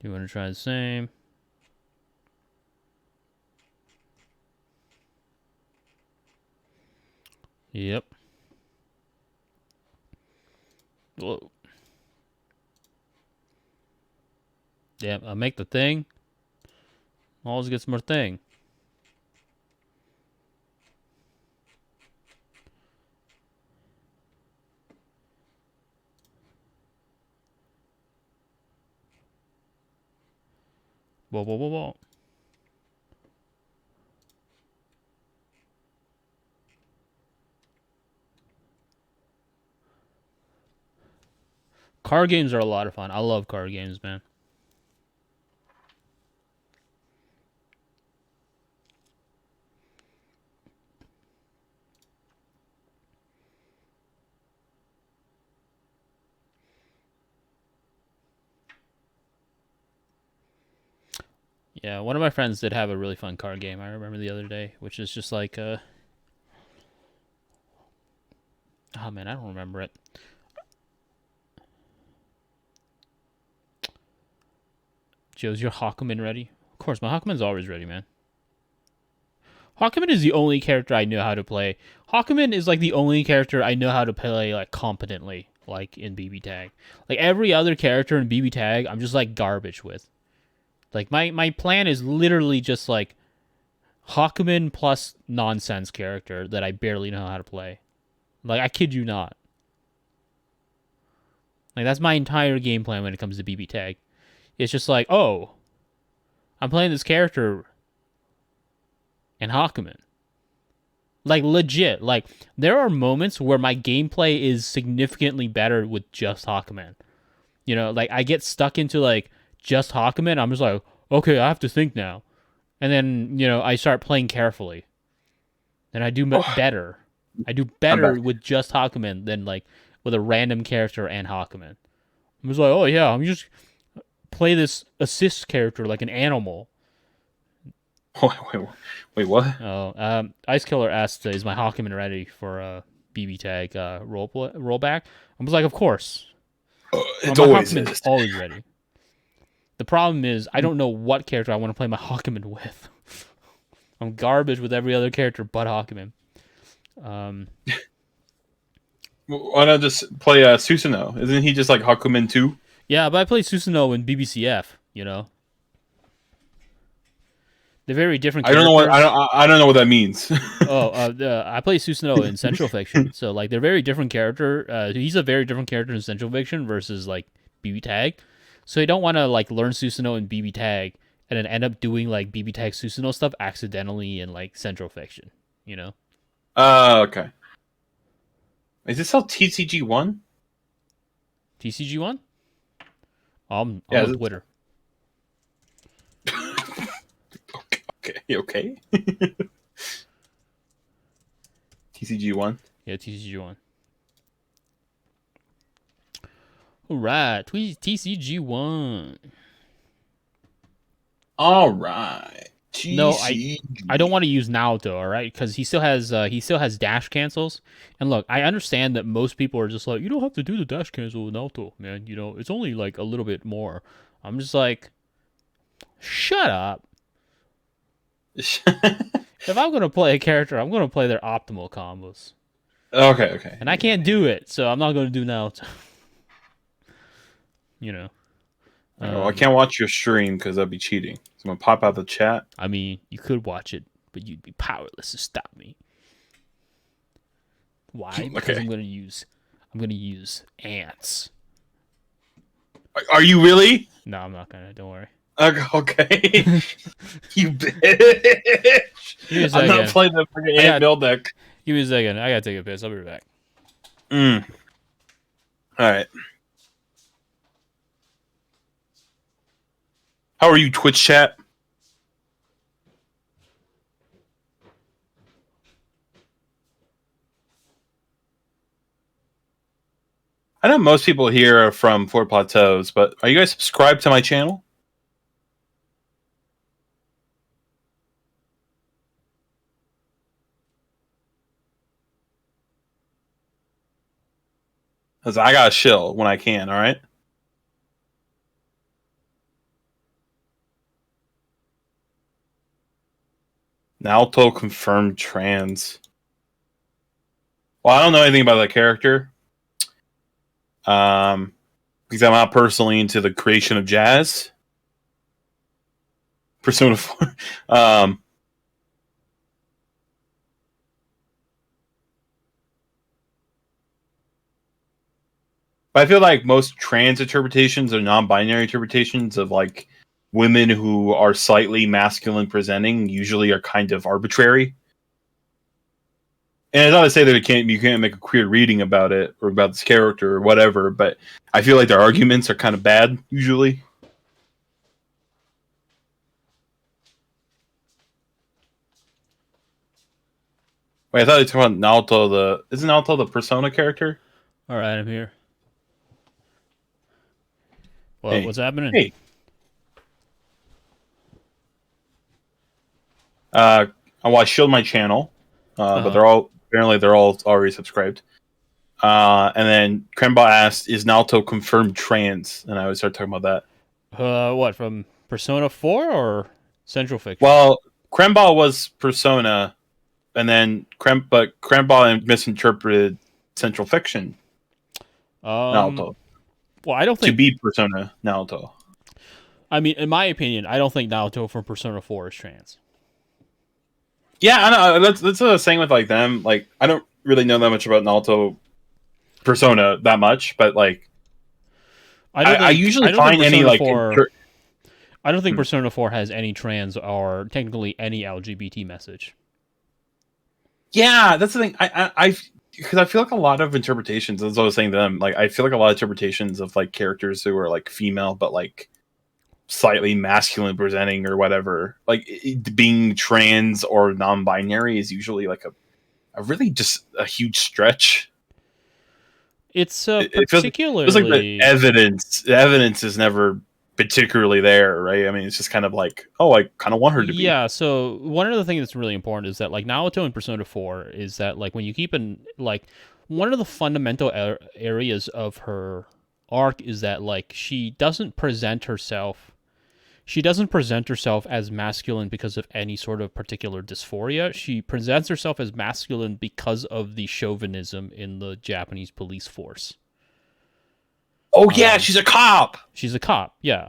you want to try the same? Yep. Whoa. Yeah, I'll make the thing. Always get some more thing. Whoa, whoa, whoa, whoa. Card games are a lot of fun. I love card games, man. Yeah, one of my friends did have a really fun card game. I remember the other day, which is just like oh man, I don't remember it. Joe's your Hakumen ready? Of course, my Hakumen's always ready, man. Hakumen is the only character I know how to play. Hakumen is like the only character I know how to play like competently, like in BB Tag. Like every other character in BB Tag, I'm just like garbage with. Like my plan is literally just like Hakumen plus nonsense character that I barely know how to play. Like I kid you not. Like that's my entire game plan when it comes to BB Tag. It's just like, oh, I'm playing this character in Hakumen. Like legit. Like there are moments where my gameplay is significantly better with just Hakumen. You know, like I get stuck into like just Hakumen. I'm just like, okay, I have to think now. And then, you know, I start playing carefully. And I do better. I do better with just Hakumen than like with a random character and Hakumen. I'm just like, oh yeah, I'm just play this assist character like an animal. Wait, what? Oh, Ice Killer asked, is my Hakumen ready for BB Tag rollback? I was like, of course. It's always ready. The problem is, I don't know what character I want to play my Hakumen with. I'm garbage with every other character but Hakumen. Why not just play Susanoo? Isn't he just like Hakumen 2? Yeah, but I play Susanoo in BBCF, you know? They're very different characters. I don't know what that means. I play Susanoo in Central Fiction. So, like, they're very different character. He's a very different character in Central Fiction versus, like, BB Tag. So you don't want to, like, learn Susanoo in BB Tag and then end up doing, like, BB Tag Susanoo stuff accidentally in, like, Central Fiction, you know? Okay. Is this all TCG1? TCG1? I'm on Twitter. Okay. TCG1? Yeah, TCG1. Alright, TCG1. Alright. No, TCG. I don't want to use Naoto, all right? Because he still has dash cancels. And look, I understand that most people are just like, you don't have to do the dash cancel with Naoto, man. You know, it's only like a little bit more. I'm just like, shut up. If I'm gonna play a character, I'm gonna play their optimal combos. Okay. And I can't do it, so I'm not gonna do Naoto. You know. I can't watch your stream because that'd be cheating. So I'm gonna pop out the chat. I mean, you could watch it, but you'd be powerless to stop me. Why? Because Okay. I'm gonna use ants. Are you really? No, I'm not gonna. Don't worry. Okay. You bitch. Give me a I'm second. not playing the freaking ant build deck. Give me a second. I gotta take a piss. I'll be right back. All right. How are you, Twitch chat? I know most people here are from Four Plateaus, but are you guys subscribed to my channel? Because I gotta chill when I can, all right? Naoto confirmed trans. Well, I don't know anything about that character. Because I'm not personally into the creation of jazz. Persona 4. But I feel like most trans interpretations or non-binary interpretations of like women who are slightly masculine presenting usually are kind of arbitrary. And it's not to say that you can't make a queer reading about it or about this character or whatever, but I feel like their arguments are kind of bad usually. Wait, I thought you were talking about Naoto. Isn't Naoto the Persona character? All right, I'm here. Well, Hey. what's happening? Hey. I showed my channel, but they're all already subscribed. And then Kremba asked, "Is Naoto confirmed trans?" And I would start talking about that. What, from Persona 4 or Central Fiction? Well, Kremba was Persona, and then Kremba misinterpreted Central Fiction Naoto well, I don't think to be Persona Naoto. I mean, in my opinion, I don't think Naoto from Persona 4 is trans. Yeah, I know. That's what I was saying with like them. Like, I don't really know that much about Naoto Persona that much, but like, I usually find any like. I don't think Persona 4 has any trans or technically any LGBT message. Yeah, that's the thing. Because I feel like a lot of interpretations, as I was saying to them, like I feel like a lot of interpretations of like characters who are like female but like slightly masculine presenting or whatever, like being trans or non-binary is usually like a really just a huge stretch. It's It particularly feels like the evidence is never particularly there, right? I mean, it's just kind of like, oh, I kind of want her to be. Yeah, so one of the things that's really important is that like Naoto in Persona 4 is that like when you keep in like one of the fundamental areas of her arc is that like she doesn't present herself as masculine because of any sort of particular dysphoria. She presents herself as masculine because of the chauvinism in the Japanese police force. Oh yeah, she's a cop. She's a cop, yeah.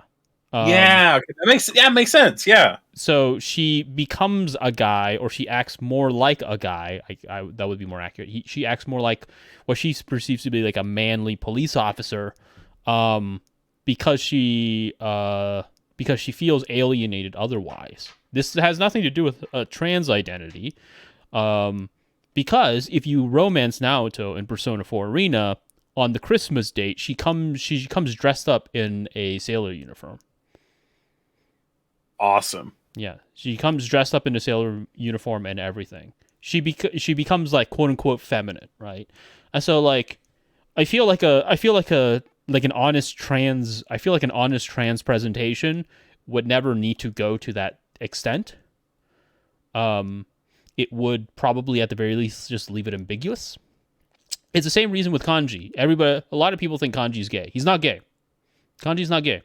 Yeah, that makes sense. Yeah. So she becomes a guy, or she acts more like a guy. That would be more accurate. She acts more like what she perceives to be like a manly police officer, because she feels alienated otherwise. This has nothing to do with a trans identity, because if you romance Naoto in Persona 4 Arena, on the Christmas date, she comes dressed up in a sailor uniform. Awesome. Yeah, she comes dressed up in a sailor uniform and everything. She becomes like quote unquote feminine, right? And so like, I feel like an honest trans presentation would never need to go to that extent. it would probably at the very least just leave it ambiguous. It's the same reason with kanji. A lot of people think kanji's gay. He's not gay. Kanji's not gay.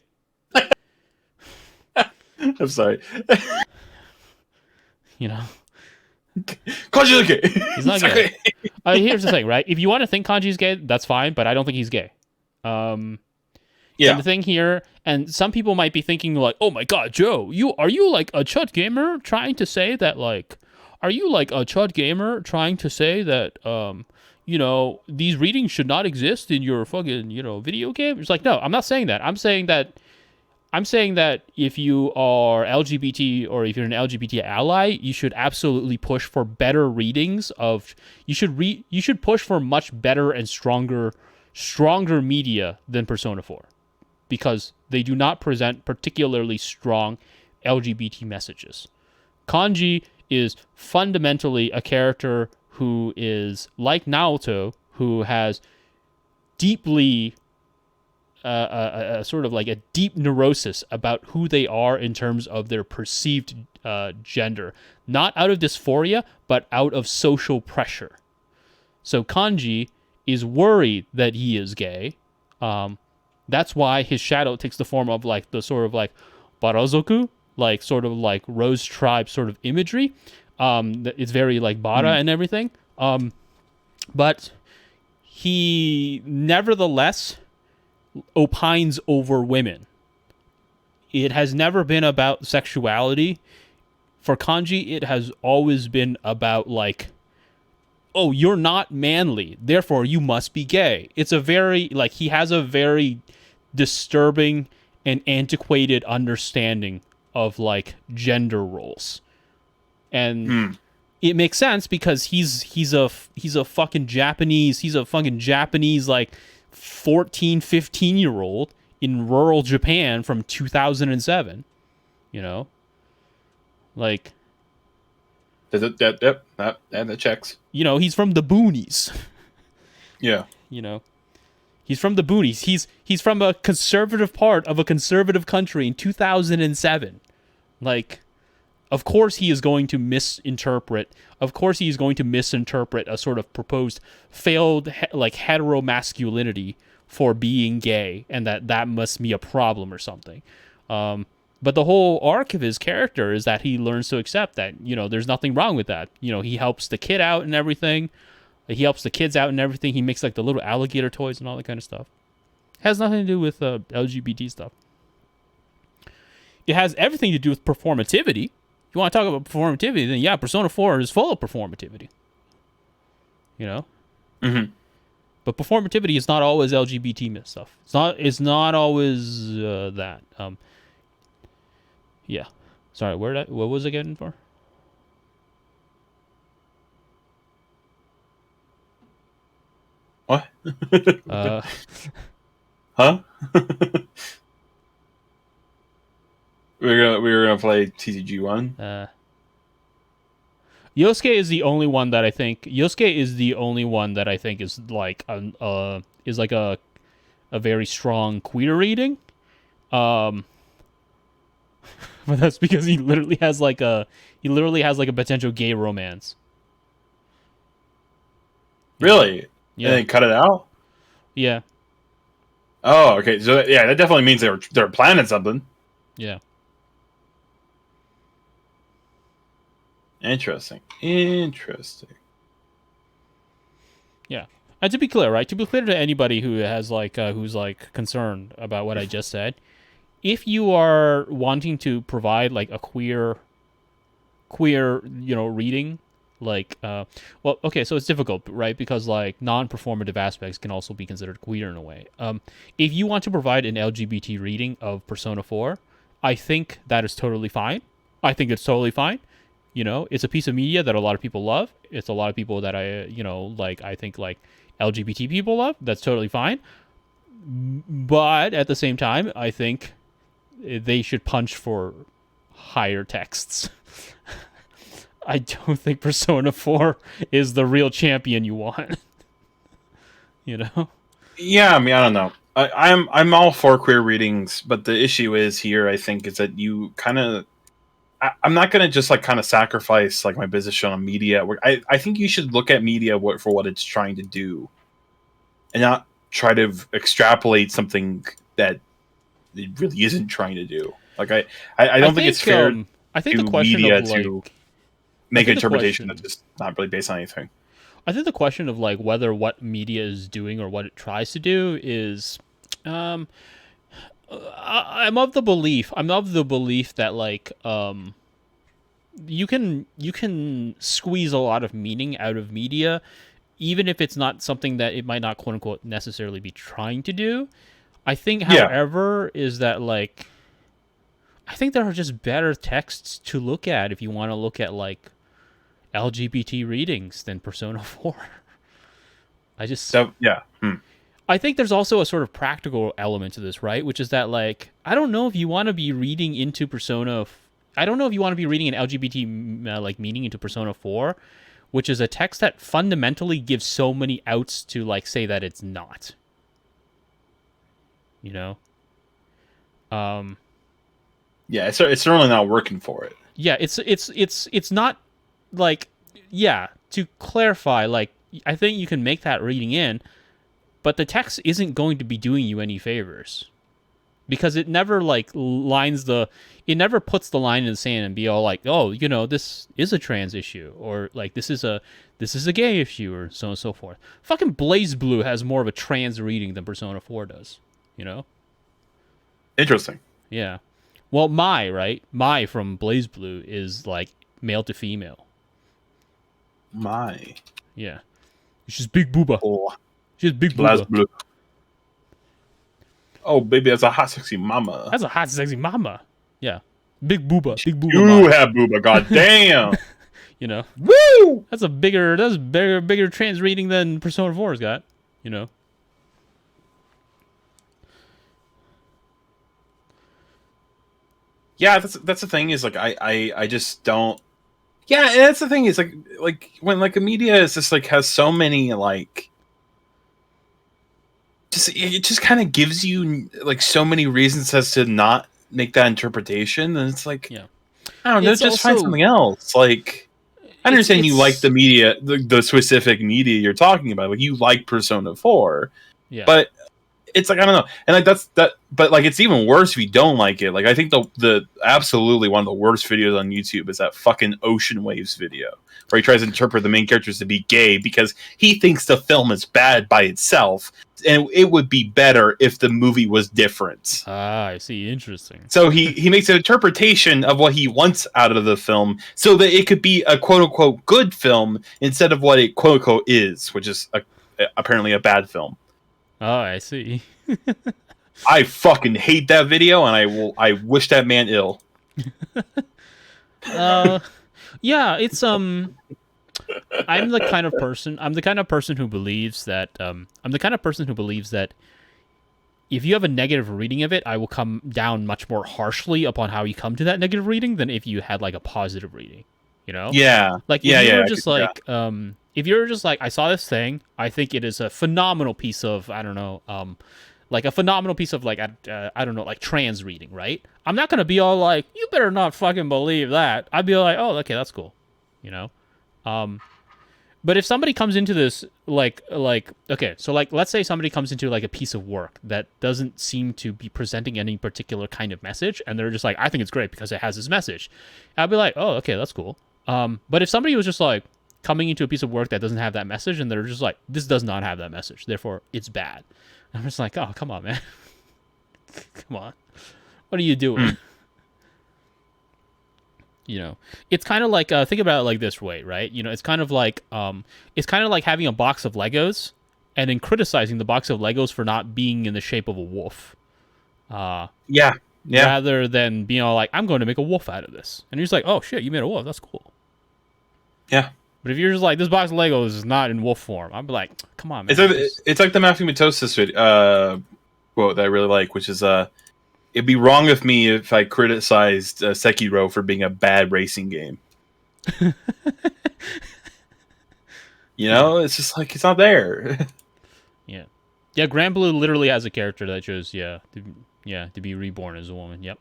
I'm sorry. You know, Kanji's gay. He's not gay. Here's the thing, right? If you want to think kanji's gay, that's fine, but I don't think he's gay. Yeah. And the thing here, and some people might be thinking like, "Oh my God, Joe, are you like a chud gamer trying to say that like, are you like a chud gamer trying to say that you know, these readings should not exist in your fucking, you know, video game?" It's like, no, I'm not saying that. I'm saying that if you are LGBT or if you're an LGBT ally, you should absolutely push for better readings of. You should push for much better and stronger media than Persona 4, because they do not present particularly strong LGBT messages. Kanji is fundamentally a character who is like Naoto, who has deeply a sort of like a deep neurosis about who they are in terms of their perceived gender, not out of dysphoria, but out of social pressure. So Kanji is worried that he is gay. That's why his shadow takes the form of like the sort of like Barazoku, like sort of like Rose Tribe sort of imagery. It's very like Bara and everything. But he nevertheless opines over women. It has never been about sexuality. For Kanji, it has always been about like, oh, you're not manly, therefore you must be gay. It's a very, like, he has a very disturbing and antiquated understanding of like gender roles. And it makes sense because he's a fucking Japanese like 14, 15-year-old in rural Japan from 2007, you know? Like, that checks. You know, he's from the boonies. Yeah. You know, he's from the boonies. He's from a conservative part of a conservative country in 2007. Like, of course he is going to misinterpret. Of course he is going to misinterpret a sort of proposed failed like heteromasculinity for being gay, and that must be a problem or something. But the whole arc of his character is that he learns to accept that, you know, there's nothing wrong with that. You know, he helps the kid out and everything. He helps the kids out and everything. He makes like the little alligator toys and all that kind of stuff. It has nothing to do with LGBT stuff. It has everything to do with performativity. If you want to talk about performativity, then yeah, Persona 4 is full of performativity. You know? Mm-hmm. But performativity is not always LGBT stuff. It's not always that. Yeah. Sorry, what was I getting for? What? Huh? we were gonna play TCG 1. Yosuke is the only one that I think is like a very strong queer reading. But that's because he literally has like a potential gay romance. Really? Yeah. And they cut it out? Yeah. Oh, okay. So yeah, that definitely means they're planning something. Yeah. Interesting. Yeah. And to be clear, right? To be clear to anybody who has like who's like concerned about what I just said, if you are wanting to provide like a queer, you know, reading, like, well, okay, so it's difficult, right? Because like non-performative aspects can also be considered queer in a way. If you want to provide an LGBT reading of Persona 4, I think that is totally fine. I think it's totally fine. You know, it's a piece of media that a lot of people love. It's a lot of people that I think like LGBT people love. That's totally fine. But at the same time, I think they should punch for higher texts. I don't think Persona 4 is the real champion you want. You know? Yeah, I mean, I don't know. I'm all for queer readings, but the issue is here, I think, is that you kind of... I'm not gonna just like kind of sacrifice like my position on media. I think you should look at media for what it's trying to do, and not try to extrapolate something that it really isn't trying to do. Like I don't think it's fair. I think the to question media of like to make an interpretation question, that's just not really based on anything. I think the question of like whether what media is doing or what it tries to do is, I'm of the belief that like you can squeeze a lot of meaning out of media, even if it's not something that it might not quote unquote necessarily be trying to do. I think, however, is that like I think there are just better texts to look at if you want to look at like LGBT readings than Persona 4. I think there's also a sort of practical element to this, right? Which is that like I don't know if you want to be reading into Persona. I don't know if you want to be reading an LGBT like meaning into Persona 4, which is a text that fundamentally gives so many outs to like say that it's not. You know. Yeah, it's certainly not working for it. Yeah, it's not like, yeah, to clarify, like I think you can make that reading in, but the text isn't going to be doing you any favors. Because it never like it never puts the line in the sand and be all like, oh, you know, this is a trans issue, or like this is a gay issue, or so on and so forth. Fucking Blaze Blue has more of a trans reading than Persona 4 does, you know? Interesting. Yeah. Well, Mai from Blaze Blue is like male to female. Mai. Yeah. She's big booba. Oh. She's big Blaze booba. Blue. Oh, baby, that's a hot, sexy mama. That's a hot, sexy mama. Yeah. Big booba. Big booba. You have booba, goddamn. You know? Woo! That's bigger trans reading than Persona 4's got, you know? Yeah, that's the thing is like I just don't. Yeah, and that's the thing is like when like a media is just like has so many like. It just kind of gives you like so many reasons as to not make that interpretation, and it's like, yeah, I don't know, just find something else. Like, I understand you like the media, the specific media you're talking about. Like, you like Persona 4, yeah, but it's like I don't know, and like that's that. But like, it's even worse if you don't like it. Like, I think the absolutely one of the worst videos on YouTube is that fucking Ocean Waves video where he tries to interpret the main characters to be gay because he thinks the film is bad by itself. And it would be better if the movie was different. Ah, I see. Interesting. So he makes an interpretation of what he wants out of the film so that it could be a quote-unquote good film instead of what it quote-unquote is, which is apparently a bad film. Oh, I see. I fucking hate that video, and I wish that man ill. Yeah, it's I'm the kind of person who believes that if you have a negative reading of it, I will come down much more harshly upon how you come to that negative reading than if you had like a positive reading, you know? Yeah. Like if you were just like if you're just like, I saw this thing, I think it is a phenomenal piece of, I don't know, like a phenomenal piece of like I don't know, like trans reading, right? I'm not gonna be all like, you better not fucking believe that. I'd be like, oh, okay, that's cool, you know. But if somebody comes into this like okay, so like let's say somebody comes into like a piece of work that doesn't seem to be presenting any particular kind of message, and they're just like, I think it's great because it has this message. I'd be like, oh, okay, that's cool. But if somebody was just like coming into a piece of work that doesn't have that message, and they're just like, this does not have that message, therefore it's bad. I'm just like, oh, come on, man. Come on. What are you doing? You know, it's kind of like think about it like this way, right? You know, it's kind of like having a box of Legos and then criticizing the box of Legos for not being in the shape of a wolf. Yeah. Rather than being all like, I'm going to make a wolf out of this, and you're just like, oh shit, you made a wolf, that's cool. Yeah. But if you're just like, this box of Legos is not in wolf form, I'd be like, come on, man. It's like the Matthew Matosis quote that I really like, which is it'd be wrong of me if I criticized Sekiro for being a bad racing game. You know, it's just like, it's not there. Yeah, Grand Blue literally has a character that chose to be reborn as a woman. Yep.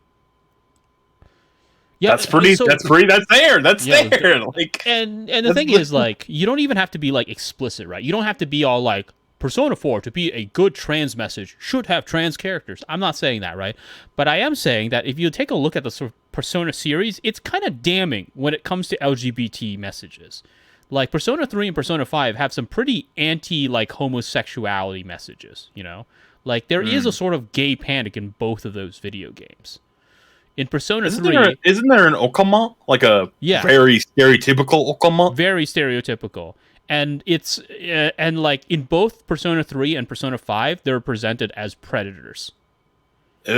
Yeah, that's pretty. That's there. That's there. Like, and the thing is, like, you don't even have to be like explicit, right? You don't have to be all like Persona 4 to be a good trans message should have trans characters. I'm not saying that, right? But I am saying that if you take a look at the sort of Persona series, it's kind of damning when it comes to LGBT messages. Like Persona 3 and Persona 5 have some pretty anti like homosexuality messages, you know? Like there is a sort of gay panic in both of those video games. In Persona 3... Isn't there an Okama? Like a very stereotypical Okama? Very stereotypical. And it's... and, like, in both Persona 3 and Persona 5, they're presented as predators. I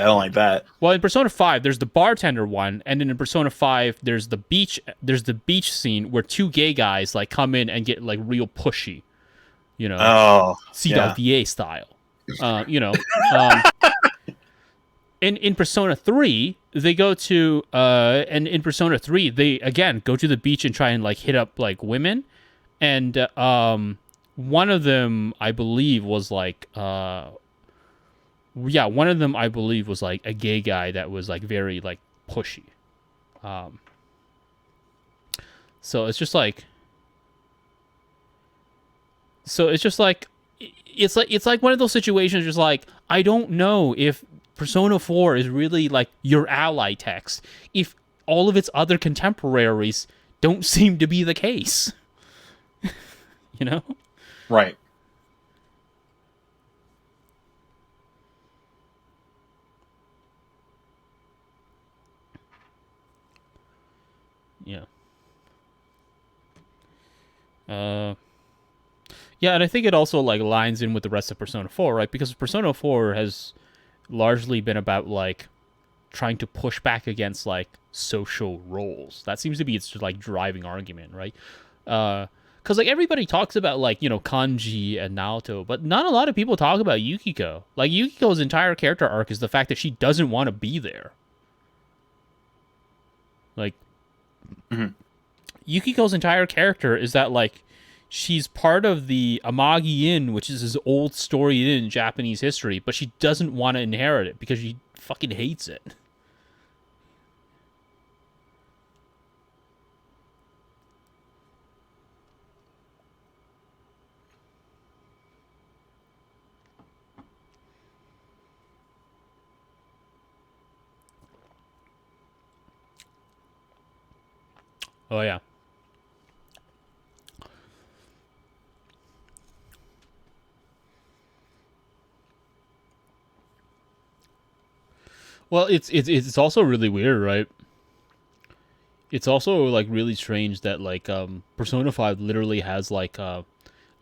don't like that. Well, in Persona 5, there's the bartender one, and then in Persona 5, there's the beach scene where two gay guys, like, come in and get, like, real pushy. You know? CWA style. You know? In Persona 3, they go to and in Persona 3, they again go to the beach and try and like hit up like women, and one of them I believe was like one of them I believe was like a gay guy that was like very like pushy. So it's just like it's like one of those situations just like I don't know if Persona 4 is really like your ally text if all of its other contemporaries don't seem to be the case. You know? Right. Yeah. Yeah, and I think it also like lines in with the rest of Persona 4, right? Because Persona 4 has largely been about like trying to push back against like social roles. That seems to be its like driving argument, right? Because like everybody talks about like, you know, Kanji and Naoto, but not a lot of people talk about Yukiko. Like Yukiko's entire character arc is the fact that she doesn't want to be there. Like Yukiko's entire character is that like she's part of the Amagi Inn, which is this old storied inn in Japanese history, but she doesn't want to inherit it because she fucking hates it. Oh, yeah. Well, it's also really weird, right? It's also like really strange that like Persona 5 literally has like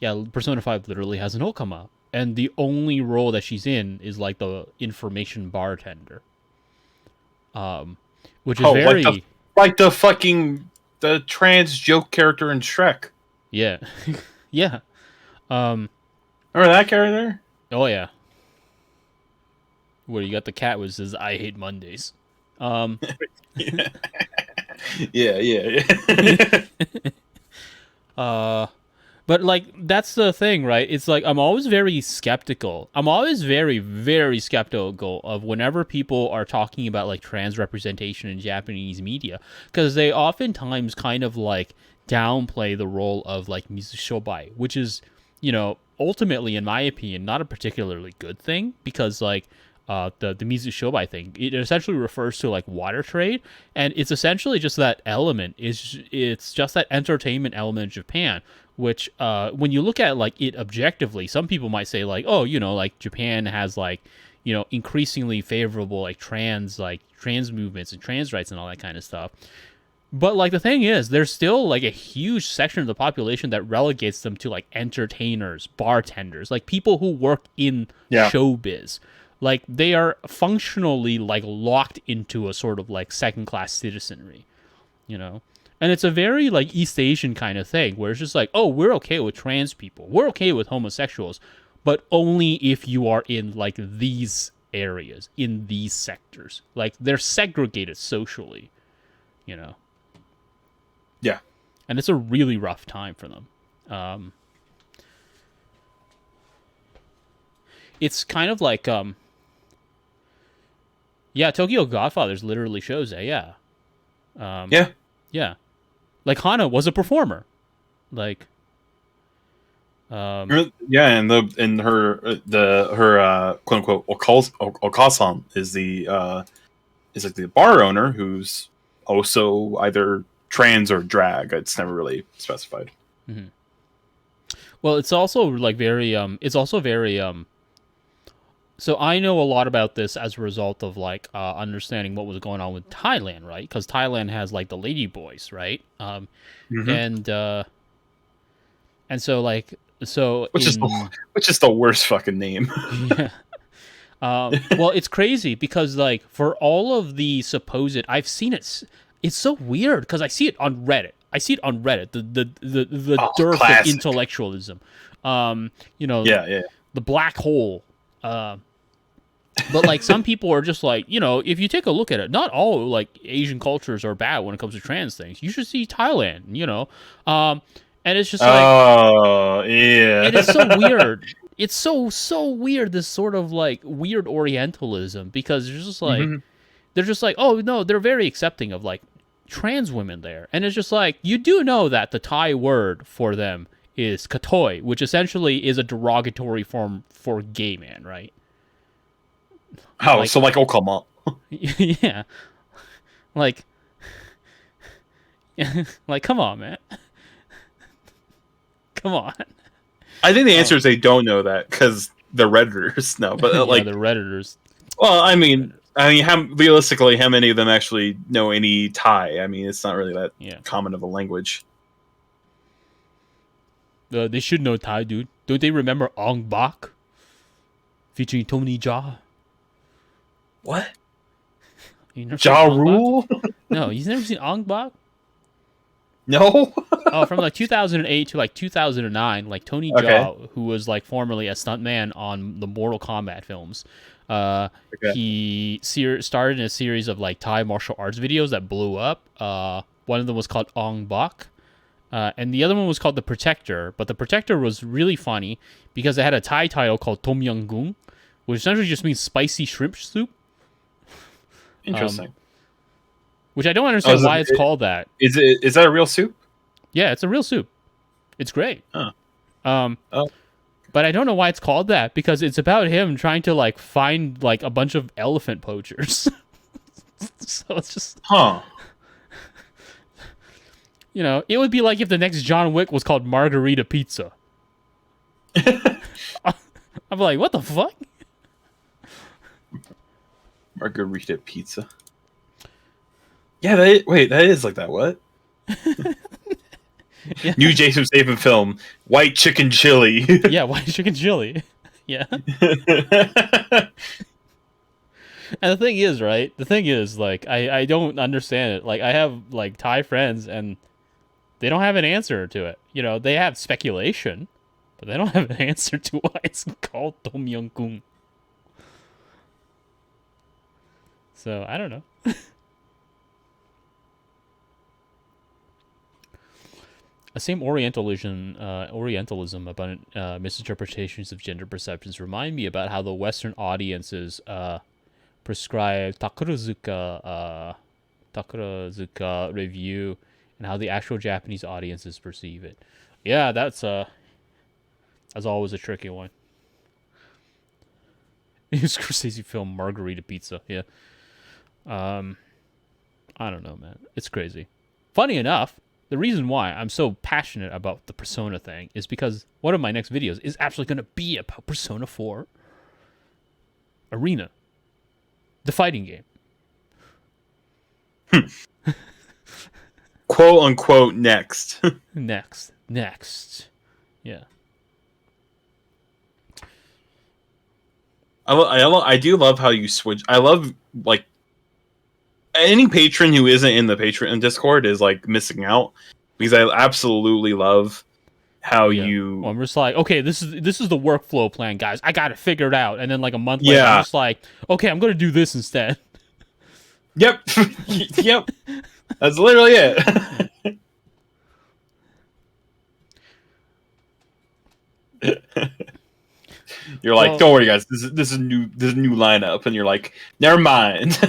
Persona 5 literally has an Okama, and the only role that she's in is like the information bartender. Which is very like the trans joke character in Shrek. Yeah. Yeah. Remember that character? Oh yeah. Where you got the cat which says I hate Mondays. Yeah. But like that's the thing, right? It's like I'm always very skeptical. I'm always very, very skeptical of whenever people are talking about like trans representation in Japanese media, because they oftentimes kind of like downplay the role of like Mizushobai, which is, you know, ultimately in my opinion not a particularly good thing, because like the Mizushobai thing, it essentially refers to like water trade, and it's essentially just that element it's just that entertainment element of Japan, which when you look at like it objectively, some people might say like, oh, you know, like Japan has like, you know, increasingly favorable like trans movements and trans rights and all that kind of stuff. But like the thing is, there's still like a huge section of the population that relegates them to like entertainers, bartenders, like people who work in showbiz. Like they are functionally like locked into a sort of like second-class citizenry, you know? And it's a very like East Asian kind of thing where it's just like, oh, we're okay with trans people, we're okay with homosexuals, but only if you are in like these areas, in these sectors. Like they're segregated socially, you know? Yeah. And it's a really rough time for them. It's kind of like Yeah, Tokyo Godfathers literally shows that. Yeah. Yeah. Yeah. Like Hana was a performer. Like. Yeah, and her quote unquote okasan is like the bar owner who's also either trans or drag. It's never really specified. Mm-hmm. Well, it's also like very it's also very so I know a lot about this as a result of like understanding what was going on with Thailand, right? Because Thailand has like the lady boys, right? And so like which is the worst fucking name. Yeah. Well, it's crazy because like for all of the supposed, I've seen it. It's so weird because I see it on Reddit. The dearth classic. of intellectualism. Yeah. The black hole. But like some people are just like, if you take a look at it, not all like Asian cultures are bad when it comes to trans things. You should see Thailand, and it's just like, oh yeah, and it's so weird. It's so weird. This sort of like weird Orientalism because it's just like they're just like, oh no, they're very accepting of like trans women there, and it's just like you do know that the Thai word for them is katoi, which essentially is a derogatory form for gay man, right? Oh, like, so like, oh come on, yeah, like come on, man, come on. I think the answer is they don't know that because the Redditors know, but like the Redditors. Well, I mean, realistically, how many of them actually know any Thai? I mean, it's not really that common of a language. They should know Thai, dude. Don't they remember Ong Bak featuring Tony Jaa? What? Ja Rule? No, he's never seen Ong Bak? No. From like 2008 to like 2009, like Tony Jaa, who was like formerly a stuntman on the Mortal Kombat films, he started in a series of like Thai martial arts videos that blew up. One of them was called Ong Bak, and the other one was called The Protector. But The Protector was really funny because it had a Thai title called Tom Yum Goong, which essentially just means spicy shrimp soup. Interesting. Which I don't understand why it's called that. Is that a real soup? Yeah, it's a real soup. It's great. Huh. But I don't know why it's called that because it's about him trying to like find like a bunch of elephant poachers. So it's just it would be like if the next John Wick was called Margarita Pizza. I'm like, what the fuck? Margarita Pizza. Yeah, that is like that. What? Yeah. New Jason Statham film, White Chicken Chili. Yeah, white chicken chili. Yeah. And the thing is, right? The thing is, like, I don't understand it. Like, I have like Thai friends, and they don't have an answer to it. They have speculation, but they don't have an answer to why it's called Tom Yum Goong. So I don't know. The same Orientalism about misinterpretations of gender perceptions remind me about how the Western audiences prescribe Takarazuka review and how the actual Japanese audiences perceive it. Yeah, that's always a tricky one. Scorsese film Margarita Pizza. Yeah. I don't know, man. It's crazy. Funny enough, the reason why I'm so passionate about the Persona thing is because one of my next videos is actually going to be about Persona 4 Arena, the fighting game. Quote unquote next. Next. Yeah. I do love how you switch. I love like any patron who isn't in the Patreon Discord is like missing out because I absolutely love how you. Well, I'm just like, okay, this is the workflow plan, guys. I got it figured out, and then like a month later, I'm just like, okay, I'm gonna do this instead. Yep, yep. That's literally it. You're like, don't worry, guys. This is a new lineup, and you're like, never mind.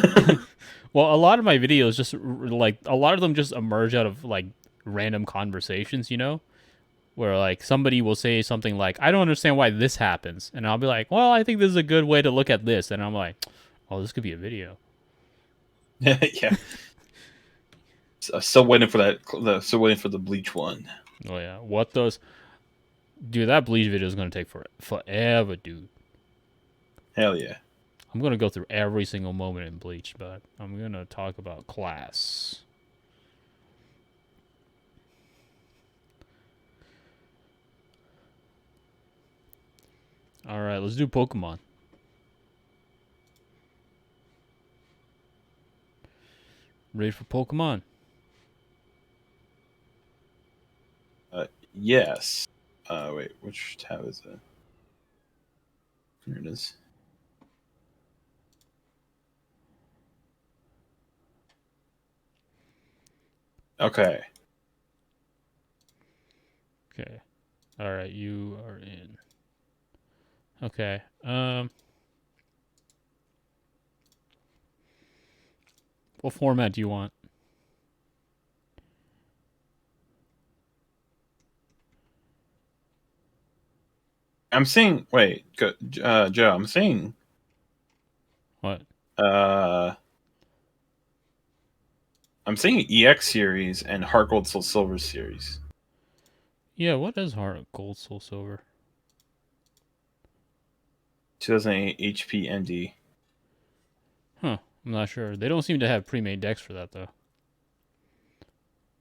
Well, a lot of my videos just like a lot of them just emerge out of like random conversations, you know, where like somebody will say something like, "I don't understand why this happens," and I'll be like, "Well, I think this is a good way to look at this," and I'm like, "Oh, this could be a video." Yeah. Still waiting for that. Still waiting for the Bleach one. Oh yeah, what those? Dude, that Bleach video is gonna take forever, dude. Hell yeah. I'm gonna go through every single moment in Bleach, but I'm gonna talk about class. All right, let's do Pokemon. Ready for Pokemon? Yes. Wait, which tab is it? Here it is. Okay. Okay. All right, you are in. Okay. What format do you want? I'm seeing. Wait, Joe. I'm seeing. What? I'm seeing EX series and Heart Gold Soul Silver series. Yeah, what is Heart Gold Soul Silver? 2008 HP ND. Huh. I'm not sure. They don't seem to have pre-made decks for that though.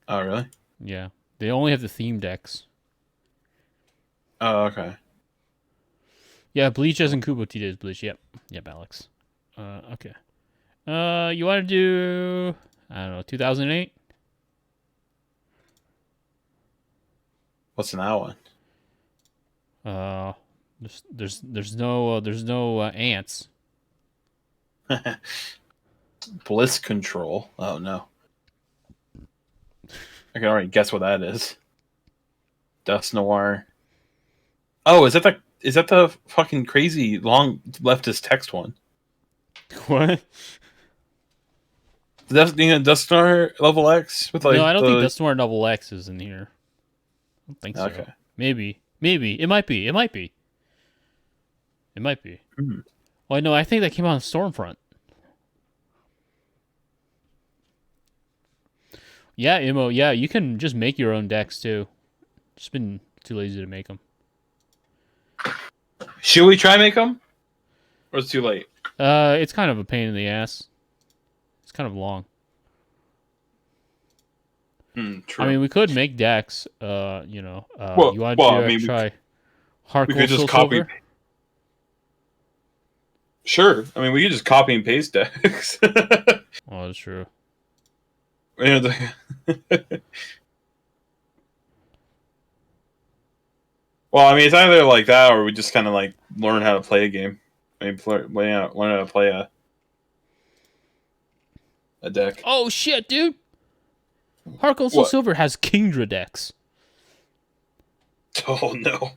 Oh really? Yeah. They only have the theme decks. Oh okay. Yeah, Bleach as in Kuboti is Bleach. Yep. Yep, Alex. Okay. You want to do I don't know, 2008? What's in that one? There's no ants. Bliss Control. Oh no. I can already guess what that is. Dust Noir. Oh, is that the fucking crazy long leftist text one? What? Dust Noir level X with like No, I don't think Dust Noir Double X is in here. I don't think so. Okay. Maybe. It might be. It might be. Hmm. Well, no, I think that came out on Stormfront. Yeah, Imo. Yeah, you can just make your own decks too. Just been too lazy to make them. Should we try make them? Or it's too late? It's kind of a pain in the ass. It's kind of long. True. I mean, we could make decks. You know. You want to try we could just copy. Silver? Sure. I mean, we could just copy and paste decks. Oh, that's true. You know, well, I mean, it's either like that, or we just kind of like learn how to play a game. Maybe learn how to play a deck. Oh shit, dude! Heart Gold Soul Silver has Kingdra decks. Oh no!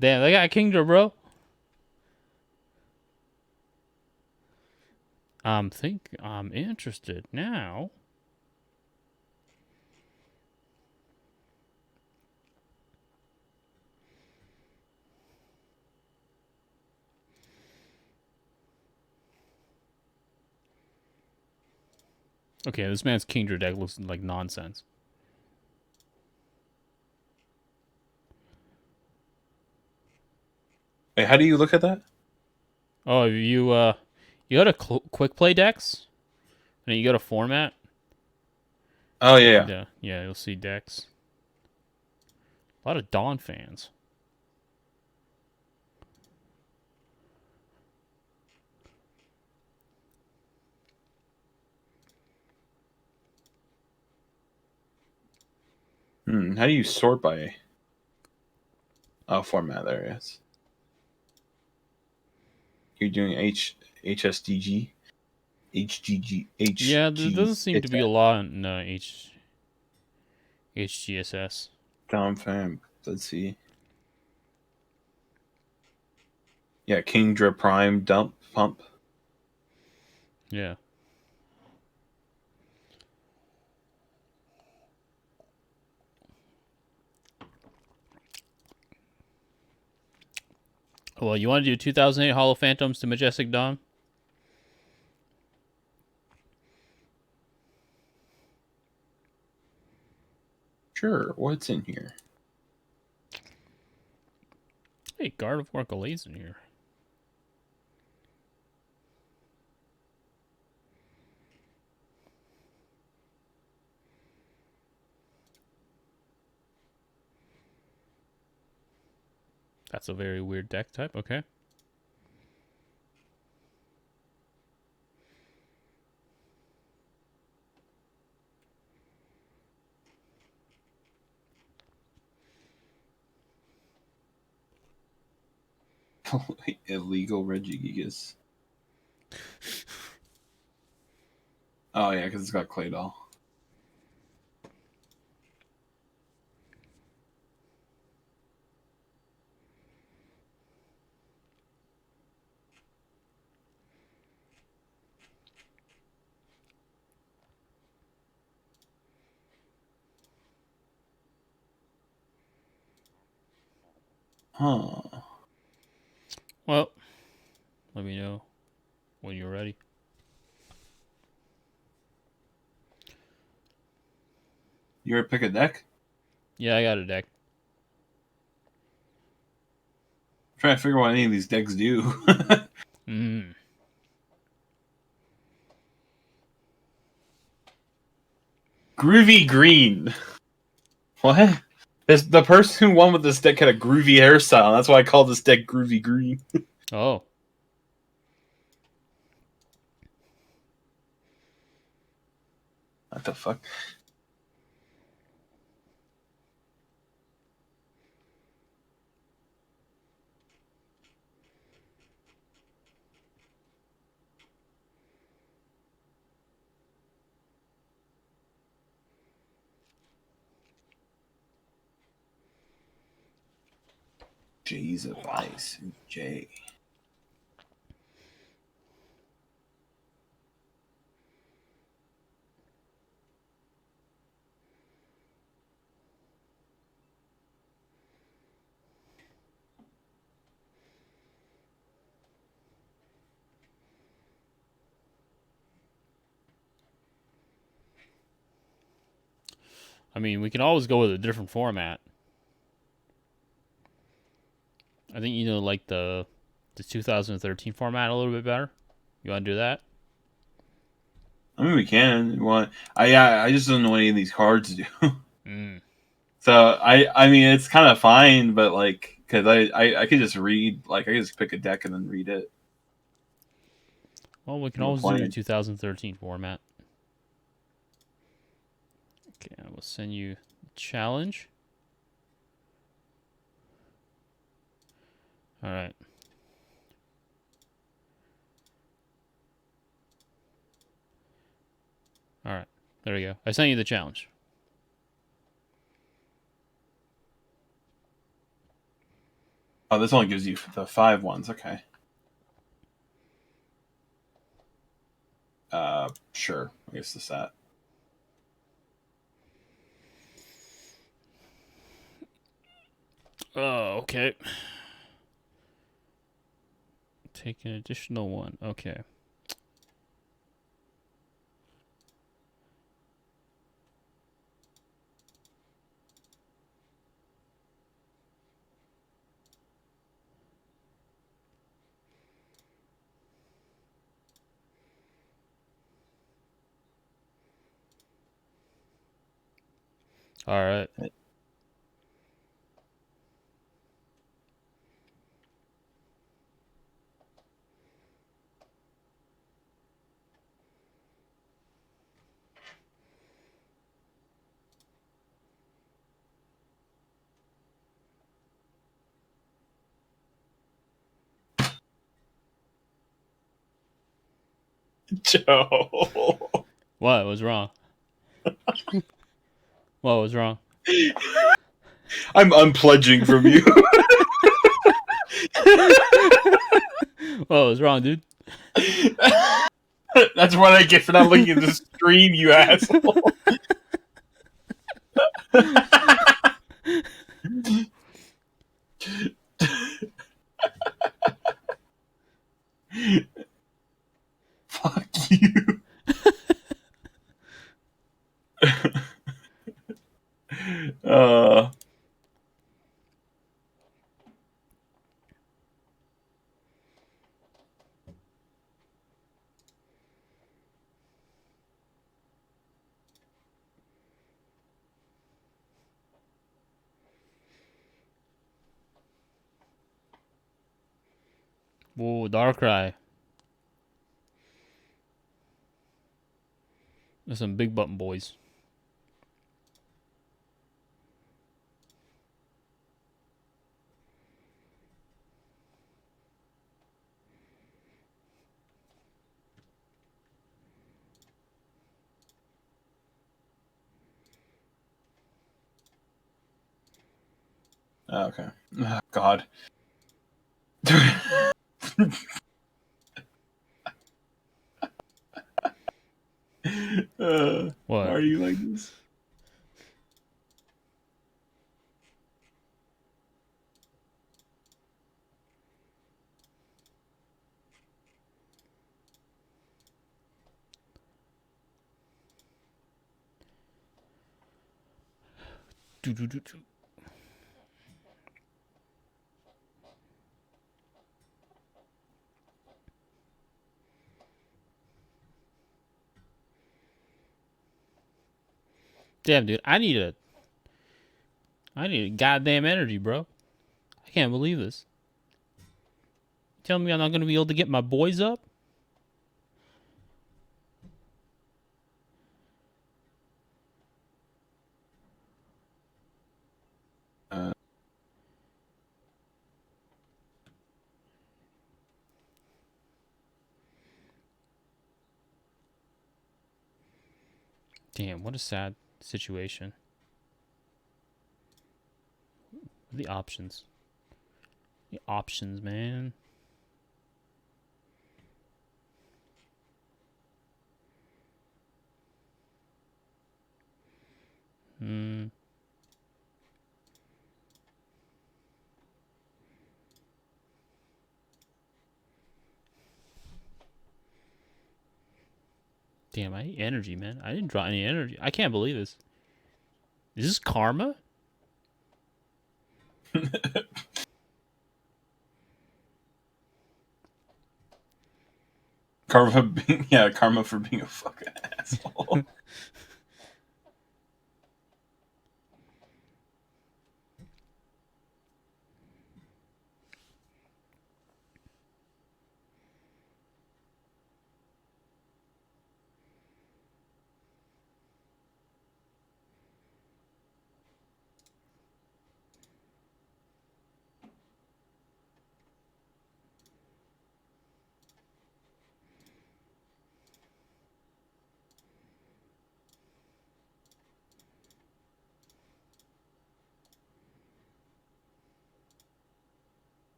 Damn, they got Kingdra, bro. I'm interested now. Okay, this man's Kingdra deck looks like nonsense. Wait, how do you look at that? Oh, you go to quick play decks, and then you go to format. Oh yeah. Yeah, you'll see decks. A lot of Dawn fans. How do you sort by? Oh, format. There it is. You're doing HSDG, HGG, Yeah, there doesn't seem to be a lot in HGSS. Dom fam. Let's see. Yeah, Kingdra Prime Dump Pump. Yeah. Well, you want to do 2008 Hollow Phantoms to Majestic Dawn? Sure. What's in here? Hey, Guard of Orcala's in here. That's a very weird deck type. Okay. Illegal Regigigas. Oh yeah, because it's got Claydol. Huh. Well, let me know when you're ready. You ever pick a deck? Yeah, I got a deck. I'm trying to figure out what any of these decks do. Groovy Green. What? The person who won with this deck had a groovy hairstyle. That's why I call this deck Groovy Green. Oh. What the fuck? J's of Ice and J. I mean, we can always go with a different format. I think like the 2013 format a little bit better. You want to do that? I mean, we can. You want? I just don't know what any of these cards do. So I mean, it's kind of fine, but like, because I could just read, like, I could just pick a deck and then read it. Well, we can always do the 2013 format. Okay, I will send you a challenge. All right. All right. There we go. I sent you the challenge. Oh, this only gives you the 5 ones. Okay. Sure. I guess it's that. Oh, okay. Take an additional one. Okay. All right. Joe. What was wrong? What was wrong? I'm unpledging from you. What was wrong, dude? That's what I get for not looking at the stream, you asshole. Fuck you. uh Whoa, Darkrai. There's some big button boys. okay. Oh, God. Why What? are you like this? Do. Damn, dude, I need a goddamn energy, bro. I can't believe this. Telling me I'm not gonna be able to get my boys up? Damn, what a sad situation. The options. The options, man. Damn, I need energy, man. I didn't draw any energy. I can't believe this. Is this karma? Karma for being a fucking asshole.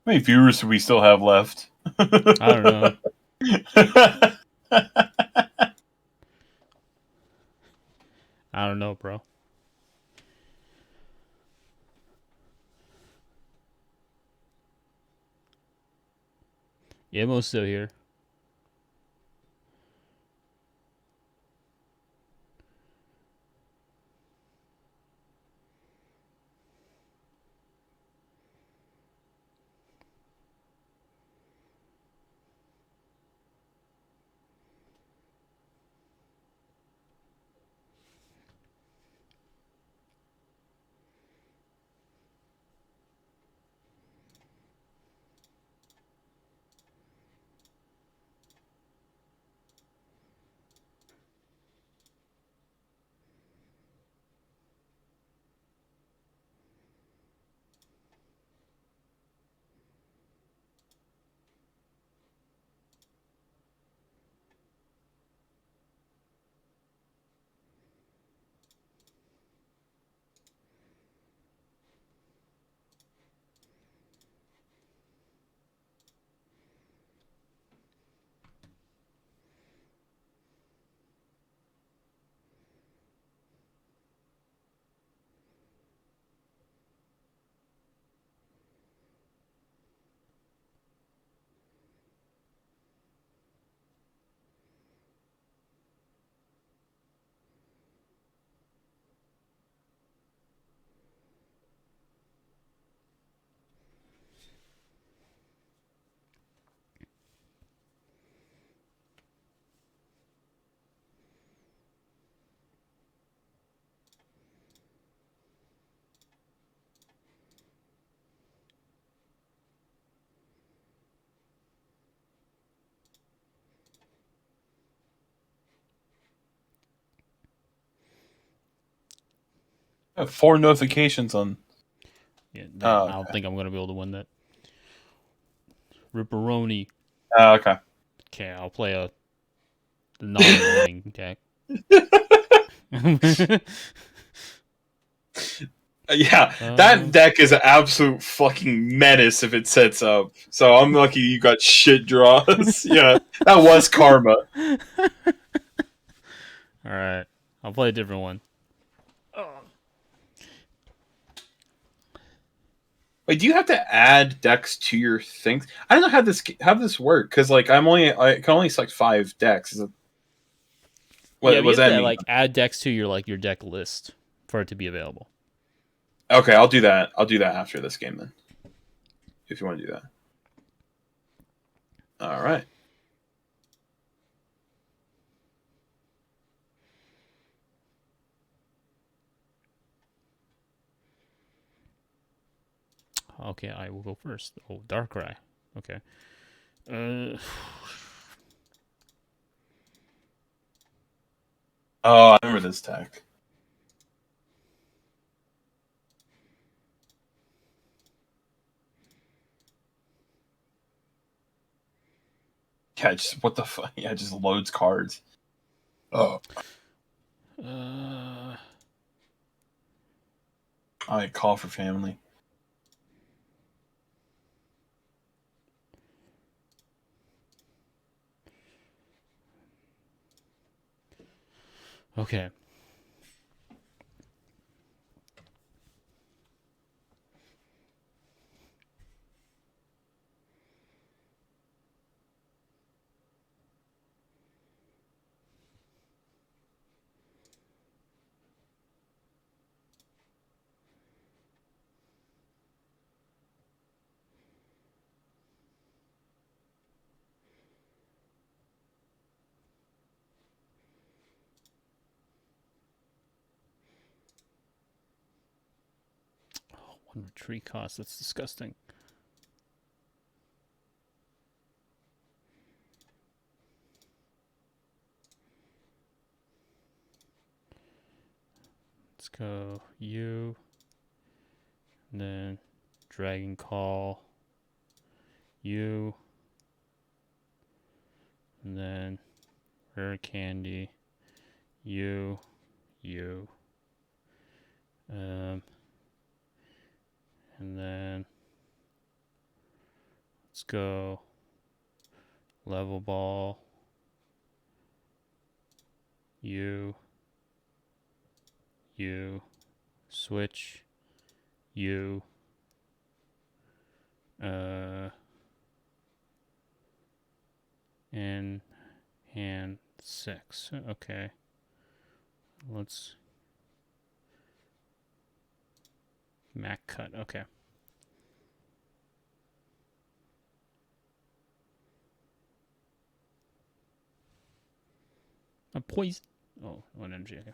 How many viewers do we still have left? I don't know. I don't know, bro. Emo's still here. have 4 notifications on. Yeah, I don't think I'm gonna be able to win that. Ripperoni. Okay. Okay, I'll play the non-annoying deck. Yeah, that deck is an absolute fucking menace if it sets up. So I'm lucky you got shit draws. Yeah, that was karma. Alright, I'll play a different one. Wait, do you have to add decks to your things? I don't know how this work because like I can only select 5 decks. What You does have that to mean? like add decks to your deck list for it to be available. Okay, I'll do that. I'll do that after this game then. If you want to do that. All right. Okay, I will go first. Oh, Darkrai. Okay. Oh, I remember this deck. Yeah, just what the fuck? Yeah, just loads cards. Oh. I call for family. Okay. One retreat cost. That's disgusting. Let's go you. And then Dragon Call. You. And then Rare Candy. You. You. And then let's go Level Ball. You. You. Switch. You. In hand 6. Okay. Let's Mac cut. Okay. A poison. Oh, 1 energy. Okay.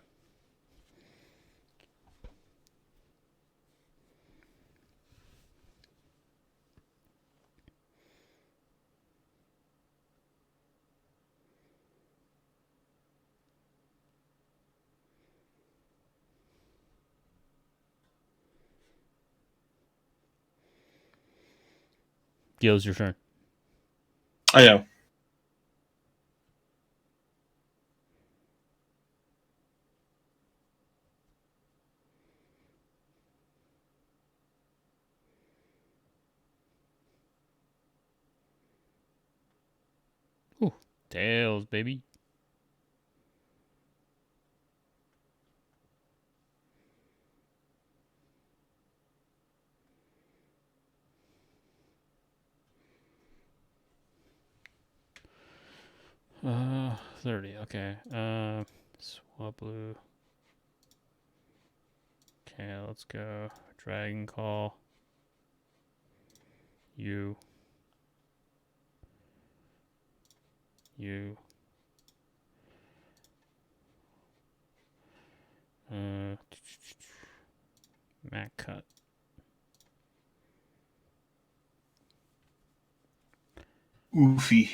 Gil's your turn. I know. Ooh, tails, baby. Uh, 30. Okay. Swablu. Okay, let's go. Dragon Call. You. You. Mac cut. Oofy.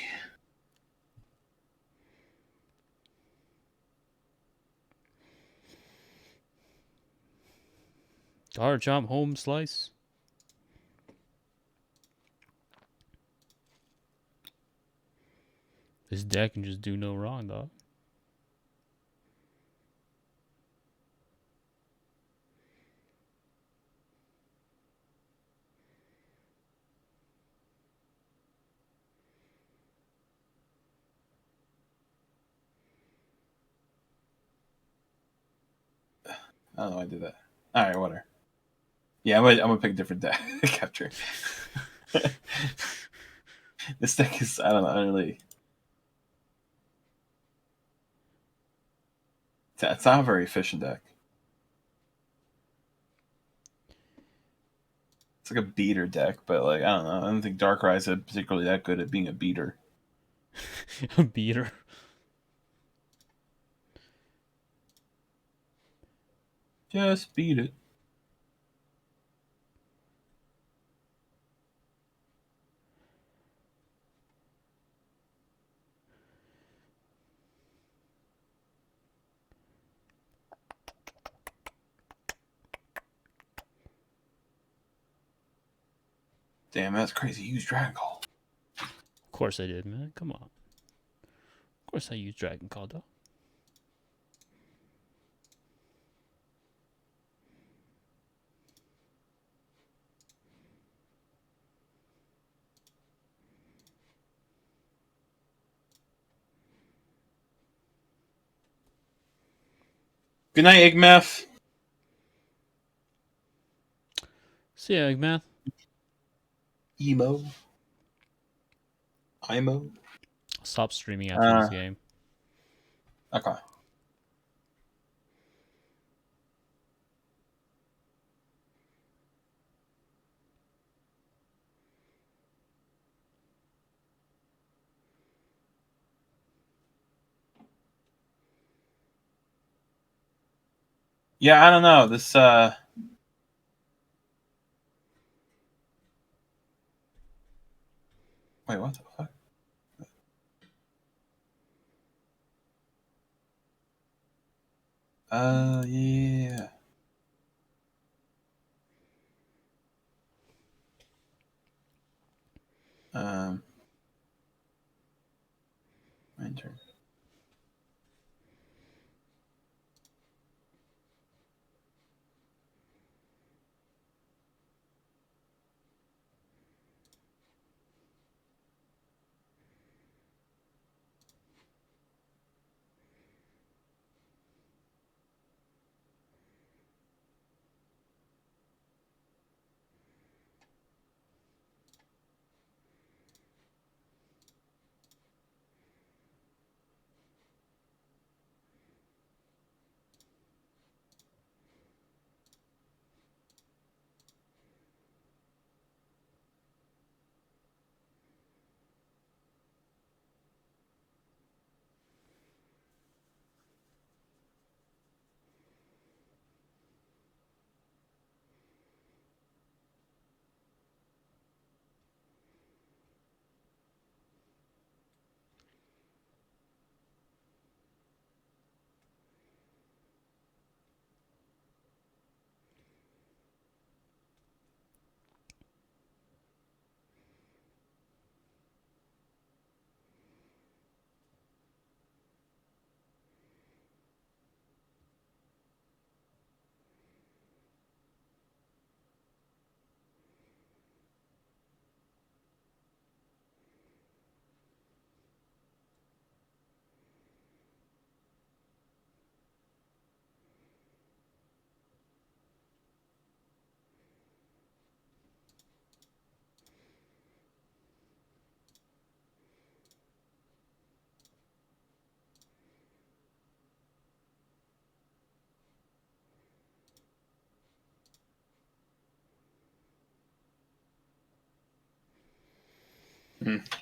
Hard chomp home slice. This deck can just do no wrong, dog. I don't know why I did that. All right, whatever. Yeah, I'm gonna pick a different deck. Capture. This deck is, I don't know, really. It's not a very efficient deck. It's like a beater deck, but like I don't know. I don't think Darkrai is particularly that good at being a beater. A beater. Just beat it. Damn, that's crazy. Use Dragon Call. Of course I did, man. Come on. Of course I used Dragon Call, though. Good night, Igmath. See ya, Eggman. Emo. I'll stop streaming after this game. Okay. Yeah, I don't know. This wait, what the fuck? Yeah. My turn.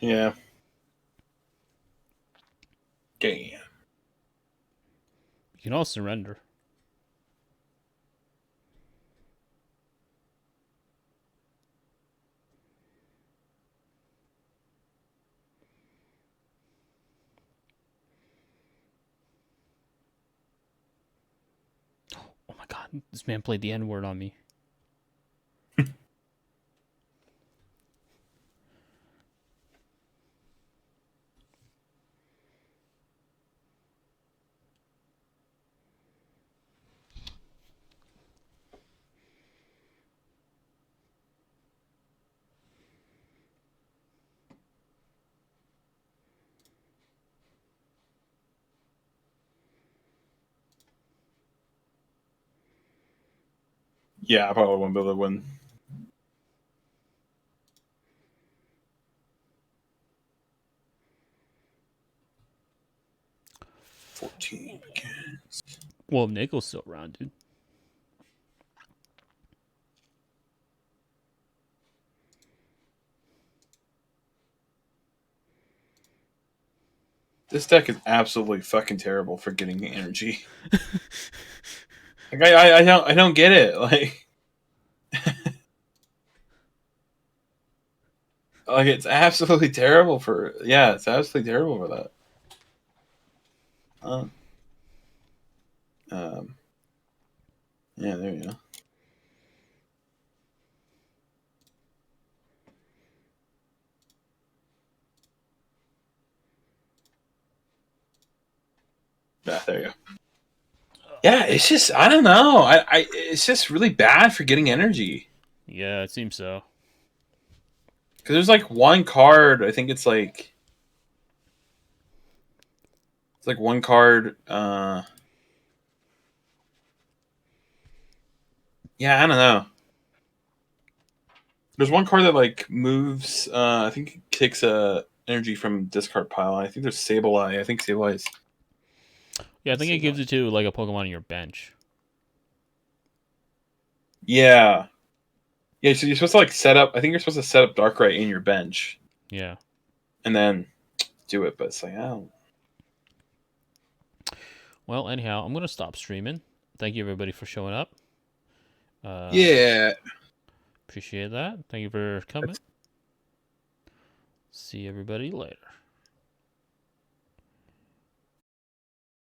Yeah. Damn. You can all surrender. Oh my god, this man played the N-word on me. Yeah, I probably won't be able to win. Well, Nick's still around, dude. This deck is absolutely fucking terrible for getting energy. Like I don't get it. Like like it's absolutely terrible for it's absolutely terrible for that. Yeah, there you go. Yeah, there you go. Yeah, it's just I don't know. I it's just really bad for getting energy. Yeah, it seems so. Because there's like one card. I think it's like one card. Yeah, I don't know. There's one card that like moves. I think it takes energy from discard pile. I think there's Sableye. I think Sableye is. Yeah, I think it gives it to like a Pokemon on your bench. Yeah. Yeah, so you're supposed to like set up. I think you're supposed to set up Darkrai in your bench. Yeah. And then do it, but it's like, oh. Well, anyhow, I'm gonna stop streaming. Thank you everybody for showing up. Yeah. Appreciate that. Thank you for coming. See everybody later.